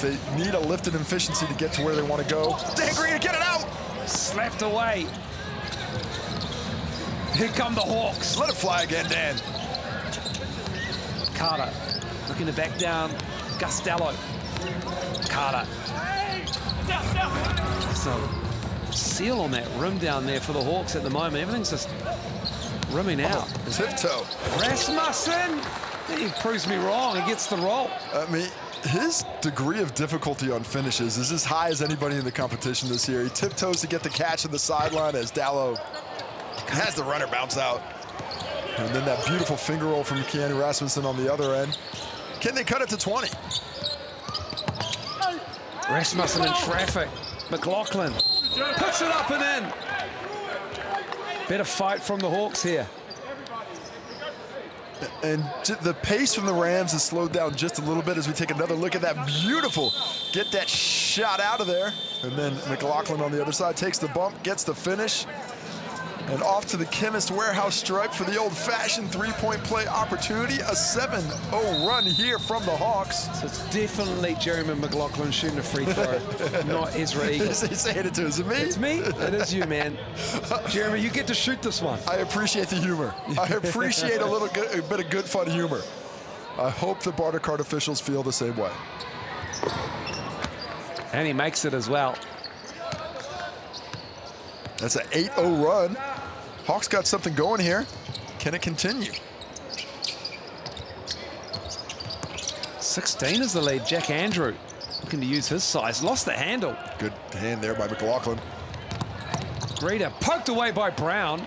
they need a lift in efficiency to get to where they want to go. Dan Greeta, get it out! Slapped away. Here come the Hawks. Let it fly again, Dan. Carter looking to back down. Gustello. Carter. So seal on that rim down there for the Hawks at the moment. Everything's just rimming out. Tiptoe. Rasmussen. He proves me wrong. He gets the roll. I mean, his degree of difficulty on finishes is as high as anybody in the competition this year. He tiptoes to get the catch on the sideline as Dallow has the runner bounce out. And then that beautiful finger roll from Keanu Rasmussen on the other end. Can they cut it to 20? Rasmussen in traffic. McLaughlin puts it up and in. Better fight from the Hawks here. And the pace from the Rams has slowed down just a little bit as we take another look at that beautiful, get that shot out of there. And then McLaughlin on the other side takes the bump, gets the finish. And off to the Chemist Warehouse stripe for the old-fashioned three-point play opportunity. A 7-0 run here from the Hawks. So it's definitely Jeremy McLaughlin shooting a free throw, not Ezra Eagle. He's saying it to us. Is it me? It's me. It is you, man. Jeremy, you get to shoot this one. I appreciate the humor. I appreciate a bit of good fun humor. I hope the Barter Card officials feel the same way. And he makes it as well. That's an 8-0 run. Hawks got something going here. Can it continue? 16 is the lead. Jack Andrew looking to use his size. Lost the handle. Good hand there by McLaughlin. Greeta poked away by Brown.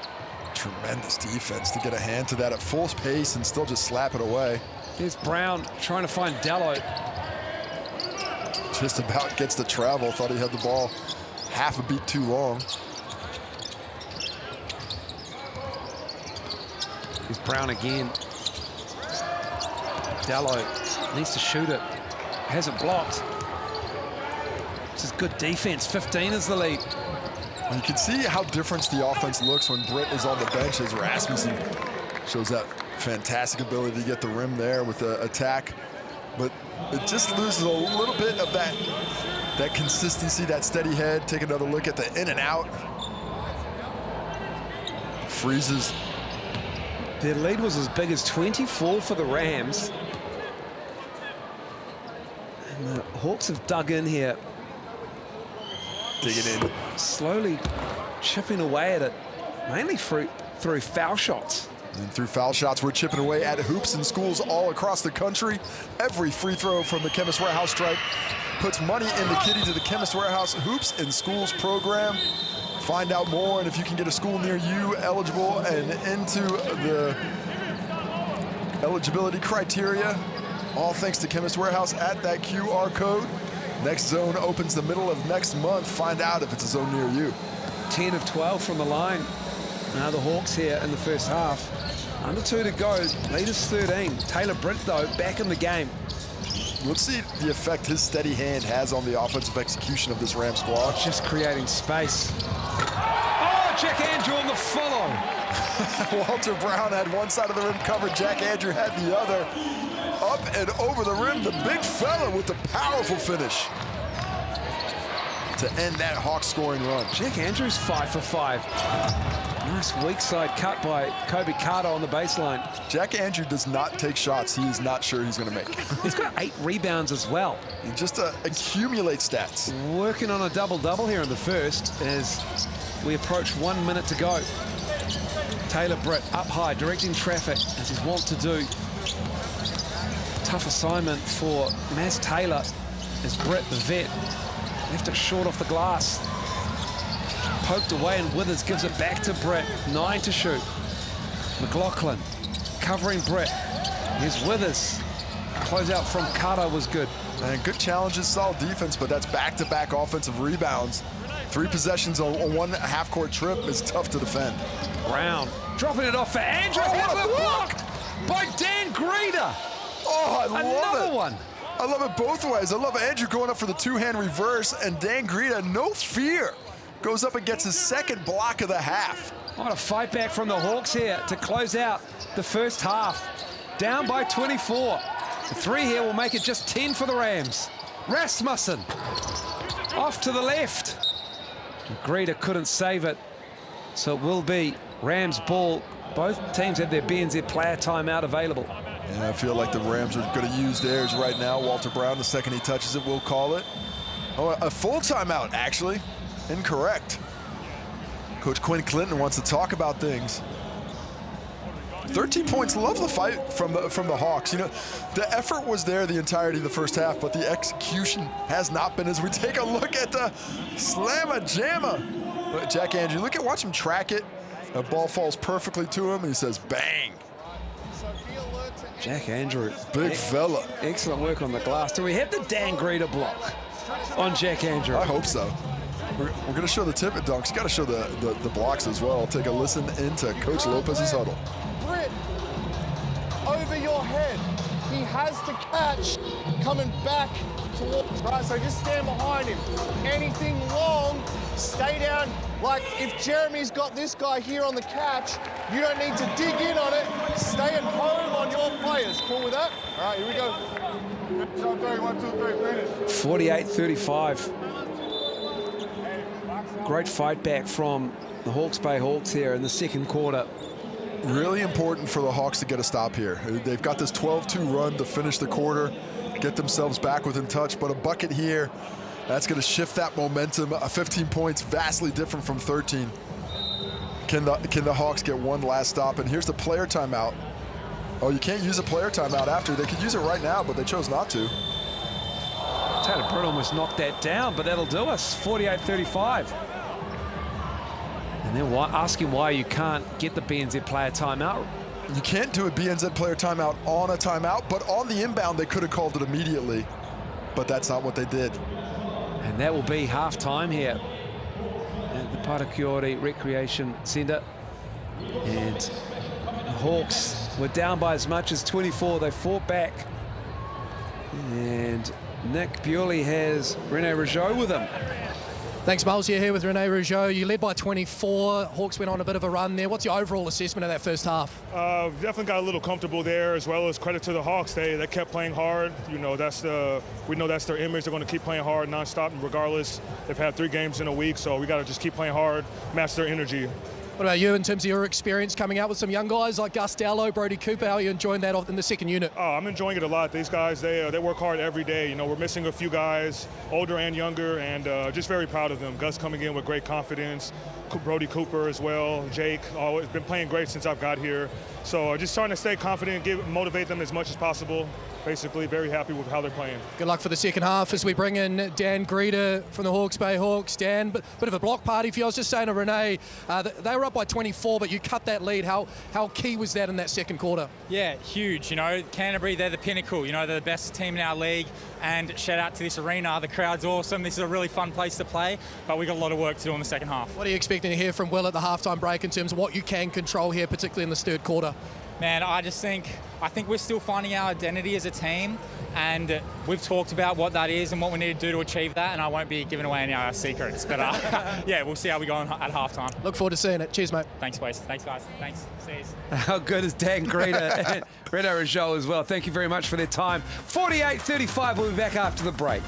Tremendous defense to get a hand to that at full pace and still just slap it away. Here's Brown trying to find Dallow. Just about gets the travel. Thought he had the ball half a beat too long. Here's Brown again. Dallow needs to shoot it. Has it blocked. This is good defense. 15 is the lead. You can see how different the offense looks when Britt is on the bench as Rasmussen shows that fantastic ability to get the rim there with the attack. But it just loses a little bit of that consistency, that steady head. Take another look at the in and out. Freezes. Their lead was as big as 24 for the Rams. And the Hawks have dug in here. Digging in. Slowly chipping away at it, mainly through foul shots. And through foul shots, we're chipping away at hoops in schools all across the country. Every free throw from the Chemist Warehouse stripe puts money in the kitty to the Chemist Warehouse Hoops in Schools program. Find out more, and if you can get a school near you eligible and into the eligibility criteria, all thanks to Chemist Warehouse at that QR code. Next zone opens the middle of next month. Find out if it's a zone near you. 10 of 12 from the line. Now the Hawks here in the first half. Under 2 to go, lead is 13. Taylor Britt, though, back in the game. Let's see the effect his steady hand has on the offensive execution of this Ram squad. Just creating space. Oh, Jack Andrew on the follow. Walter Brown had one side of the rim covered. Jack Andrew had the other. Up and over the rim, the big fella with the powerful finish. to end that Hawks scoring run. Jack Andrews 5 for 5. Nice weak side cut by Kobe Carter on the baseline. Jack Andrew does not take shots he is not sure he's going to make. He's got 8 rebounds as well. He just accumulates stats. Working on a double-double here in the first as we approach 1 minute to go. Taylor Britt up high, directing traffic as he's wont to do. Tough assignment for Maz Taylor as Britt, the vet, left it short off the glass. Poked away and Withers gives it back to Britt. 9 to shoot. McLaughlin covering Britt. Here's Withers. Closeout from Carter was good. And good challenges, solid defense, but that's back-to-back offensive rebounds. 3 possessions on one half-court trip is tough to defend. Brown dropping it off for Andrew. Oh, Blocked by Dan Greeder. Oh, I love it. Another one. I love it both ways. I love Andrew going up for the two-hand reverse, and Dan Greeder, no fear, goes up and gets his second block of the half. What a fight back from the Hawks here to close out the first half. Down by 24. The 3 here will make it just 10 for the Rams. Rasmussen off to the left. Greeder couldn't save it, so it will be Rams ball. Both teams have their BNZ player timeout available. Yeah, I feel like the Rams are going to use theirs right now. Walter Brown, the second he touches it, will call it. Oh, a full timeout, actually. Incorrect. Coach Quinn Clinton wants to talk about things. 13 points, love the fight from the Hawks. You know, the effort was there the entirety of the first half, but the execution has not been. As we take a look at the slamma-jamma. Jack Andrew, watch him track it. The ball falls perfectly to him, and he says, bang. Jack Andrew. Big fella. Excellent work on the glass. Do we have the Dan Greeder block on Jack Andrew? I hope so. We're going to show the tip at dunks. Got to show the blocks as well. Take a listen into Coach Lopez's huddle. Britt, over your head. He has to catch coming back towards, right? So just stand behind him. Anything long, stay down. Like if Jeremy's got this guy here on the catch, you don't need to dig in on it. Stay at home on your players. Cool with that? All right, here we go. 1, 2, 3, finish. 48-35. Great fight back from the Hawke's Bay Hawks here in the second quarter. Really important for the Hawks to get a stop here. They've got this 12-2 run to finish the quarter, get themselves back within touch, but a bucket here, that's going to shift that momentum. 15 points, vastly different from 13. Can the Hawks get one last stop? And here's the player timeout. Oh, you can't use a player timeout after. They could use it right now, but they chose not to. Taylor Britt almost knocked that down, but that'll do us. 48-35. And then asking why you can't get the BNZ player timeout. You can't do a BNZ player timeout on a timeout, but on the inbound, they could have called it immediately. But that's not what they did. And that will be halftime here at the Parakiore Recreation Centre. And the Hawks were down by as much as 24. They fought back. And Nick Bewley has Rene Rougeau with him. Thanks, Miles. You're here with Rene Rougeau. You led by 24. Hawks went on a bit of a run there. What's your overall assessment of that first half? Definitely got a little comfortable there, as well as credit to the Hawks. They kept playing hard. You know, we know that's their image. They're going to keep playing hard nonstop, regardless. They've had 3 games in a week, so we got to just keep playing hard, match their energy. What about you in terms of your experience coming out with some young guys like Gus Dowlow, Brody Cooper? How are you enjoying that in the second unit? Oh, I'm enjoying it a lot. These guys, they work hard every day. You know, we're missing a few guys, older and younger, and just very proud of them. Gus coming in with great confidence. Brody Cooper as well. Jake, always been playing great since I've got here. So just trying to stay confident, motivate them as much as possible. Basically, very happy with how they're playing. Good luck for the second half as we bring in Dan Greeder from the Hawke's Bay Hawks. Dan, bit of a block party for you. I was just saying to Renee, they were up by 24, but you cut that lead. How key was that in that second quarter? Yeah, huge. You know, Canterbury, they're the pinnacle. You know, they're the best team in our league. And shout out to this arena. The crowd's awesome. This is a really fun place to play, but we've got a lot of work to do in the second half. What are you expecting to hear from Will at the halftime break in terms of what you can control here, particularly in this third quarter? Man, I think we're still finding our identity as a team, and we've talked about what that is and what we need to do to achieve that, and I won't be giving away any of our secrets, but yeah, we'll see how we go at halftime. Look forward to seeing it. Cheers, mate. Thanks, boys. Thanks, guys. Thanks. See you. How good is Dan Greeder and Rene Rougeau as well. Thank you very much for their time. 48-35, we'll be back after the break.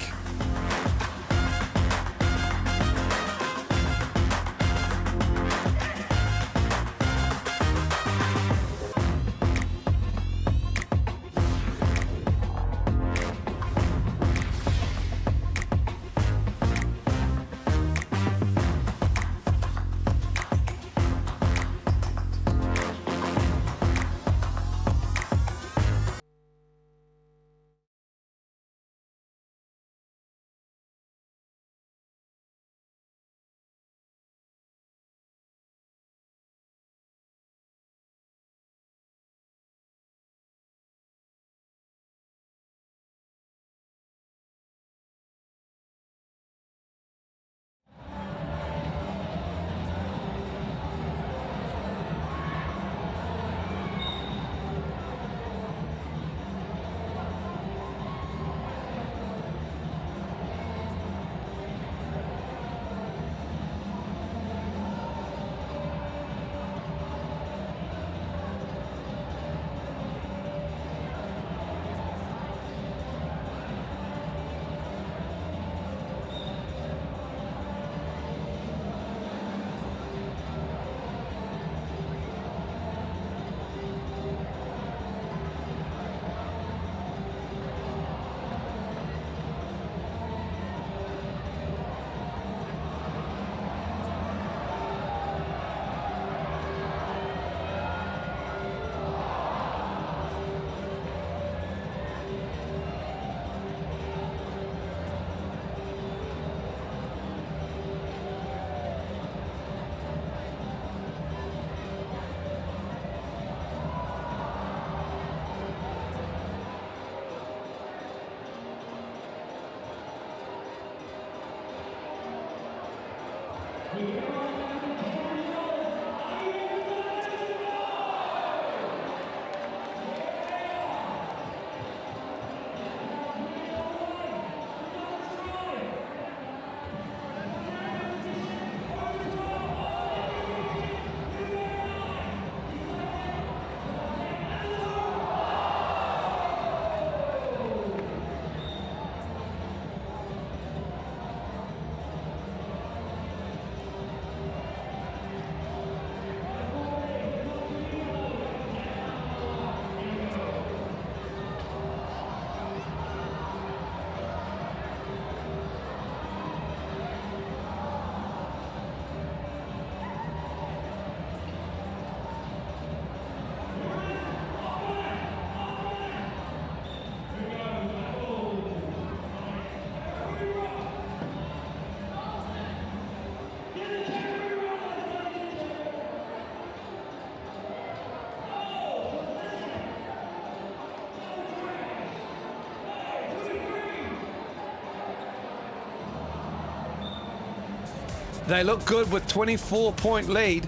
They look good with 24-point lead.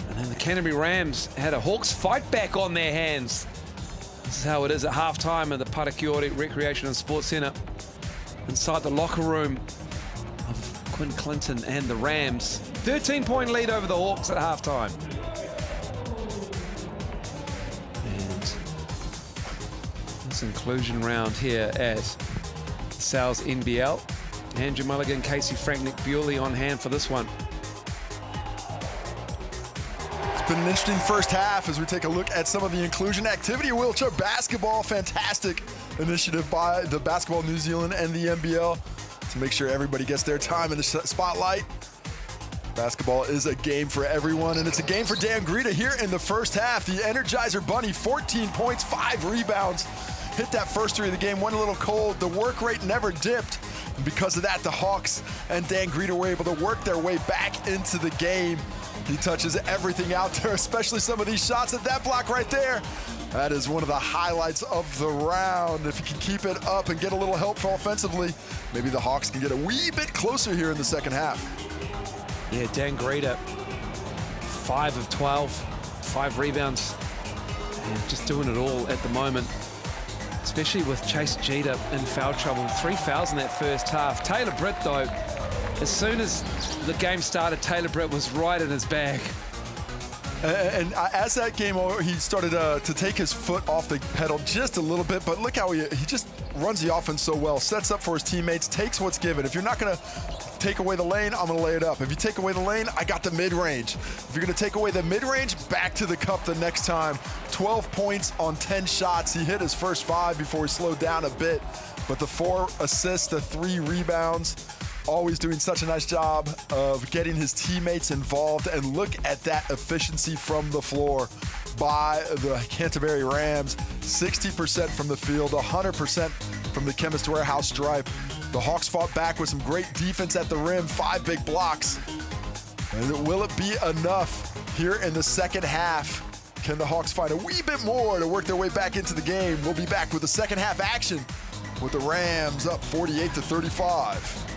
And then the Canterbury Rams had a Hawks fight back on their hands. This is how it is at halftime at the Parakiore Recreation and Sports Centre. Inside the locker room of Quinn Clinton and the Rams. 13-point lead over the Hawks at halftime. And this inclusion round here at Sal's NBL. Andrew Mulligan, Casey Frank, Nick Bewley on hand for this one. It's been an interesting first half as we take a look at some of the inclusion activity. Wheelchair basketball, fantastic initiative by the Basketball New Zealand and the NBL to make sure everybody gets their time in the spotlight. Basketball is a game for everyone, and it's a game for Dan Greta here in the first half. The Energizer Bunny, 14 points, 5 rebounds. Hit that first three of the game, went a little cold. The work rate never dipped. And because of that, the Hawks and Dan Greta were able to work their way back into the game. He touches everything out there, especially some of these shots at that block right there. That is one of the highlights of the round. If he can keep it up and get a little help offensively, maybe the Hawks can get a wee bit closer here in the second half. Yeah, Dan Greta, 5 of 12, 5 rebounds, and just doing it all at the moment. Especially with Chase Jeter in foul trouble. 3 fouls in that first half. Taylor Britt, though, as soon as the game started, Taylor Britt was right in his bag. And as that game over, he started to take his foot off the pedal just a little bit, but look how he just runs the offense so well, sets up for his teammates, takes what's given. If you're not gonna take away the lane, I'm gonna lay it up. If you take away the lane, I got the mid-range. If you're gonna take away the mid-range, back to the cup the next time. 12 points on 10 shots. He hit his first 5 before he slowed down a bit, but the 4 assists, the 3 rebounds, always doing such a nice job of getting his teammates involved. And look at that efficiency from the floor by the Canterbury Rams. 60% from the field, 100% from the Chemist Warehouse stripe. The Hawks fought back with some great defense at the rim, 5 big blocks. And will it be enough here in the second half? Can the Hawks find a wee bit more to work their way back into the game? We'll be back with the second half action with the Rams up 48-35.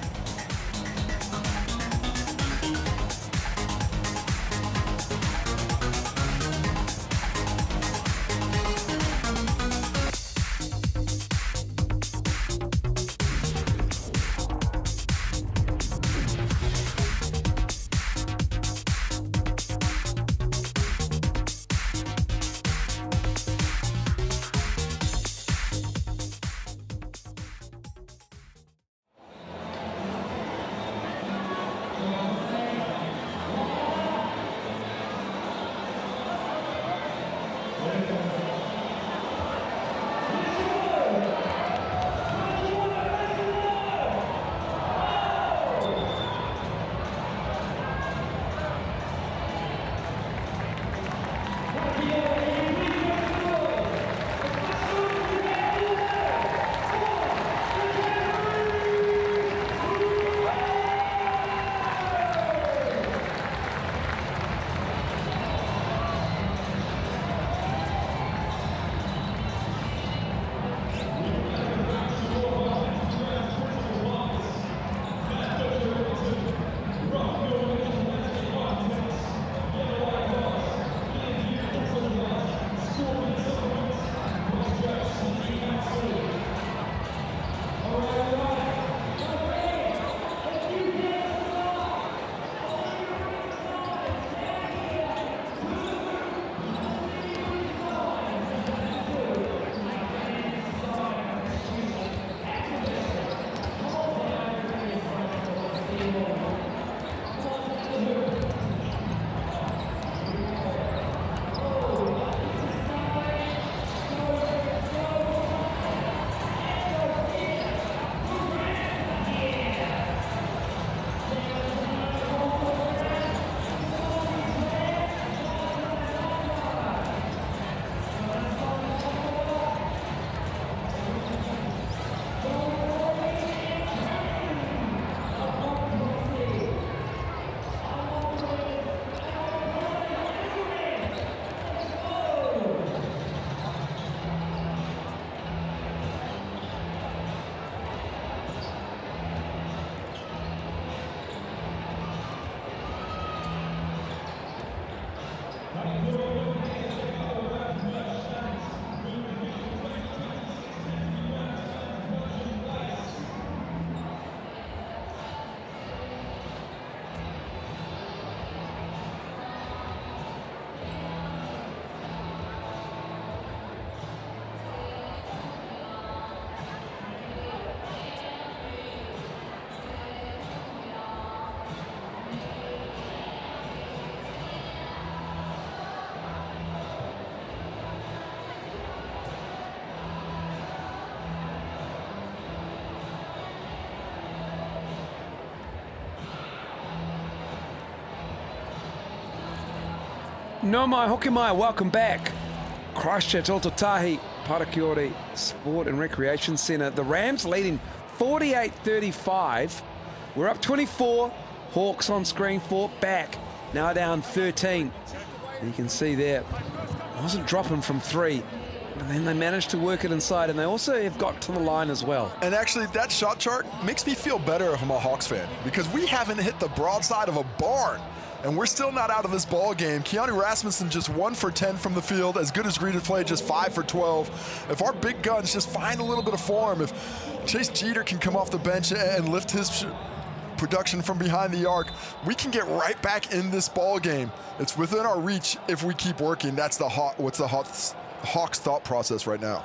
No mai hoki mai, welcome back. Christchurch Ōtautahi Parakiore Sport and Recreation Centre. The Rams leading 48-35. We're up 24. Hawks on screen, fought back. Now down 13. You can see there, wasn't dropping from 3. And then they managed to work it inside, and they also have got to the line as well. And actually, that shot chart makes me feel better if I'm a Hawks fan, because we haven't hit the broadside of a barn, and we're still not out of this ball game. Keanu Rasmussen just 1 for 10 from the field, as good as greeted play, just 5 for 12. If our big guns just find a little bit of form, if Chase Jeter can come off the bench and lift his production from behind the arc, we can get right back in this ball game. It's within our reach if we keep working. That's what's the Hawks thought process right now.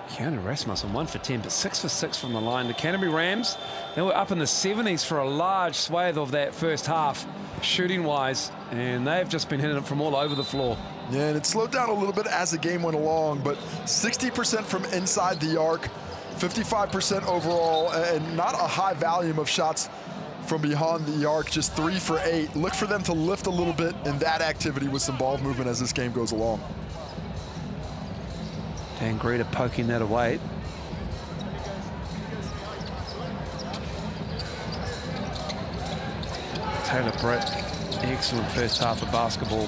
Keanu Rasmussen 1 for 10, but 6 for 6 from the line. The Canterbury Rams, they were up in the 70s for a large swathe of that first half, shooting-wise, and they've just been hitting it from all over the floor. Yeah, and it slowed down a little bit as the game went along, but 60% from inside the arc, 55% overall, and not a high volume of shots from behind the arc, just 3 for 8. Look for them to lift a little bit in that activity with some ball movement as this game goes along. Dan Greta poking that away. Taylor Britt, excellent first half of basketball.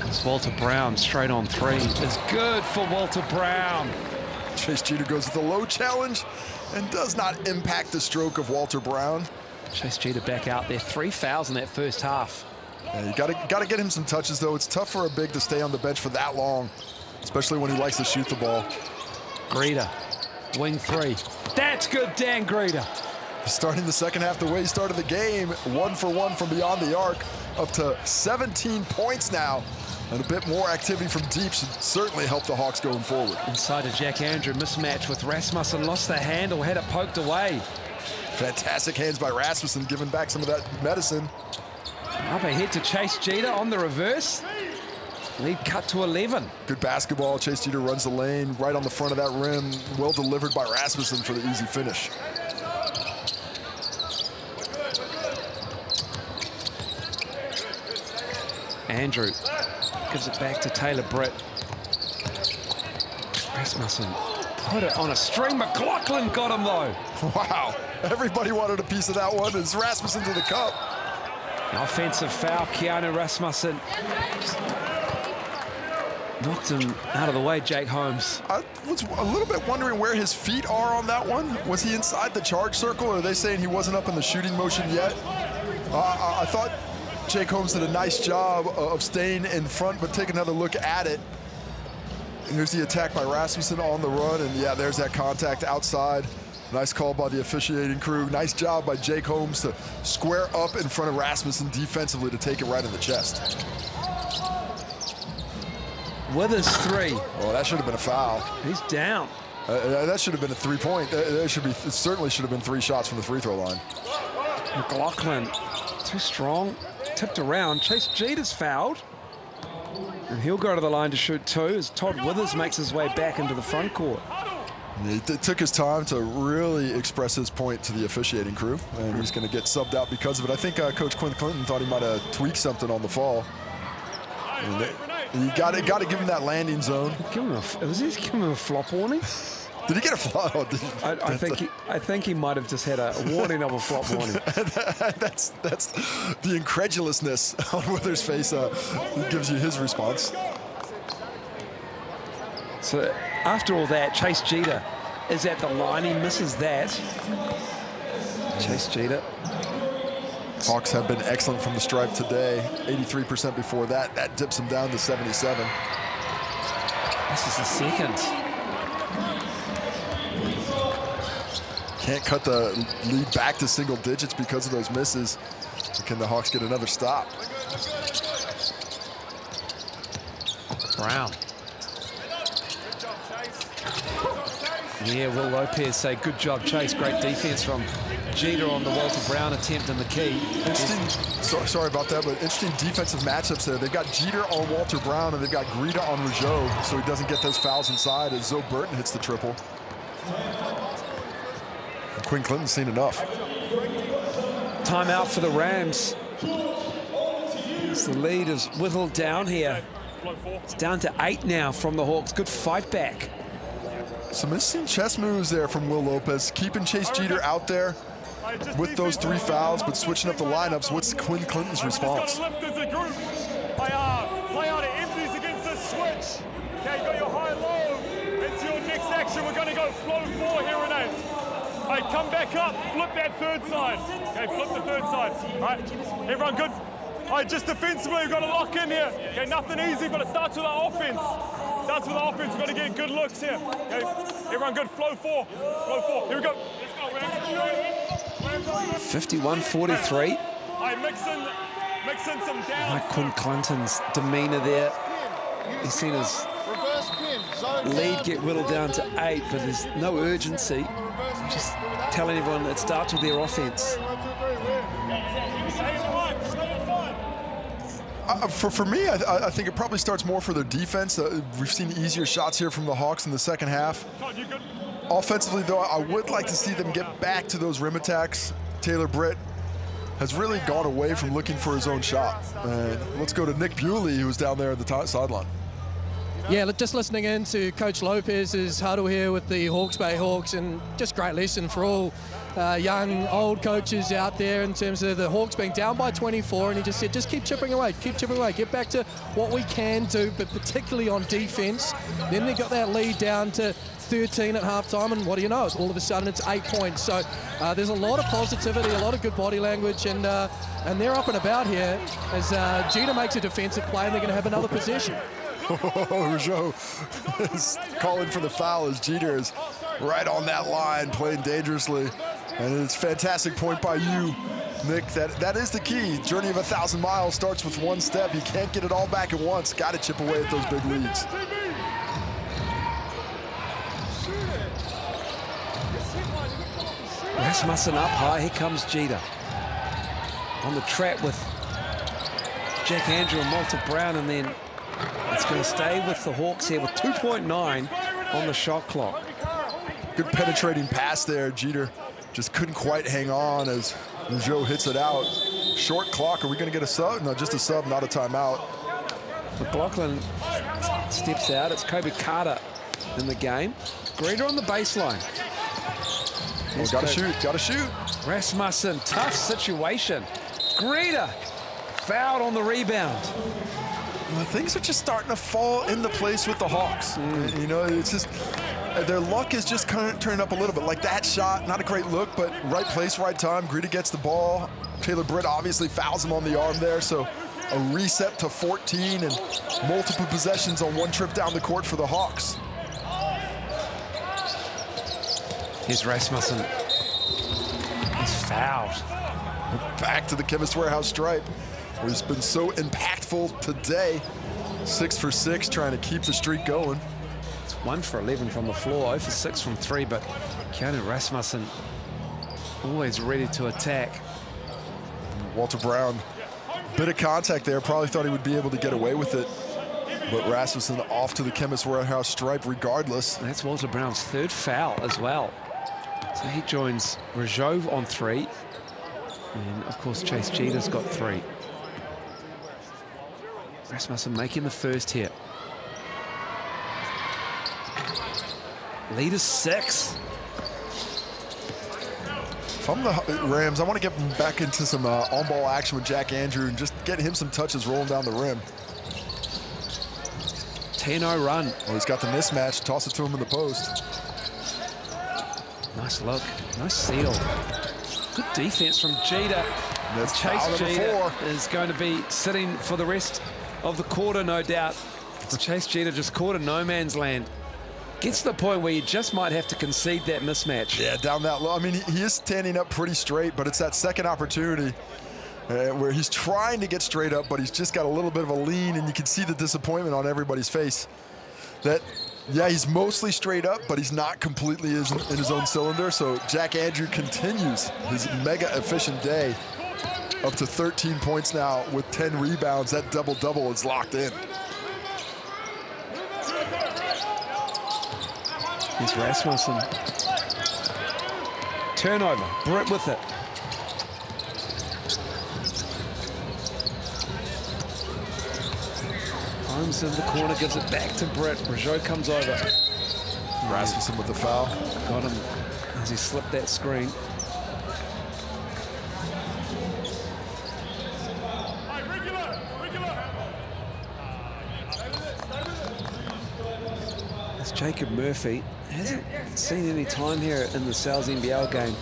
It's Walter Brown straight on 3. It's good for Walter Brown. Chase Jeter goes with the low challenge and does not impact the stroke of Walter Brown. Chase Jeter back out there. 3 fouls in that first half. Yeah, you gotta get him some touches, though. It's tough for a big to stay on the bench for that long, especially when he likes to shoot the ball. Greta, wing 3. That's good, Dan Greta. Starting the second half the way he started the game, 1 for 1 from beyond the arc, up to 17 points now. And a bit more activity from deep should certainly help the Hawks going forward. Inside of Jack Andrew, mismatch with Rasmussen, lost the handle, had it poked away. Fantastic hands by Rasmussen, giving back some of that medicine. Up ahead to Chase Jeter on the reverse. Lead cut to 11. Good basketball. Chase Jeter runs the lane right on the front of that rim. Well delivered by Rasmussen for the easy finish. Andrew gives it back to Taylor Britt. Rasmussen put it on a string. McLaughlin got him though. Wow, everybody wanted a piece of that one. It's Rasmussen to the cup. An offensive foul, Keanu Rasmussen. Just knocked him out of the way, Jake Holmes. I was a little bit wondering where his feet are on that one. Was he inside the charge circle, or are they saying he wasn't up in the shooting motion yet? I thought Jake Holmes did a nice job of staying in front, but take another look at it. And here's the attack by Rasmussen on the run, and yeah, there's that contact outside. Nice call by the officiating crew. Nice job by Jake Holmes to square up in front of Rasmussen defensively to take it right in the chest. Withers 3. Oh, that should have been a foul. He's down. That should have been a 3-point. It certainly should have been 3 shots from the free throw line. McLaughlin, too strong. Tipped around. Chase Jeter's fouled. And he'll go to the line to shoot 2 as Todd Withers makes his way back into the front court. He took his time to really express his point to the officiating crew, and he's going to get subbed out because of it. I think Coach Quinn Clinton thought he might have tweaked something on the fall. You got to give him that landing zone. Was he giving him a flop warning? Did he get a flop? Oh, I think he might have just had a warning of a flop warning. That's the incredulousness on Withers' face. Gives you his response. So after all that, Chase Jeter is at the line. He misses that. Chase Jeter. Hawks have been excellent from the stripe today. 83% before that. That dips him down to 77. This is the second. Can't cut the lead back to single digits because of those misses. So can the Hawks get another stop? Brown. Yeah, Will Lopez say, good job, Chase. Great defense from Jeter on the Walter Brown attempt in the key. Interesting, sorry about that, but interesting defensive matchups there. They've got Jeter on Walter Brown, and they've got Greta on Rougeau, so he doesn't get those fouls inside as Zoe Burton hits the triple. And Quinn Clinton's seen enough. Timeout for the Rams. As the lead is whittled down here. It's down to 8 now from the Hawks. Good fight back. Some interesting chess moves there from Will Lopez, keeping Chase Jeter out there with those 3 fouls, but switching up the lineups. What's Quinn Clinton's response? Play out of empties against the switch. Okay, you got your high-low. Into your next action, we're going to go flow 4 here, Renee. All right, come back up, flip that third side. Okay, flip the third side. All right, everyone good? All right, just defensively, we've got to lock in here. Okay, nothing easy, but it starts with our offense. Starts with our offense, we've got to get good looks here. Okay, everyone good? Flow 4. Flow 4. Here we go. Let's go, 51-43. All right, mix in some down. Like Quinn Clinton's demeanor there. He's seen his lead get whittled down to 8, but there's no urgency. Just telling everyone it starts with their offense. For me, I think it probably starts more for their defense. We've seen easier shots here from the Hawks in the second half. Offensively, though, I would like to see them get back to those rim attacks. Taylor Britt has really gone away from looking for his own shot. Let's go to Nick Bewley, who's down there at the sideline. Yeah, just listening in to Coach Lopez's huddle here with the Hawke's Bay Hawks, and just great lesson for all young, old coaches out there in terms of the Hawks being down by 24, and he just said, just keep chipping away, get back to what we can do, but particularly on defense. Then they got that lead down to 13 at halftime, and what do you know? All of a sudden it's 8 points. So there's a lot of positivity, a lot of good body language, and they're up and about here as Jeter makes a defensive play, and they're going to have another possession. Rougeau is calling for the foul as Jeter is right on that line, playing dangerously. And it's a fantastic point by you, Nick. That is the key. Journey of 1,000 miles starts with one step. You can't get it all back at once. Got to chip away at those big leads. Rasmussen up high. Here comes Jeter. On the trap with Jack Andrew and Walter Brown, and then it's going to stay with the Hawks here with 2.9 on the shot clock. Good penetrating pass there. Jeter just couldn't quite hang on as Rougeau hits it out. Short clock. Are we going to get a sub? No, just a sub, not a timeout. McLaughlin steps out. It's Kobe Carter in the game. Greta on the baseline. Oh, got to shoot. Rasmussen, tough situation. Greta fouled on the rebound. Well, things are just starting to fall into place with the Hawks. You know, it's just their luck is just kind of turning up a little bit. Like that shot, not a great look, but right place, right time. Greta gets the ball. Taylor Britt obviously fouls him on the arm there, so a reset to 14 and multiple possessions on one trip down the court for the Hawks. Here's Rasmussen. He's fouled. Back to the Chemist Warehouse stripe, where he's been so impactful today. 6 for 6, trying to keep the streak going. It's 1 for 11 from the floor, 0 for 6 from 3, but Keanu Rasmussen always ready to attack. Walter Brown, bit of contact there, probably thought he would be able to get away with it. But Rasmussen off to the Chemist Warehouse stripe regardless. And that's Walter Brown's 3rd foul as well. So he joins Rougeau on 3. And of course, Chase Jeter's got 3. Rasmussen making the first here. Lead is 6. If I'm the Rams, I want to get back into some on-ball action with Jack Andrew and just get him some touches rolling down the rim. 10-0 run. Oh, he's got the mismatch. Toss it to him in the post. Nice look. Nice seal. Good defense from Jeter. That's Chase Jeter is going to be sitting for the rest of the quarter, no doubt. Chase Jeter just caught a no man's land. Gets to the point where you just might have to concede that mismatch. Yeah, down that low. I mean, he is standing up pretty straight, but it's that second opportunity where he's trying to get straight up, but he's just got a little bit of a lean, and you can see the disappointment on everybody's face. That, yeah, he's mostly straight up, but he's not completely in his own cylinder. So Jack Andrew continues his mega efficient day, up to 13 points now with 10 rebounds. That double-double is locked in. Here's Rasmussen. Turnover. Britt with it. Holmes in the corner, gives it back to Britt. Rougeau comes over. Rasmussen with the foul. Got him as he slipped that screen. It's Jacob Murphy. Hasn't seen any time here in the Sal's NBL game.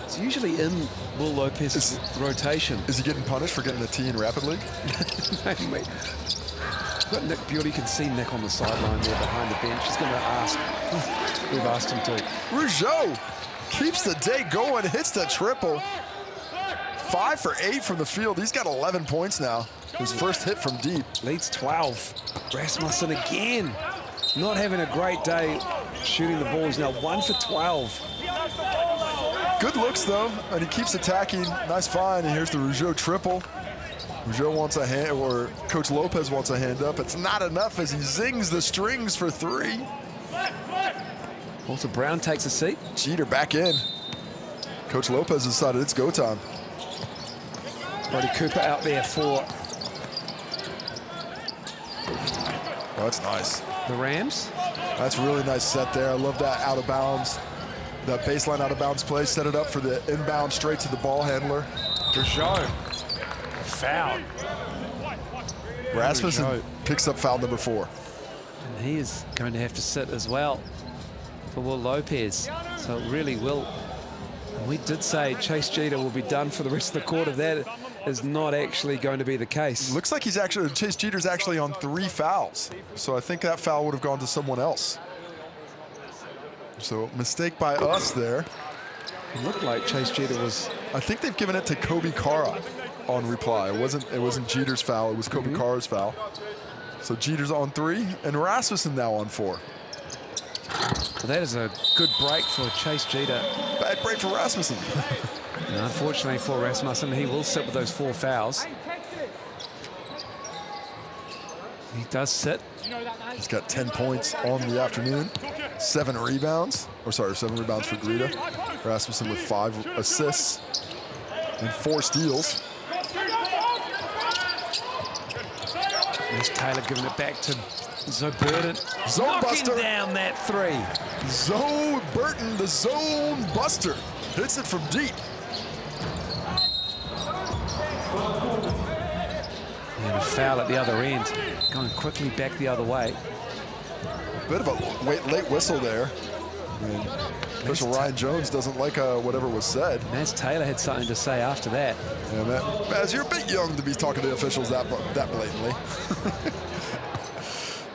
It's usually in Will Lopez's rotation. Is he getting punished for getting a tee in Rapid League? Maybe. Got Nick Beard. You can see Nick on the sideline there behind the bench. He's going to ask. We've asked him to. Rougeau keeps the day going, hits the triple. 5 for 8 from the field. He's got 11 points now. His first hit from deep. Leads 12. Rasmussen again. Not having a great day shooting the ball. He's now 1 for 12. Good looks though, and he keeps attacking. Nice find, and here's the Rougeau triple. Rougeau wants a hand, or Coach Lopez wants a hand up. It's not enough as he zings the strings for 3. Walter Brown takes a seat. Jeter back in. Coach Lopez decided it's go time. Brody Cooper out there for Oh, that's nice. The Rams. That's a really nice set there. I love that out of bounds. That baseline out of bounds play, set it up for the inbound straight to the ball handler. Rougeau. Foul. Rasmussen picks up foul number 4. And he is going to have to sit as well for Will Lopez. So it really will. And we did say Chase Jeter will be done for the rest of the quarter. That is not actually going to be the case. Looks like Chase Jeter's actually on 3 fouls. So I think that foul would have gone to someone else. So mistake by us there. It looked like Chase Jeter was. I think they've given it to Kobe Kara on reply. It wasn't Jeter's foul. It was Kobe Kara's foul. So Jeter's on 3 and Rasmussen now on 4. Well, that is a good break for Chase Jeter. Bad break for Rasmussen. And unfortunately for Rasmussen, he will sit with those 4 fouls. He does sit. He's got 10 points on the afternoon. 7 rebounds. Or sorry, 7 rebounds for Greta. Rasmussen with 5 assists and 4 steals. There's Taylor giving it back to Zoe Burton. Zone buster. Down that 3. Zoe Burton, the zone buster. Hits it from deep. And a foul at the other end. Going quickly back the other way. Bit of a late whistle there. Official Ryan Jones doesn't like whatever was said. Maz Taylor had something to say after that. Yeah, Maz, you're a bit young to be talking to officials that blatantly.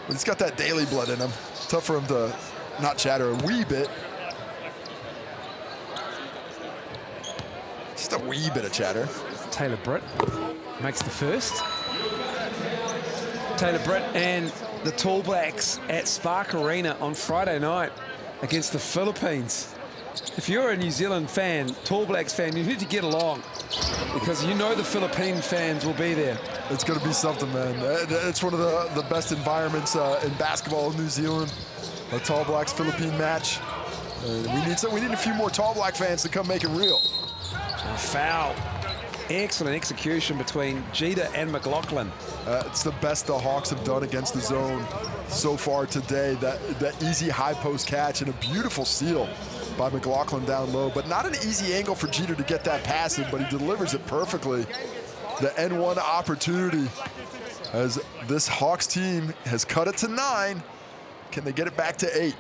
But he's got that daily blood in him. Tough for him to not chatter a wee bit. Just a wee bit of chatter. Taylor Britt makes the first. Taylor Britt and the Tall Blacks at Spark Arena on Friday night against the Philippines. If you're a New Zealand fan, Tall Blacks fan, you need to get along because you know the Philippine fans will be there. It's going to be something, man. It's one of the best environments in basketball in New Zealand. A Tall Blacks Philippine match. We need a few more Tall Black fans to come make it real. A foul. Excellent execution between Jeter and McLaughlin. It's the best the Hawks have done against the zone so far today. That easy high post catch and a beautiful steal by McLaughlin down low, but not an easy angle for Jeter to get that pass in, but he delivers it perfectly. The N1 opportunity as this Hawks team has cut it to 9. Can they get it back to 8?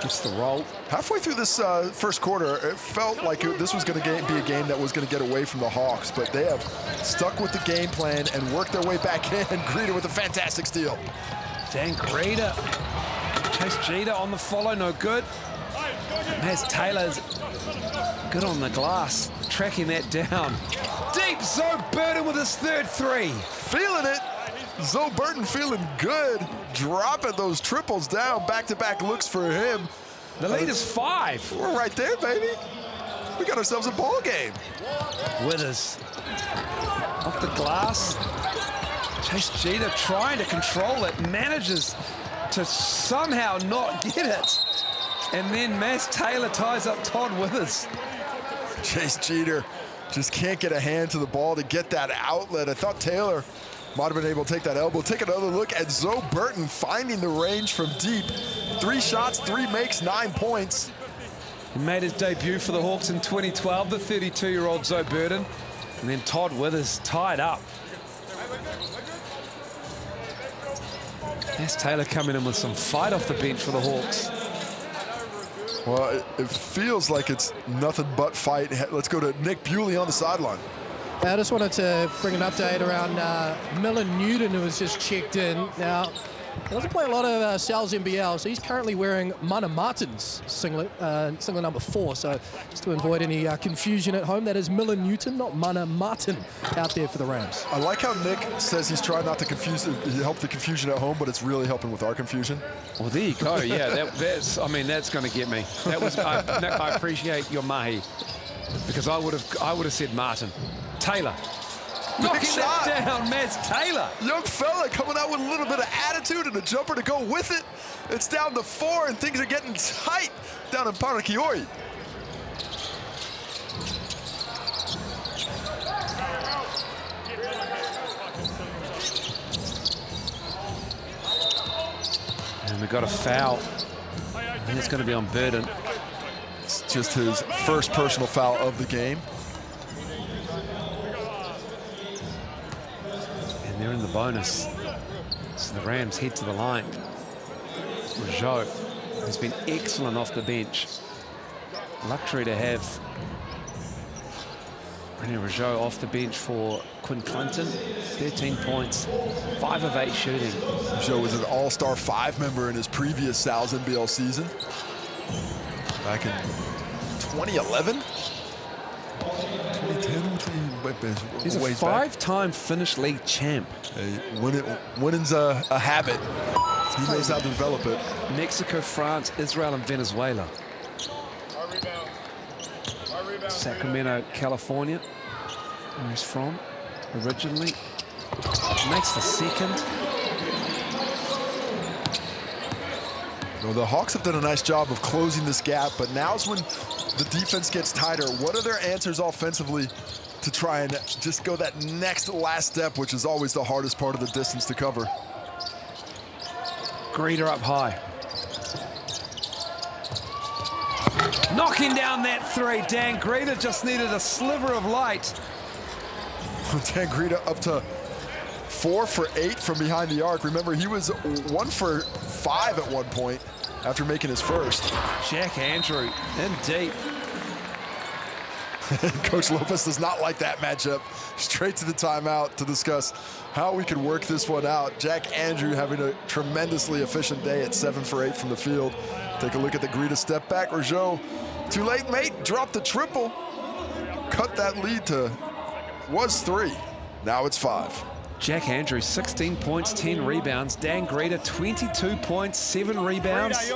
Gets the roll. Halfway through this first quarter, it felt like this was going to be a game that was going to get away from the Hawks, but they have stuck with the game plan and worked their way back in. Greta with a fantastic steal. Dan Greta. Chase Jeter on the follow, no good. Maz Taylor's good on the glass, tracking that down. Deep, Zoe Burton with his 3rd 3. Feeling it. Zoe Burton feeling good. Dropping those triples down. Back-to-back looks for him. The lead is 5. We're right there, baby. We got ourselves a ball game. Withers. Off the glass. Chase Jeter trying to control it. Manages to somehow not get it. And then Maz Taylor ties up Todd Withers. Chase Jeter Just can't get a hand to the ball to get that outlet. I thought Taylor might have been able to take that elbow. Take another look at Zoe Burton finding the range from deep. 3 shots, 3 makes, 9 points. He made his debut for the Hawks in 2012, the 32-year-old Zoe Burton. And then Todd Withers tied up. There's Taylor coming in with some fight off the bench for the Hawks. Well, it feels like it's nothing but fight. Let's go to Nick Bewley on the sideline. I just wanted to bring an update around Millen Newton, who was just checked in. Now, he doesn't play a lot of Sal's NBL, so he's currently wearing Mana Martin's singlet, singlet number 4. So just to avoid any confusion at home, that is Millen Newton, not Mana Martin, out there for the Rams. I like how Nick says he's trying not to help the confusion at home, but it's really helping with our confusion. Well, there you go. Yeah, that's going to get me. That was Nick, I appreciate your mahi, because I would have said Martin. Taylor. Knocking that down, Mads Taylor. Young fella coming out with a little bit of attitude and a jumper to go with it. It's down to 4 and things are getting tight down in Parakiori. And we got a foul. I think it's going to be on Burden. It's just his first personal foul of the game. They're in the bonus. So the Rams head to the line. Rougeau has been excellent off the bench. Luxury to have René Rougeau off the bench for Quinn Clinton. 13 points, 5 of 8 shooting. Rougeau was an All-Star 5 member in his previous Sal's NBL season. Back in 2011? 2010? He's a 5-time Finnish League champ. Winning's a habit. He knows how to develop it. Mexico, France, Israel, and Venezuela. Sacramento, California, where he's from originally. Makes the second. Well, the Hawks have done a nice job of closing this gap, but now's when the defense gets tighter. What are their answers offensively to try and just go that last step, which is always the hardest part of the distance to cover? Greeter up high. Knocking down that 3. Dan Greeter just needed a sliver of light. Dan Greeter up to 4 for 8 from behind the arc. Remember, he was 1 for 5 at one point after making his first. Jack Andrew in deep. Coach Lopez does not like that matchup. Straight to the timeout to discuss how we could work this one out. Jack Andrew having a tremendously efficient day at 7 for 8 from the field. Take a look at the Greeter step back. Rougeau, too late, mate. Dropped the triple. Cut that lead to, was 3. Now it's 5. Jack Andrew, 16 points, 10 rebounds. Dan Greeter, 22 points, 7 rebounds,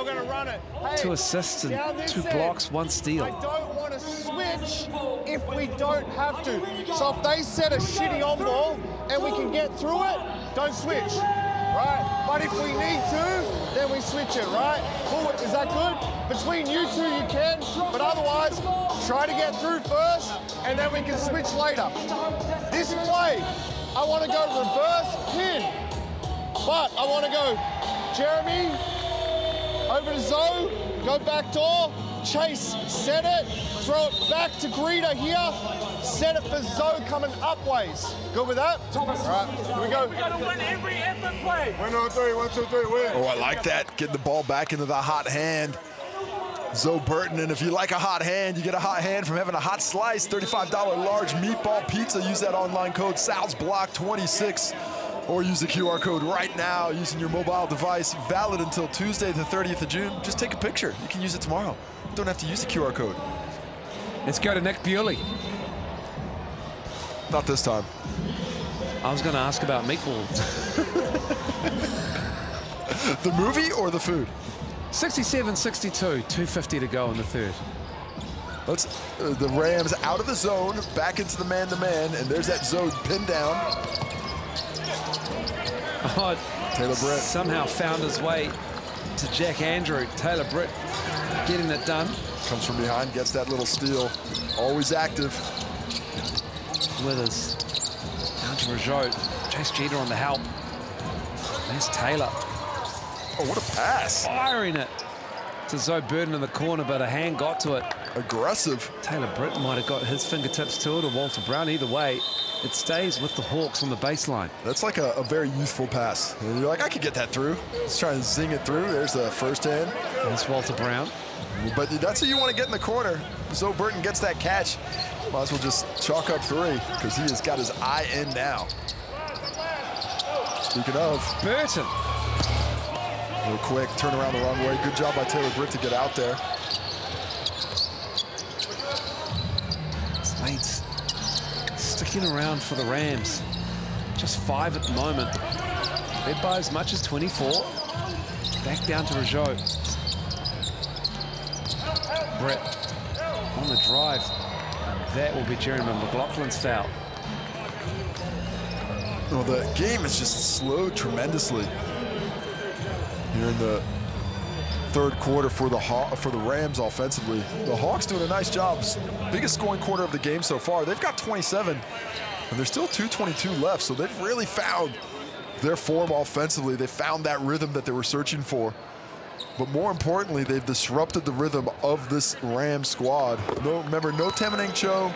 2 assists and 2 blocks, 1 steal. I don't want to switch if we don't have to. So if they set a shitty on ball and we can get through it, don't switch, right? But if we need to, then we switch it, right? Cool, is that good? Between you two, you can, but otherwise, try to get through first, and then we can switch later. This play, I want to go reverse pin, but I want to go Jeremy, over to Zoe, go back door, chase, set it, throw it back to Greeter here, set it for Zoe coming upways. Good with that? All right, here we go. We got to win every effort play. 1, 2, 3, 1, 2, 3, win. Oh, I like that. Getting the ball back into the hot hand. Zoe Burton, and if you like a hot hand, you get a hot hand from having a hot slice. $35 large meatball pizza. Use that online code SalsBlock26 or use the QR code right now using your mobile device. Valid until Tuesday the 30th of June. Just take a picture. You can use it tomorrow. You don't have to use the QR code. Let's go to Nick Bewley. Not this time. I was going to ask about meatballs. The movie or the food? 67-62, 2:50 to go in the third. Let's the Rams out of the zone, back into the man-to-man, and there's that zone pin down. Oh, Taylor Britt somehow found his way to Jack Andrew. Taylor Britt getting it done. Comes from behind, gets that little steal. Always active. Withers. Down to Rougeau. Chase Jeter on the help. There's Taylor. Oh, what a pass. Firing it to Zoe Burton in the corner, but a hand got to it. Aggressive. Taylor Britt might have got his fingertips to it, or Walter Brown. Either way, it stays with the Hawks on the baseline. That's like a very youthful pass. And you're like, I could get that through. Let's try and zing it through. There's the first hand. That's Walter Brown. But that's who you want to get in the corner. Zoe Burton gets that catch. Might as well just chalk up 3 because he has got his eye in now. Speaking of. Burton. Real quick, turn around the wrong way. Good job by Taylor Britt to get out there. Slade's sticking around for the Rams. Just 5 at the moment. Led by as much as 24. Back down to Rougeau. Britt on the drive. And that will be Jeremy McLaughlin's foul. Well, the game has just slowed tremendously here in the third quarter for the Rams offensively. The Hawks doing a nice job. Biggest scoring quarter of the game so far. They've got 27, and there's still 2:22 left, so they've really found their form offensively. They found that rhythm that they were searching for. But more importantly, they've disrupted the rhythm of this Rams squad. Remember, no Tamaneng Cho,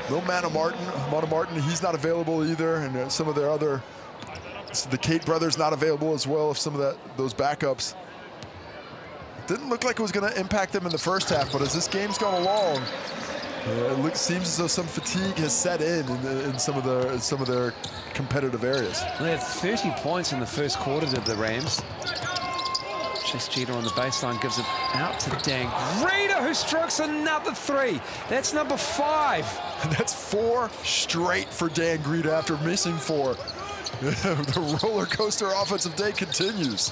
no Mana Martin, he's not available either, and some of their other, the Kate brothers not available as well, some of those backups. Didn't look like it was going to impact them in the first half, but as this game's gone along, it seems as though some fatigue has set in some of their competitive areas. They had 30 points in the first quarter to the Rams. Chase Jeter on the baseline gives it out to Dan Greta, who strikes another 3. That's number 5. And that's 4 straight for Dan Greta after missing 4. The roller coaster offensive day continues.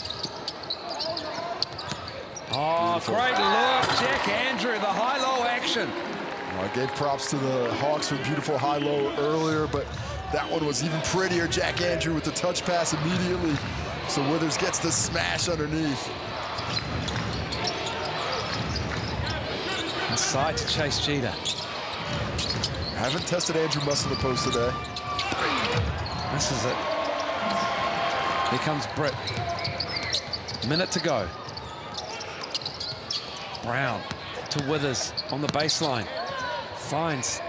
Oh, beautiful. Great look, Jack Andrew, the high-low action. Well, I gave props to the Hawks with beautiful high-low earlier, but that one was even prettier. Jack Andrew with the touch pass immediately. So Withers gets the smash underneath. Inside to Chase Jeter. Haven't tested Andrew Muss in the post today. This is it. Here comes Britt. Minute to go. Brown to Withers on the baseline. Finds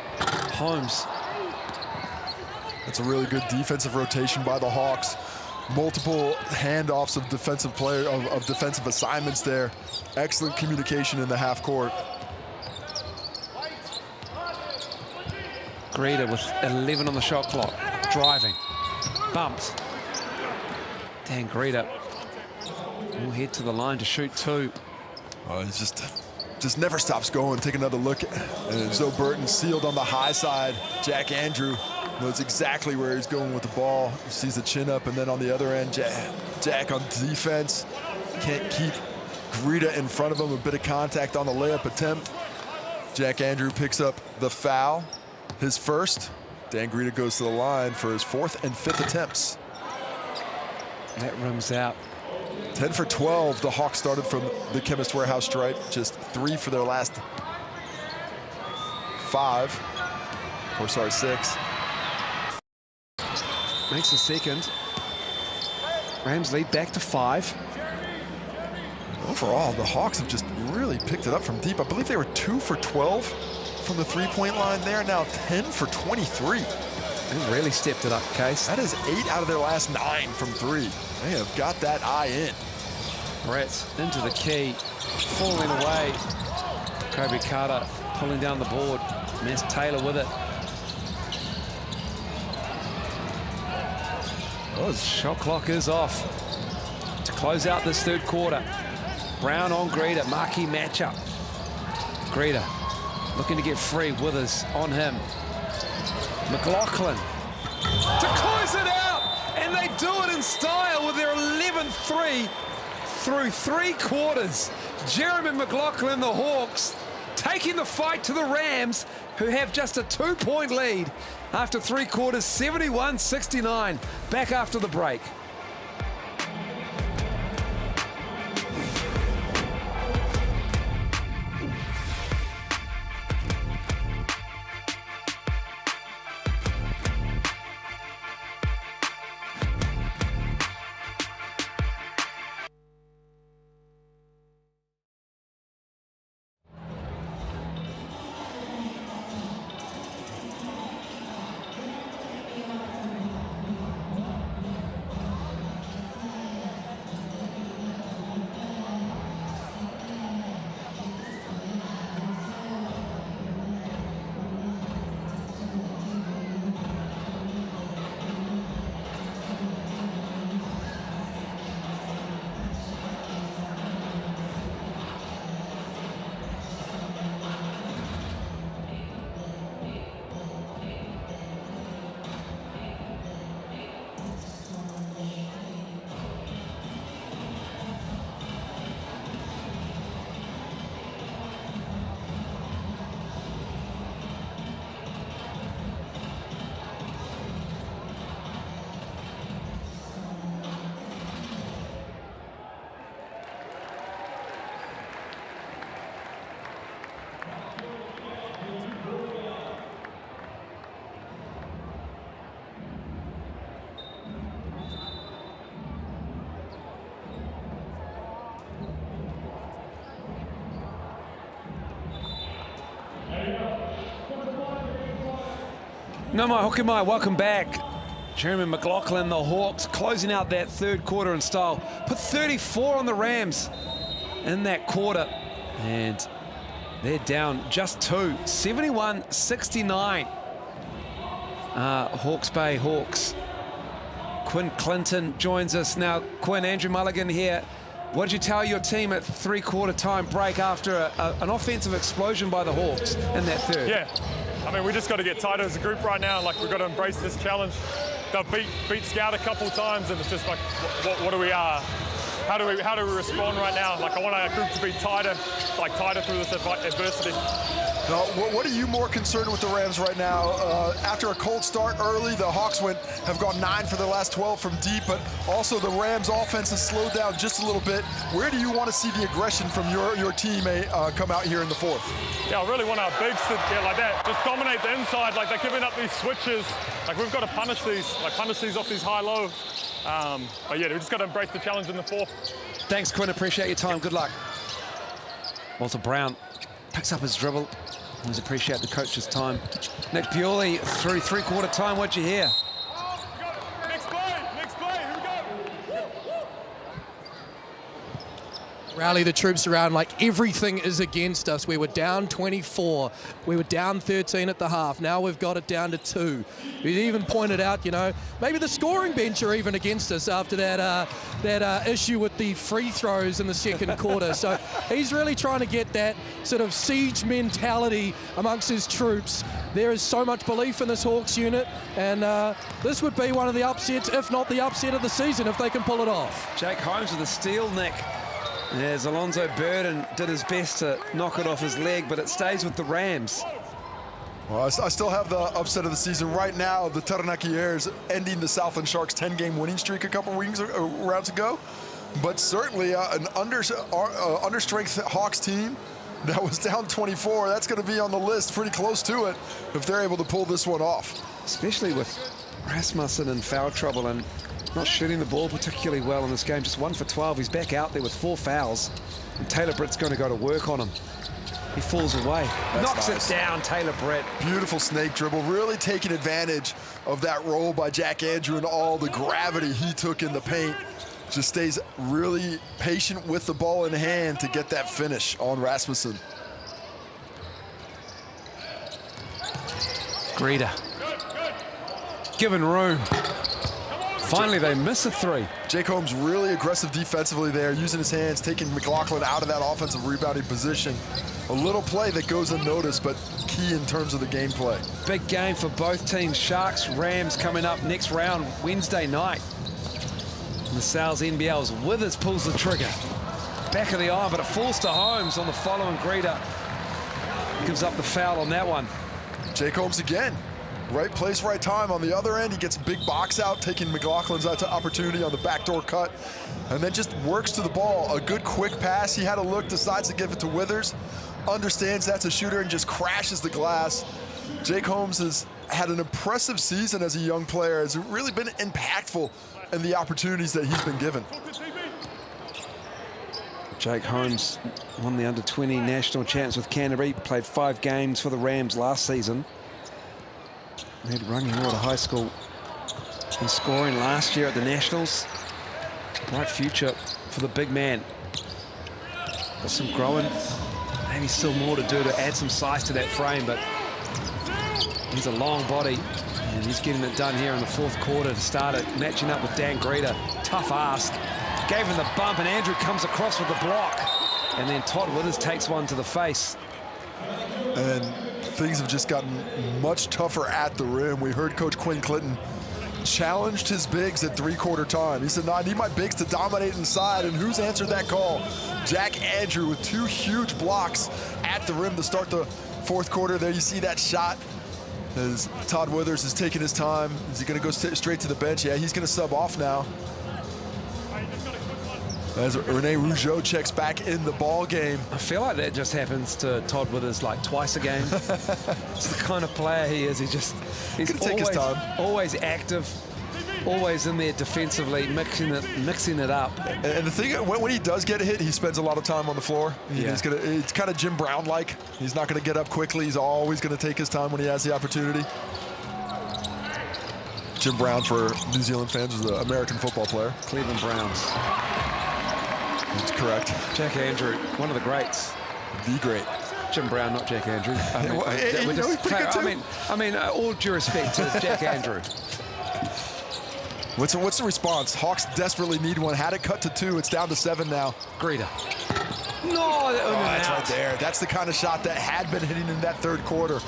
Holmes. That's a really good defensive rotation by the Hawks. Multiple handoffs of defensive assignments there. Excellent communication in the half court. Greta with 11 on the shot clock. Driving. Bumped. Dan Greta will head to the line to shoot 2. Oh, he's just never stops going. Take another look. And Zoe Burton sealed on the high side. Jack Andrew knows exactly where he's going with the ball. He sees the chin up, and then on the other end, Jack on defense. Can't keep Greta in front of him. A bit of contact on the layup attempt. Jack Andrew picks up the foul, his first. Dan Greta goes to the line for his 4th and 5th attempts. That rims out. 10 for 12. The Hawks started from the Chemist Warehouse stripe. Just 3 for their last 6. Makes the second. Rams lead back to 5. Overall, the Hawks have just really picked it up from deep. I believe they were 2 for 12 from the 3-point line. They are now 10 for 23. They really stepped it up, Case. That is 8 out of their last 9 from 3. They have got that eye in. Brett into the key, falling away. Kobe Carter pulling down the board. Miss Taylor with it. Oh, the shot clock is off to close out this third quarter. Brown on Greta, marquee matchup. Greta looking to get free. Withers on him. McLaughlin to close it out, and they do it in style with their 11-3 through 3 quarters. Jeremy McLaughlin, the Hawks, taking the fight to the Rams, who have just a 2-point lead after 3 quarters, 71-69. Back after the break. No mai hoki mai, welcome back. Jeremy McLaughlin, the Hawks, closing out that third quarter in style. Put 34 on the Rams in that quarter. And they're down just 2, 71-69. Hawke's Bay Hawks. Quinn Clinton joins us now. Quinn, Andrew Mulligan here. What did you tell your team at three-quarter time break after an offensive explosion by the Hawks in that third? Yeah, I mean, we just got to get tighter as a group right now. Like, we've got to embrace this challenge. They've beat Scout a couple of times, and it's just like, what do we how do we respond right now? Like, I want our group to be tighter through this adversity. Now, what are you more concerned with the Rams right now? After a cold start early, the Hawks have gone 9 for their last 12 from deep, but also the Rams offense has slowed down just a little bit. Where do you want to see the aggression from your team come out here in the fourth? Yeah, I really want our bigs to get like that. Just dominate the inside. Like, they're giving up these switches. Like, we've got to punish these off these high-low. But yeah, we just got to embrace the challenge in the fourth. Thanks, Quinn. Appreciate your time. Good luck. Walter Brown picks up his dribble. Always appreciate the coach's time. Nick Bewley through three-quarter time. What'd you hear? Next play, here we go. Rally the troops around like everything is against us. We were down 24. We were down 13 at the half. Now we've got it down to 2. We even pointed out, you know, maybe the scoring bench are even against us after that issue with the free throws in the second quarter. So he's really trying to get that sort of siege mentality amongst his troops. There is so much belief in this Hawks unit, and this would be one of the upsets, if not the upset of the season, if they can pull it off. Jake Holmes with a steal, Nick. As Alonzo Burden did his best to knock it off his leg, but it stays with the Rams. Well, I still have the upset of the season right now. The Taranaki Airs ending the Southland Sharks' 10-game winning streak a couple rounds ago. But certainly an understrength Hawks team that was down 24. That's going to be on the list, pretty close to it, if they're able to pull this one off. Especially with Rasmussen in foul trouble and not shooting the ball particularly well in this game. Just 1 for 12. He's back out there with 4 fouls. And Taylor Britt's going to go to work on him. He falls away. Knocks it down, Taylor Britt. Beautiful snake dribble, really taking advantage of that roll by Jack Andrew and all the gravity he took in the paint. Just stays really patient with the ball in hand to get that finish on Rasmussen. Greeter. Given room. Finally, they miss a 3. Jake Holmes really aggressive defensively there, using his hands, taking McLaughlin out of that offensive rebounding position. A little play that goes unnoticed, but key in terms of the gameplay. Big game for both teams. Sharks, Rams coming up next round Wednesday night. And the Sal's NBL's Withers pulls the trigger. Back of the iron, but it falls to Holmes on the following Greeter. Gives up the foul on that one. Jake Holmes again. Right place, right time. On the other end, he gets a big box out, taking McLaughlin's opportunity on the backdoor cut, and then just works to the ball. A good quick pass. He had a look, decides to give it to Withers, understands that's a shooter, and just crashes the glass. Jake Holmes has had an impressive season as a young player, has really been impactful in the opportunities that he's been given. Jake Holmes won the under-20 national champs with Canterbury, played 5 games for the Rams last season. Led Rangi Water High School in scoring last year at the Nationals. Bright future for the big man. Got some growing, maybe still more to do to add some size to that frame, but he's a long body and he's getting it done here in the fourth quarter to start it, matching up with Dan Greeter. Tough ask. Gave him the bump and Andrew comes across with the block. And then Todd Withers takes one to the face. And things have just gotten much tougher at the rim. We heard Coach Quinn Clinton challenged his bigs at three-quarter time. He said, no, I need my bigs to dominate inside, and who's answered that call? Jack Andrew with 2 huge blocks at the rim to start the fourth quarter. There you see that shot as Todd Withers is taking his time. Is he gonna go straight to the bench? Yeah, he's gonna sub off now. As Rene Rougeau checks back in the ball game. I feel like that just happens to Todd Withers like twice a game. It's the kind of player he is. He's always active, always in there defensively, mixing it up. And the thing, when he does get a hit, he spends a lot of time on the floor. Yeah. It's kind of Jim Brown-like. He's not going to get up quickly. He's always going to take his time when he has the opportunity. Jim Brown, for New Zealand fans, was an American football player. Cleveland Browns. That's correct. Jack Andrew, one of the greats. The great. Jim Brown, not Jack Andrew. I mean, all due respect to Jack Andrew. What's the response? Hawks desperately need one. Had it cut to 2. It's down to 7 now. Greeter. No, that's right there. That's the kind of shot that had been hitting in that third quarter.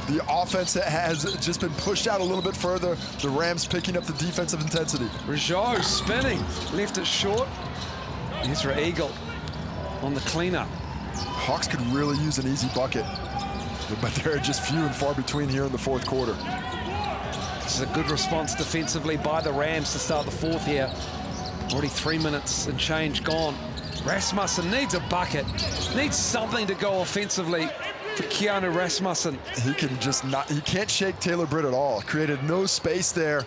The offense has just been pushed out a little bit further. The Rams picking up the defensive intensity. Rougeau spinning, left it short. Ezra Eagle on the cleanup. Hawks could really use an easy bucket, but they're just few and far between here in the fourth quarter. This is a good response defensively by the Rams to start the fourth here. Already 3 minutes and change gone. Rasmussen needs a bucket, needs something to go offensively for Keanu Rasmussen. He can just not, he can't shake Taylor Britt at all. Created no space there,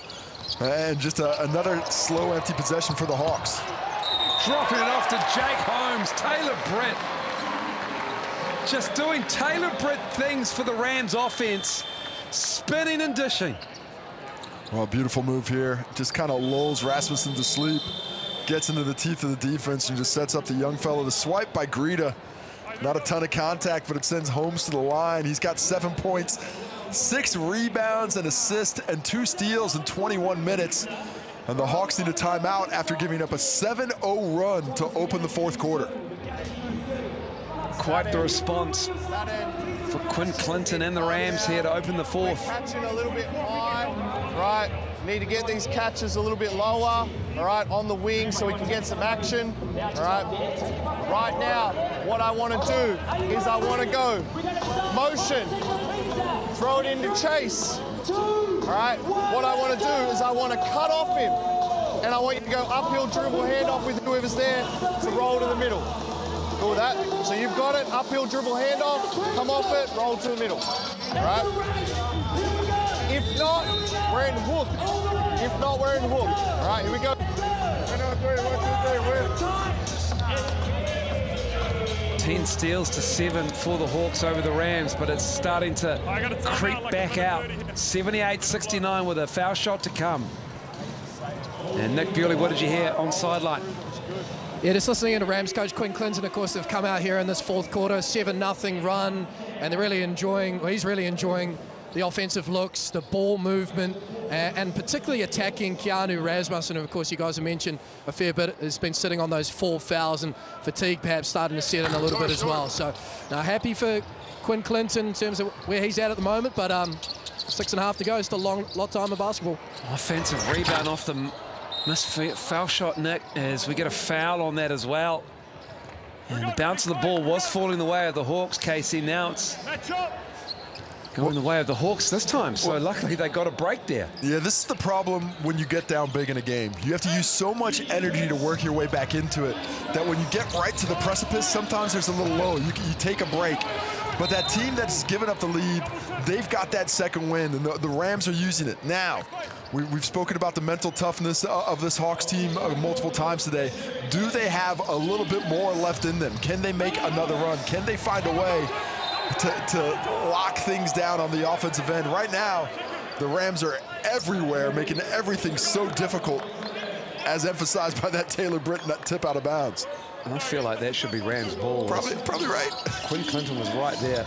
and just another slow, empty possession for the Hawks. Dropping it off to Jake Holmes. Taylor Britt just doing Taylor Britt things for the Rams offense. Spinning and dishing. Well, beautiful move here. Just kind of lulls Rasmussen to sleep. Gets into the teeth of the defense and just sets up the young fellow. The swipe by Greta. Not a ton of contact, but it sends Holmes to the line. He's got 7 points, 6 rebounds, an assist, and 2 steals in 21 minutes. And the Hawks need a timeout after giving up a 7-0 run to open the fourth quarter. Quite the response for Quinn Clinton and the Rams here to open the fourth. Catching a little bit high, right? Need to get these catches a little bit lower, all right, on the wing so we can get some action, all right? Right now, what I want to do is I want to go motion, throw it into Chase, all right? What I want to do is I want to cut off him, and I want you to go uphill dribble handoff with whoever's there to roll to the middle. Cool with that? So you've got it, uphill dribble handoff, come off it, roll to the middle, all right? If not, we're in hook. If not, we're in hook. All right, here we go. 10 steals to 7 for the Hawks over the Rams, but it's starting to creep back out. 78-69 with a foul shot to come. And Nick Bewley, what did you hear on sideline? Yeah, just listening to Rams coach Quinn Clinton, of course, they've come out here in this fourth quarter, 7-0 run, and they're really enjoying, well, he's really enjoying the offensive looks, the ball movement, and particularly attacking Keanu Rasmussen, who, of course, you guys have mentioned a fair bit, has been sitting on those 4 fouls, and fatigue perhaps starting to set in a little bit as well. So, happy for Quinn Clinton in terms of where he's at the moment, but 6.5 to go, still a lot of time in basketball. Offensive rebound off the missed foul shot, Nick, as we get a foul on that as well. And the bounce of the ball was falling the way of the Hawks, Casey. Now it's going the way of the Hawks this time, so luckily they got a break there. Yeah, this is the problem when you get down big in a game. You have to use so much energy to work your way back into it that when you get right to the precipice, sometimes there's a little low. You take a break. But that team that's given up the lead, they've got that second win, and the Rams are using it. Now, we've spoken about the mental toughness of this Hawks team multiple times today. Do they have a little bit more left in them? Can they make another run? Can they find a way to lock things down on the offensive end? Right now, the Rams are everywhere, making everything so difficult, as emphasized by that Taylor Britt tip out of bounds. I feel like that should be Rams' ball. Probably right. Quinn Clinton was right there.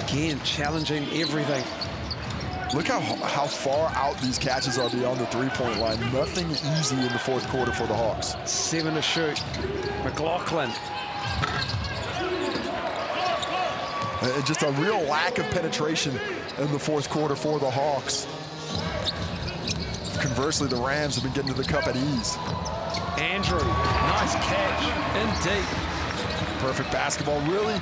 Again, challenging everything. Look how far out these catches are beyond the three-point line. Nothing easy in the fourth quarter for the Hawks. 7 to shoot. McLaughlin. And just a real lack of penetration in the fourth quarter for the Hawks. Conversely, the Rams have been getting to the cup at ease. Andrew, nice catch, in deep. Perfect basketball, really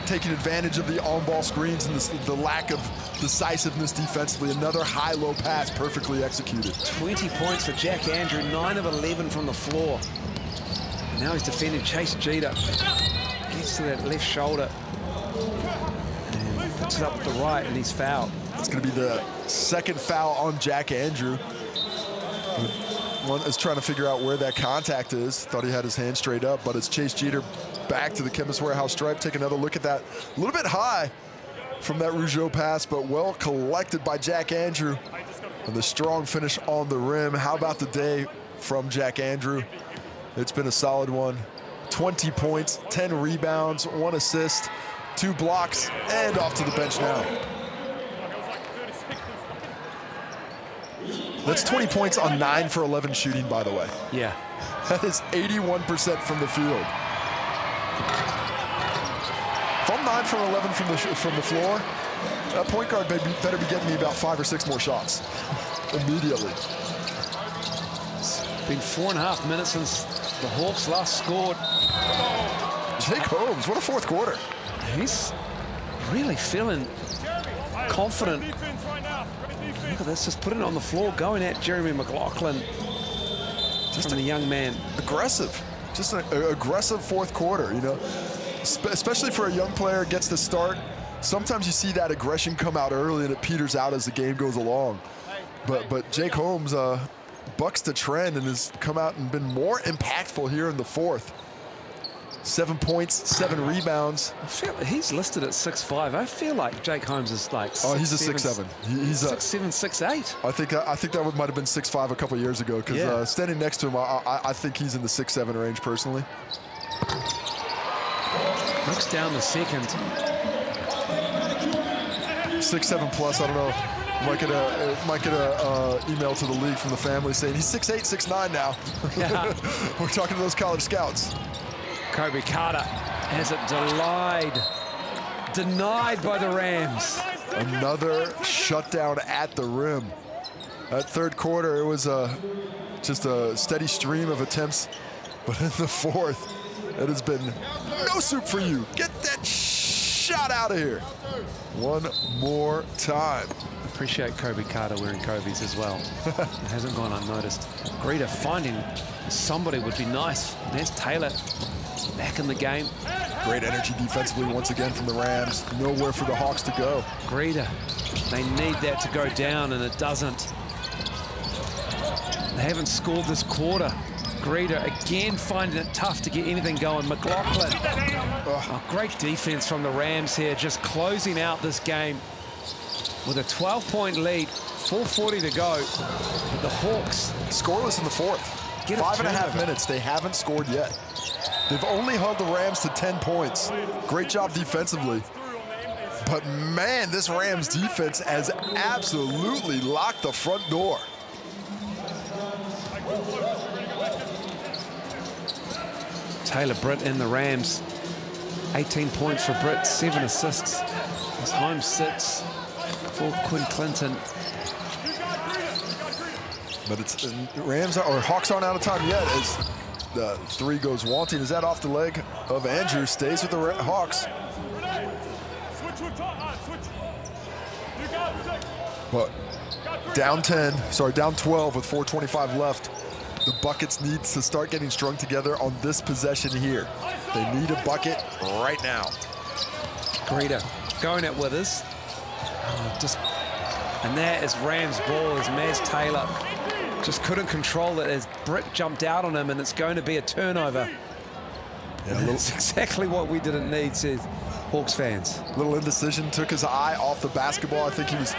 taking advantage of the on-ball screens and the lack of decisiveness defensively. Another high-low pass perfectly executed. 20 points for Jack Andrew, 9 of 11 from the floor. Now he's defending Chase Jeter. Gets to that left shoulder and puts it up with the right, and he's fouled. It's going to be the second foul on Jack Andrew. One is trying to figure out where that contact is. Thought he had his hand straight up, but it's Chase Jeter back to the Chemist Warehouse stripe. Take another look at that. A little bit high from that Rougeau pass, but well collected by Jack Andrew. And the strong finish on the rim. How about the day from Jack Andrew? It's been a solid one. 20 points, 10 rebounds, 1 assist, 2 blocks, and off to the bench now. That's 20 points on 9 for 11 shooting, by the way. Yeah. That is 81% from the field. From 9 from 11 from the floor, that point guard better be getting me about 5 or 6 more shots immediately. It's been 4.5 minutes since the Hawks last scored. Jake Holmes, what a fourth quarter. He's Really feeling confident. Look at this, just putting it on the floor, going at Jeremy McLaughlin. Just from the young man. Aggressive, just an aggressive fourth quarter, you know. Especially for a young player, gets to start. Sometimes you see that aggression come out early and it peters out as the game goes along. But Jake Holmes bucks the trend and has come out and been more impactful here in the fourth. 7 points, 7 rebounds. I feel he's listed at 6'5". I feel like Jake Holmes is like 6'7". Oh, he's a 6'7". He's 6'7", 6'8". I think that might have been 6'5" a couple years ago, because standing next to him, I think he's in the 6'7" range personally. Looks down the second. 6'7" plus, I don't know. Might get a email to the league from the family saying he's 6'8", 6'9" now. Yeah. We're talking to those college scouts. Kobe Carter has it denied by the Rams. Another shutdown at the rim. That third quarter, it was just a steady stream of attempts, but in the fourth, it has been no soup for you. Get that shot out of here. One more time. Appreciate Kobe Carter wearing Kobe's as well. It hasn't gone unnoticed. Greta finding somebody would be nice. There's Taylor back in the game. Great energy defensively once again from the Rams. Nowhere for the Hawks to go. Greta, they need that to go down and it doesn't. They haven't scored this quarter. Greta again finding it tough to get anything going. McLaughlin, oh, great defense from the Rams here, just closing out this game with a 12-point lead, 4:40 to go. But the Hawks scoreless in the fourth. 5.5 minutes, they haven't scored yet. They've only held the Rams to 10 points. Great job defensively. But man, this Rams defense has absolutely locked the front door. Taylor Britt in the Rams. 18 points for Britt, 7 assists. As Holmes sits for Quinn Clinton. But it's Rams or Hawks aren't out of time yet as the three goes wanting. Is that off the leg of Andrew? Stays with the Hawks. But down 12 with 4:25 left. The buckets need to start getting strung together on this possession here. They need a bucket right now. Greta going at Withers. And that is Rams' ball as Maz Taylor just couldn't control it as Britt jumped out on him, and it's going to be a turnover. Yeah, that's exactly what we didn't need, says Hawks fans. Little indecision, took his eye off the basketball. I think he was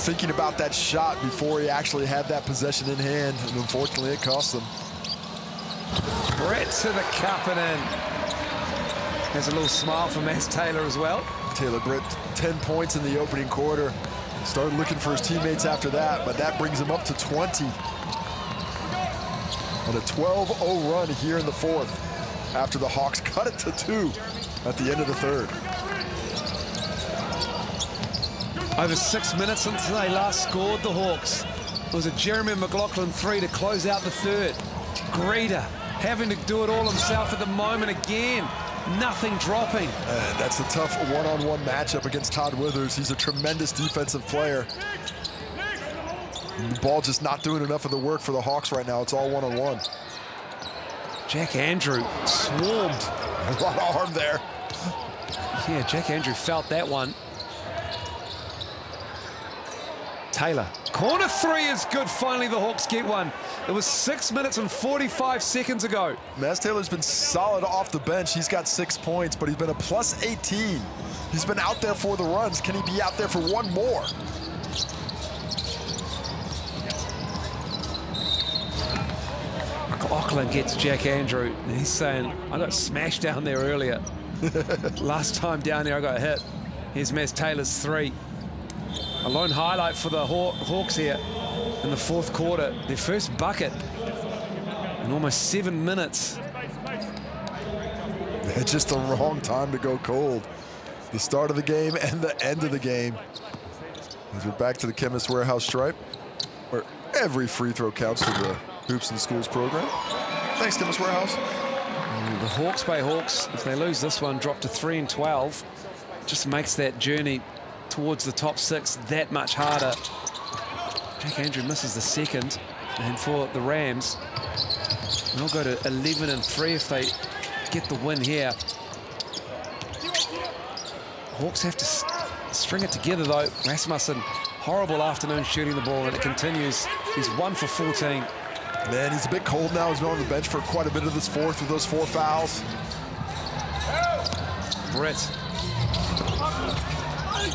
thinking about that shot before he actually had that possession in hand, and unfortunately it cost him. Britt to the cup and in. There's a little smile from Maz Taylor as well. Taylor Britt, 10 points in the opening quarter. Started looking for his teammates after that, but that brings him up to 20. And a 12-0 run here in the fourth after the Hawks cut it to 2 at the end of the third. Over 6 minutes since they last scored, the Hawks. It was a Jeremy McLaughlin 3 to close out the third. Greta having to do it all himself at the moment again. Nothing dropping. And that's a tough one-on-one matchup against Todd Withers. He's a tremendous defensive player. The ball just not doing enough of the work for the Hawks right now. It's all one-on-one. Jack Andrew swarmed. A lot of arm there. Yeah, Jack Andrew felt that one. Taylor. Corner 3 is good. Finally, the Hawks get one. It was 6 minutes and 45 seconds ago. Maz Taylor's been solid off the bench. He's got 6 points, but he's been a plus 18. He's been out there for the runs. Can he be out there for one more? Auckland gets Jack Andrew, and he's saying, I got smashed down there earlier. Last time down there I got hit. Here's Mass Taylor's 3. A lone highlight for the Hawks here in the fourth quarter. Their first bucket in almost 7 minutes. It's just the wrong time to go cold. The start of the game and the end of the game. As we're back to the Chemist Warehouse stripe, where every free throw counts for the Hoops and Schools program. Thanks, Chemist Warehouse. The Hawke's Bay Hawks, if they lose this one, drop to 3-12. Just makes that journey towards the top 6 that much harder. Jack Andrew misses the second, and for the Rams, they'll go to 11-3 if they get the win here. Hawks have to string it together though. Rasmussen, horrible afternoon shooting the ball, and it continues. He's 1 for 14. Man, he's a bit cold now. He's been on the bench for quite a bit of this fourth with those 4 fouls. Brett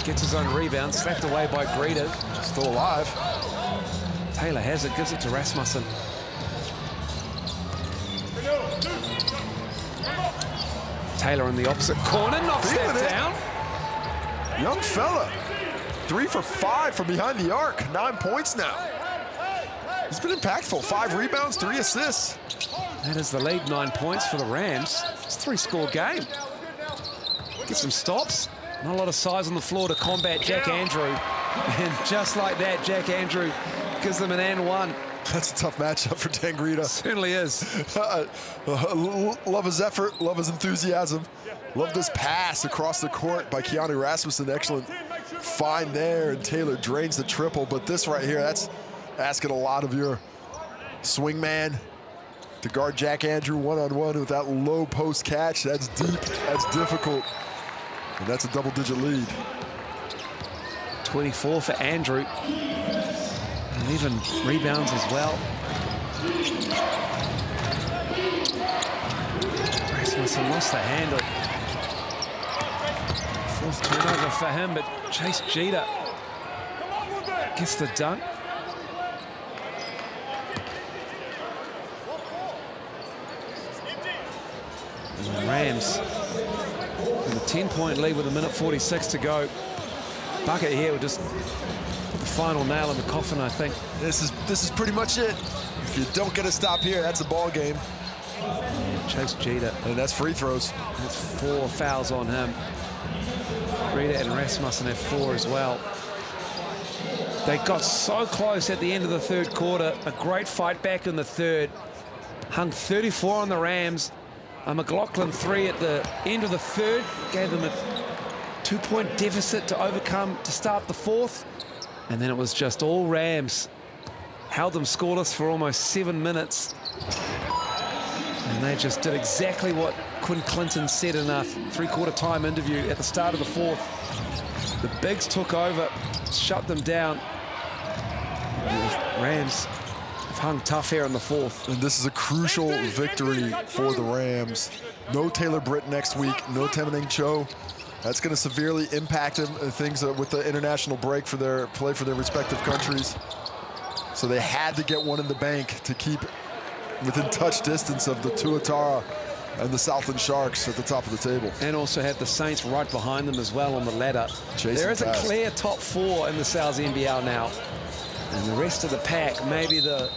gets his own rebound, slapped away by Greeter. Still alive. Taylor has it, gives it to Rasmussen. Taylor in the opposite corner, knocks that down. Young fella, 3 for 5 from behind the arc. 9 points now. He's been impactful. 5 rebounds, 3 assists. That is the lead, 9 points for the Rams. It's a 3-score game. Get some stops. Not a lot of size on the floor to combat Jack Andrew. And just like that, Jack Andrew gives them an and 1. That's a tough matchup for Dan Greeter. Certainly is. Love his effort, love his enthusiasm. Love this pass across the court by Keanu Rasmussen. Excellent find there, and Taylor drains the triple. But this right here, that's asking a lot of your swing man to guard Jack Andrew one-on-one with that low post catch. That's deep, that's difficult. And that's a double-digit lead. 24 for Andrew. And even rebounds as well. Rasmussen lost the handle. 4th turnover for him, but Chase Jeter gets the dunk. And the Rams with a 10-point lead with 1:46 to go. Bucket here will just put the final nail in the coffin, I think. This is pretty much it. If you don't get a stop here, that's a ball game. Yeah, Chase Jeter. And that's free throws. That's 4 fouls on him. Rita and Rasmussen have 4 as well. They got so close at the end of the third quarter. A great fight back in the third. Hung 34 on the Rams. A McLaughlin 3 at the end of the third. Gave them a 2-point deficit to overcome to start the fourth. And then it was just all Rams. Held them scoreless for almost 7 minutes. And they just did exactly what Quinn Clinton said in a 3/4 time interview at the start of the fourth. The bigs took over, shut them down. The Rams have hung tough here in the fourth. And this is a crucial victory for the Rams. No Taylor Britt next week, no Temening Cho. That's going to severely impact them, things with the international break for their play for their respective countries. So they had to get one in the bank to keep within touch distance of the Tuatara and the Southland Sharks at the top of the table. And also have the Saints right behind them as well on the ladder. There is a clear top 4 in the Sal's NBL now. And the rest of the pack, maybe the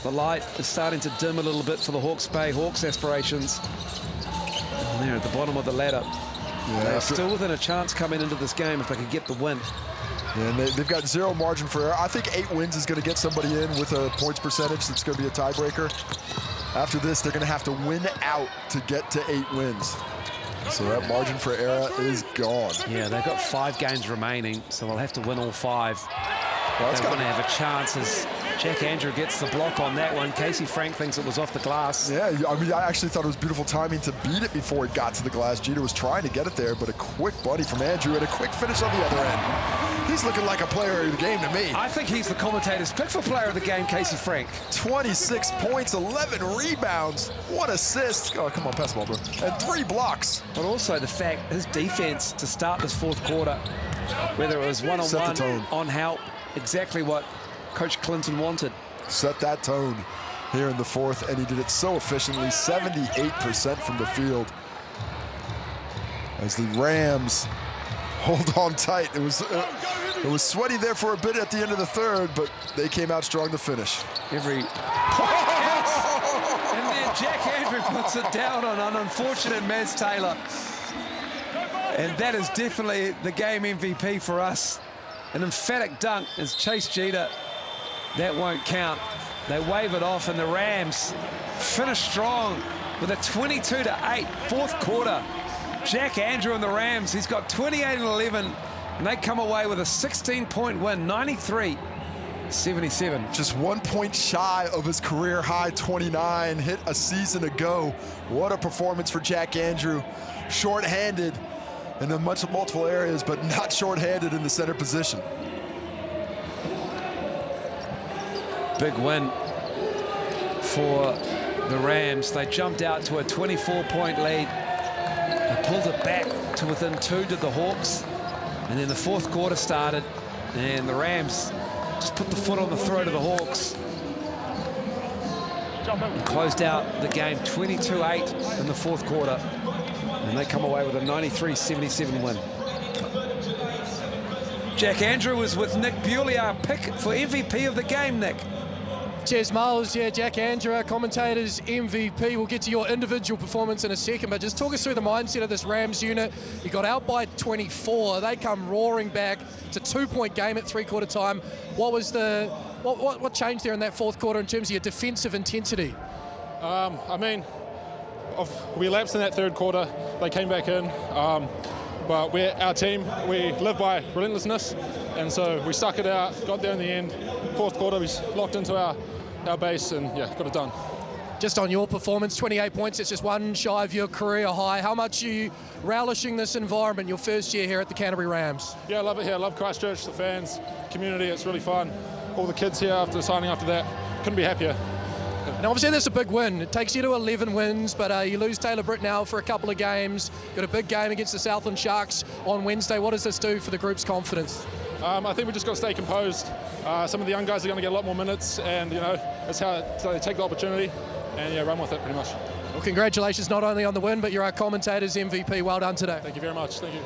light is starting to dim a little bit for the Hawke's Bay Hawks aspirations. And they're at the bottom of the ladder. Yeah, they're still within a chance coming into this game if they could get the win. And they've got 0 margin for error. I think 8 wins is going to get somebody in with a points percentage that's going to be a tiebreaker. After this, they're going to have to win out to get to 8 wins. So that margin for error is gone. Yeah, they've got 5 games remaining, so they'll have to win all 5. Well, they're going to have a chance as Jack Andrew gets the block on that one. Casey Frank thinks it was off the glass. Yeah, I mean, I actually thought it was beautiful timing to beat it before it got to the glass. Jeter was trying to get it there, but a quick buddy from Andrew and a quick finish on the other end. He's looking like a player of the game to me. I think he's the commentator's pick for player of the game, Casey Frank. 26 points, 11 rebounds, 1 assist. Oh, come on, pass the ball, bro. And 3 blocks. But also the fact his defense to start this fourth quarter, whether it was one-on-one, on help, exactly what Coach Clinton wanted. Set that tone. here in the fourth, and he did it so efficiently, 78% from the field. As the Rams hold on tight. It was sweaty there for a bit at the end of the third, but they came out strong to finish. Every point counts. And then Jack Andrew puts it down on an unfortunate Maz Taylor. And that is definitely the game MVP for us. An emphatic dunk as Chase Jeter. That won't count. They wave it off, and the Rams finish strong with a 22-8 fourth quarter. Jack Andrew and the Rams, he's got 28 and 11, and they come away with a 16-point win, 93-77. Just 1 point shy of his career high 29, hit a season ago. What a performance for Jack Andrew. Short-handed in multiple areas, but not short-handed in the center position. Big win for the Rams. They jumped out to a 24-point lead. They pulled it back to within 2 to the Hawks. And then the fourth quarter started, and the Rams just put the foot on the throat of the Hawks. And closed out the game 22-8 in the fourth quarter. And they come away with a 93-77 win. Jack Andrew was with Nick Bewley, our pick for MVP of the game, Nick. Cheers, Miles. Yeah, Jack Andrew, our commentator's MVP. We'll get to your individual performance in a second, but just talk us through the mindset of this Rams unit. You got out by 24. They come roaring back. It's a 2-point game at three-quarter time. What was what changed there in that fourth quarter in terms of your defensive intensity? I mean, we lapsed in that third quarter. They came back in. But our team, we live by relentlessness, and so we stuck it out, got there in the end. Fourth quarter, we locked into our base and, yeah, got it done. Just on your performance, 28 points, it's just one shy of your career high. How much are you relishing this environment, your first year here at the Canterbury Rams? Yeah, I love it here. I love Christchurch, the fans, community. It's really fun. All the kids here after signing after that. Couldn't be happier. And obviously that's a big win. It takes you to 11 wins, but you lose Taylor Britt now for a couple of games. Got a big game against the Southland Sharks on Wednesday. What does this do for the group's confidence? I think we just got to stay composed. Some of the young guys are going to get a lot more minutes, and, you know, that's how they take the opportunity and, yeah, run with it pretty much. Well, congratulations not only on the win, but you're our commentator's MVP. Well done today. Thank you very much. Thank you.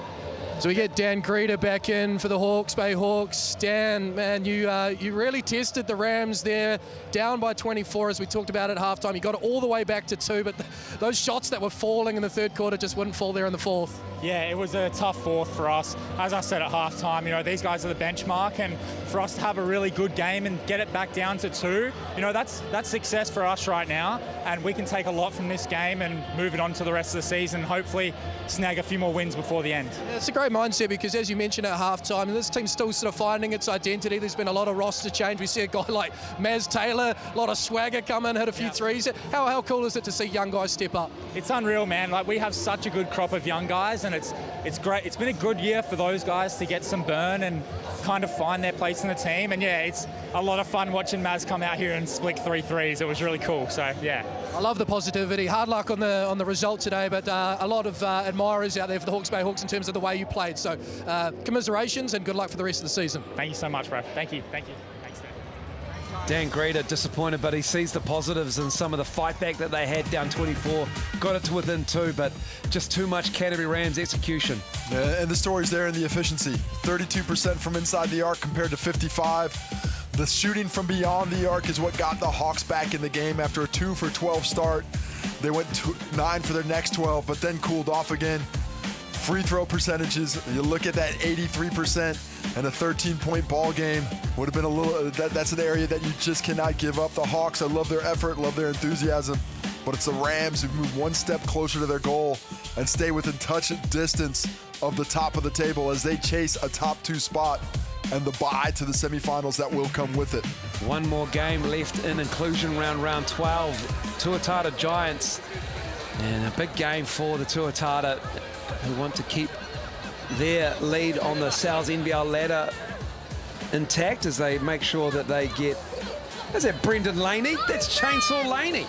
So we get Dan Greeter back in for the Hawke's Bay Hawks. Dan, man, you really tested the Rams there, down by 24 as we talked about at halftime. You got it all the way back to 2, but those shots that were falling in the third quarter just wouldn't fall there in the fourth. Yeah, it was a tough fourth for us. As I said at halftime, you know, these guys are the benchmark, and for us to have a really good game and get it back down to 2, you know, that's success for us right now, and we can take a lot from this game and move it on to the rest of the season, hopefully snag a few more wins before the end. Yeah, it's a great mindset because, as you mentioned at halftime, this team's still sort of finding its identity. There's been a lot of roster change. We see a guy like Maz Taylor, a lot of swagger come in, hit a few threes. How cool is it to see young guys step up? It's unreal, man. Like, we have such a good crop of young guys, and it's great. It's been a good year for those guys to get some burn and kind of find their place in the team. And yeah, it's a lot of fun watching Maz come out here and split 3 threes. It was really cool. So yeah, I love the positivity. Hard luck on the result today, but a lot of admirers out there for the Hawke's Bay Hawks in terms of the way you played. So commiserations and good luck for the rest of the season. Thank you so much, bro. Thank you. Thanks, Dan Greeter disappointed, but he sees the positives in some of the fight back that they had down 24. Got it to within 2, but just too much Canterbury Rams execution. Yeah, and the story's there in the efficiency. 32% from inside the arc compared to 55. The shooting from beyond the arc is what got the Hawks back in the game after a 2 for 12 start. They went 9 for their next 12, but then cooled off again. Free throw percentages, you look at that 83% and a 13-point ball game would have been a little, that's an area that you just cannot give up. The Hawks, I love their effort, love their enthusiasm, but it's the Rams who move one step closer to their goal and stay within touch distance of the top of the table as they chase a top 2 spot and the bye to the semifinals that will come with it. One more game left in inclusion round 12. Tuatara Giants, and a big game for the Tuatara, who want to keep their lead on the Sal's NBL ladder intact as they make sure that they get... Is that Brendan Laney? That's Chainsaw Laney.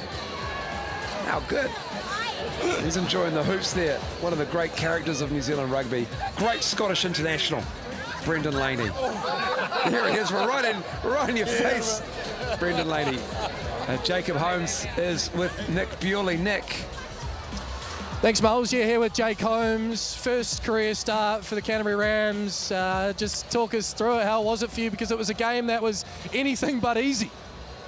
How good. He's enjoying the hoops there. One of the great characters of New Zealand rugby. Great Scottish international, Brendan Laney. There he is, right in your face, Brendan Laney. Jacob Holmes is with Nick Bewley. Nick. Thanks, Miles. Yeah, here with Jake Holmes. First career start for the Canterbury Rams. Just talk us through it. How was it for you? Because it was a game that was anything but easy.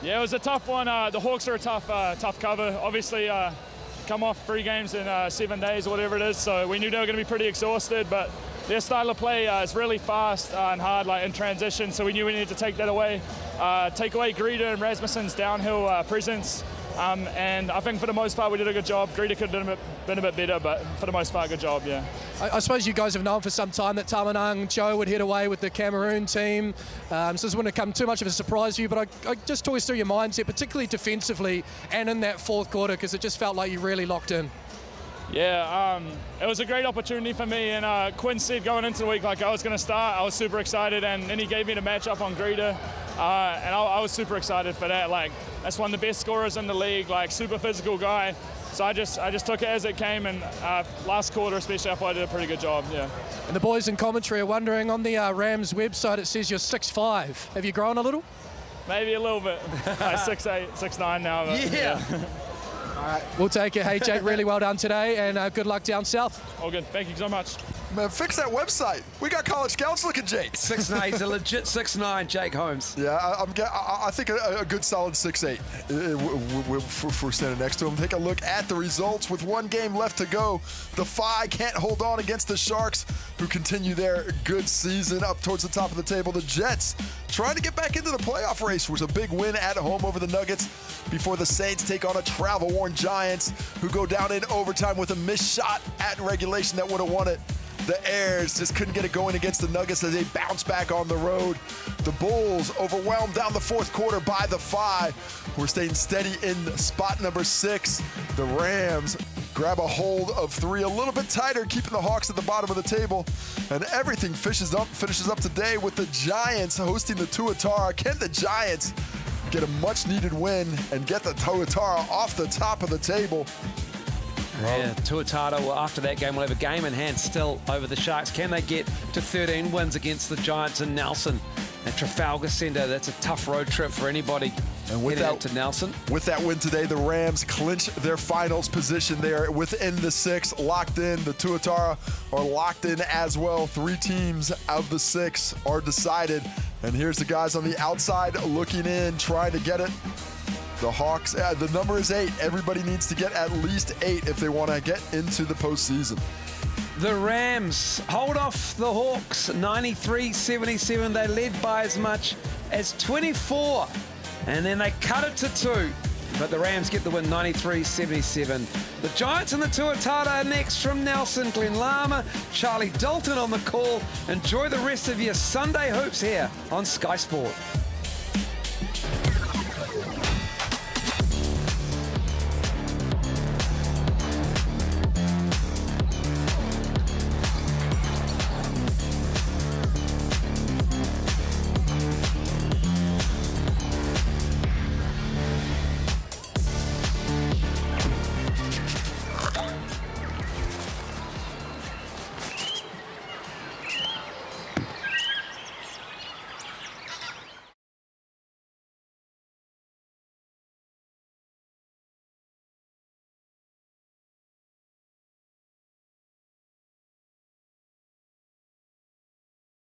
Yeah, it was a tough one. The Hawks are a tough cover. Obviously, come off 3 games in 7 days or whatever it is, so we knew they were going to be pretty exhausted, but their style of play is really fast and hard, like in transition, so we knew we needed to take that away. Take away Greta and Rasmussen's downhill presence. And I think for the most part we did a good job. Greta could have been a bit better, but for the most part, good job, yeah. I suppose you guys have known for some time that Tamanang Joe would head away with the Cameroon team. So this wouldn't come too much of a surprise for you, but I just talk us through your mindset, particularly defensively and in that fourth quarter, because it just felt like you really locked in. Yeah, it was a great opportunity for me, and Quinn said going into the week like I was going to start. I was super excited, and then he gave me the matchup on Greta, and I was super excited for that. Like, that's one of the best scorers in the league, like super physical guy. So I just took it as it came, and last quarter especially I thought I did a pretty good job, yeah. And the boys in commentary are wondering, on the Rams website it says you're 6'5". Have you grown a little? Maybe a little bit. 6'8", 6'9" now. But, yeah. All right, we'll take it. Hey, Jake, really well done today, and good luck down south. All good. Thank you so much. Man, fix that website. We got college scouts looking Jake. 6'9", he's a legit 6'9", Jake Holmes. Yeah, I think a good solid 6'8". If we're standing next to him. Take a look at the results. With 1 game left to go, the Phi can't hold on against the Sharks, who continue their good season up towards the top of the table. The Jets trying to get back into the playoff race was a big win at home over the Nuggets before the Saints take on a travel-worn Giants, who go down in overtime with a missed shot at regulation that would have won it. The Airs just couldn't get it going against the Nuggets as they bounce back on the road. The Bulls overwhelmed down the fourth quarter by the Phi. We're staying steady in spot number 6. The Rams grab a hold of 3 a little bit tighter, keeping the Hawks at the bottom of the table. And everything finishes up today with the Giants hosting the Tuatara. Can the Giants get a much-needed win and get the Tuatara off the top of the table? Yeah, Tuatara, well, after that game, will have a game in hand still over the Sharks. Can they get to 13 wins against the Giants in Nelson at Trafalgar Centre? That's a tough road trip for anybody. And with that to Nelson. With that win today, the Rams clinch their finals position there within the 6, locked in. The Tuatara are locked in as well. 3 teams of the 6 are decided. And here's the guys on the outside looking in, trying to get it. The Hawks, the number is 8. Everybody needs to get at least 8 if they want to get into the postseason. The Rams hold off the Hawks 93-77. They led by as much as 24. And then they cut it to 2. But the Rams get the win 93-77. The Giants and the Tuatara are next from Nelson. Glenn Lama, Charlie Dalton on the call. Enjoy the rest of your Sunday hoops here on Sky Sport.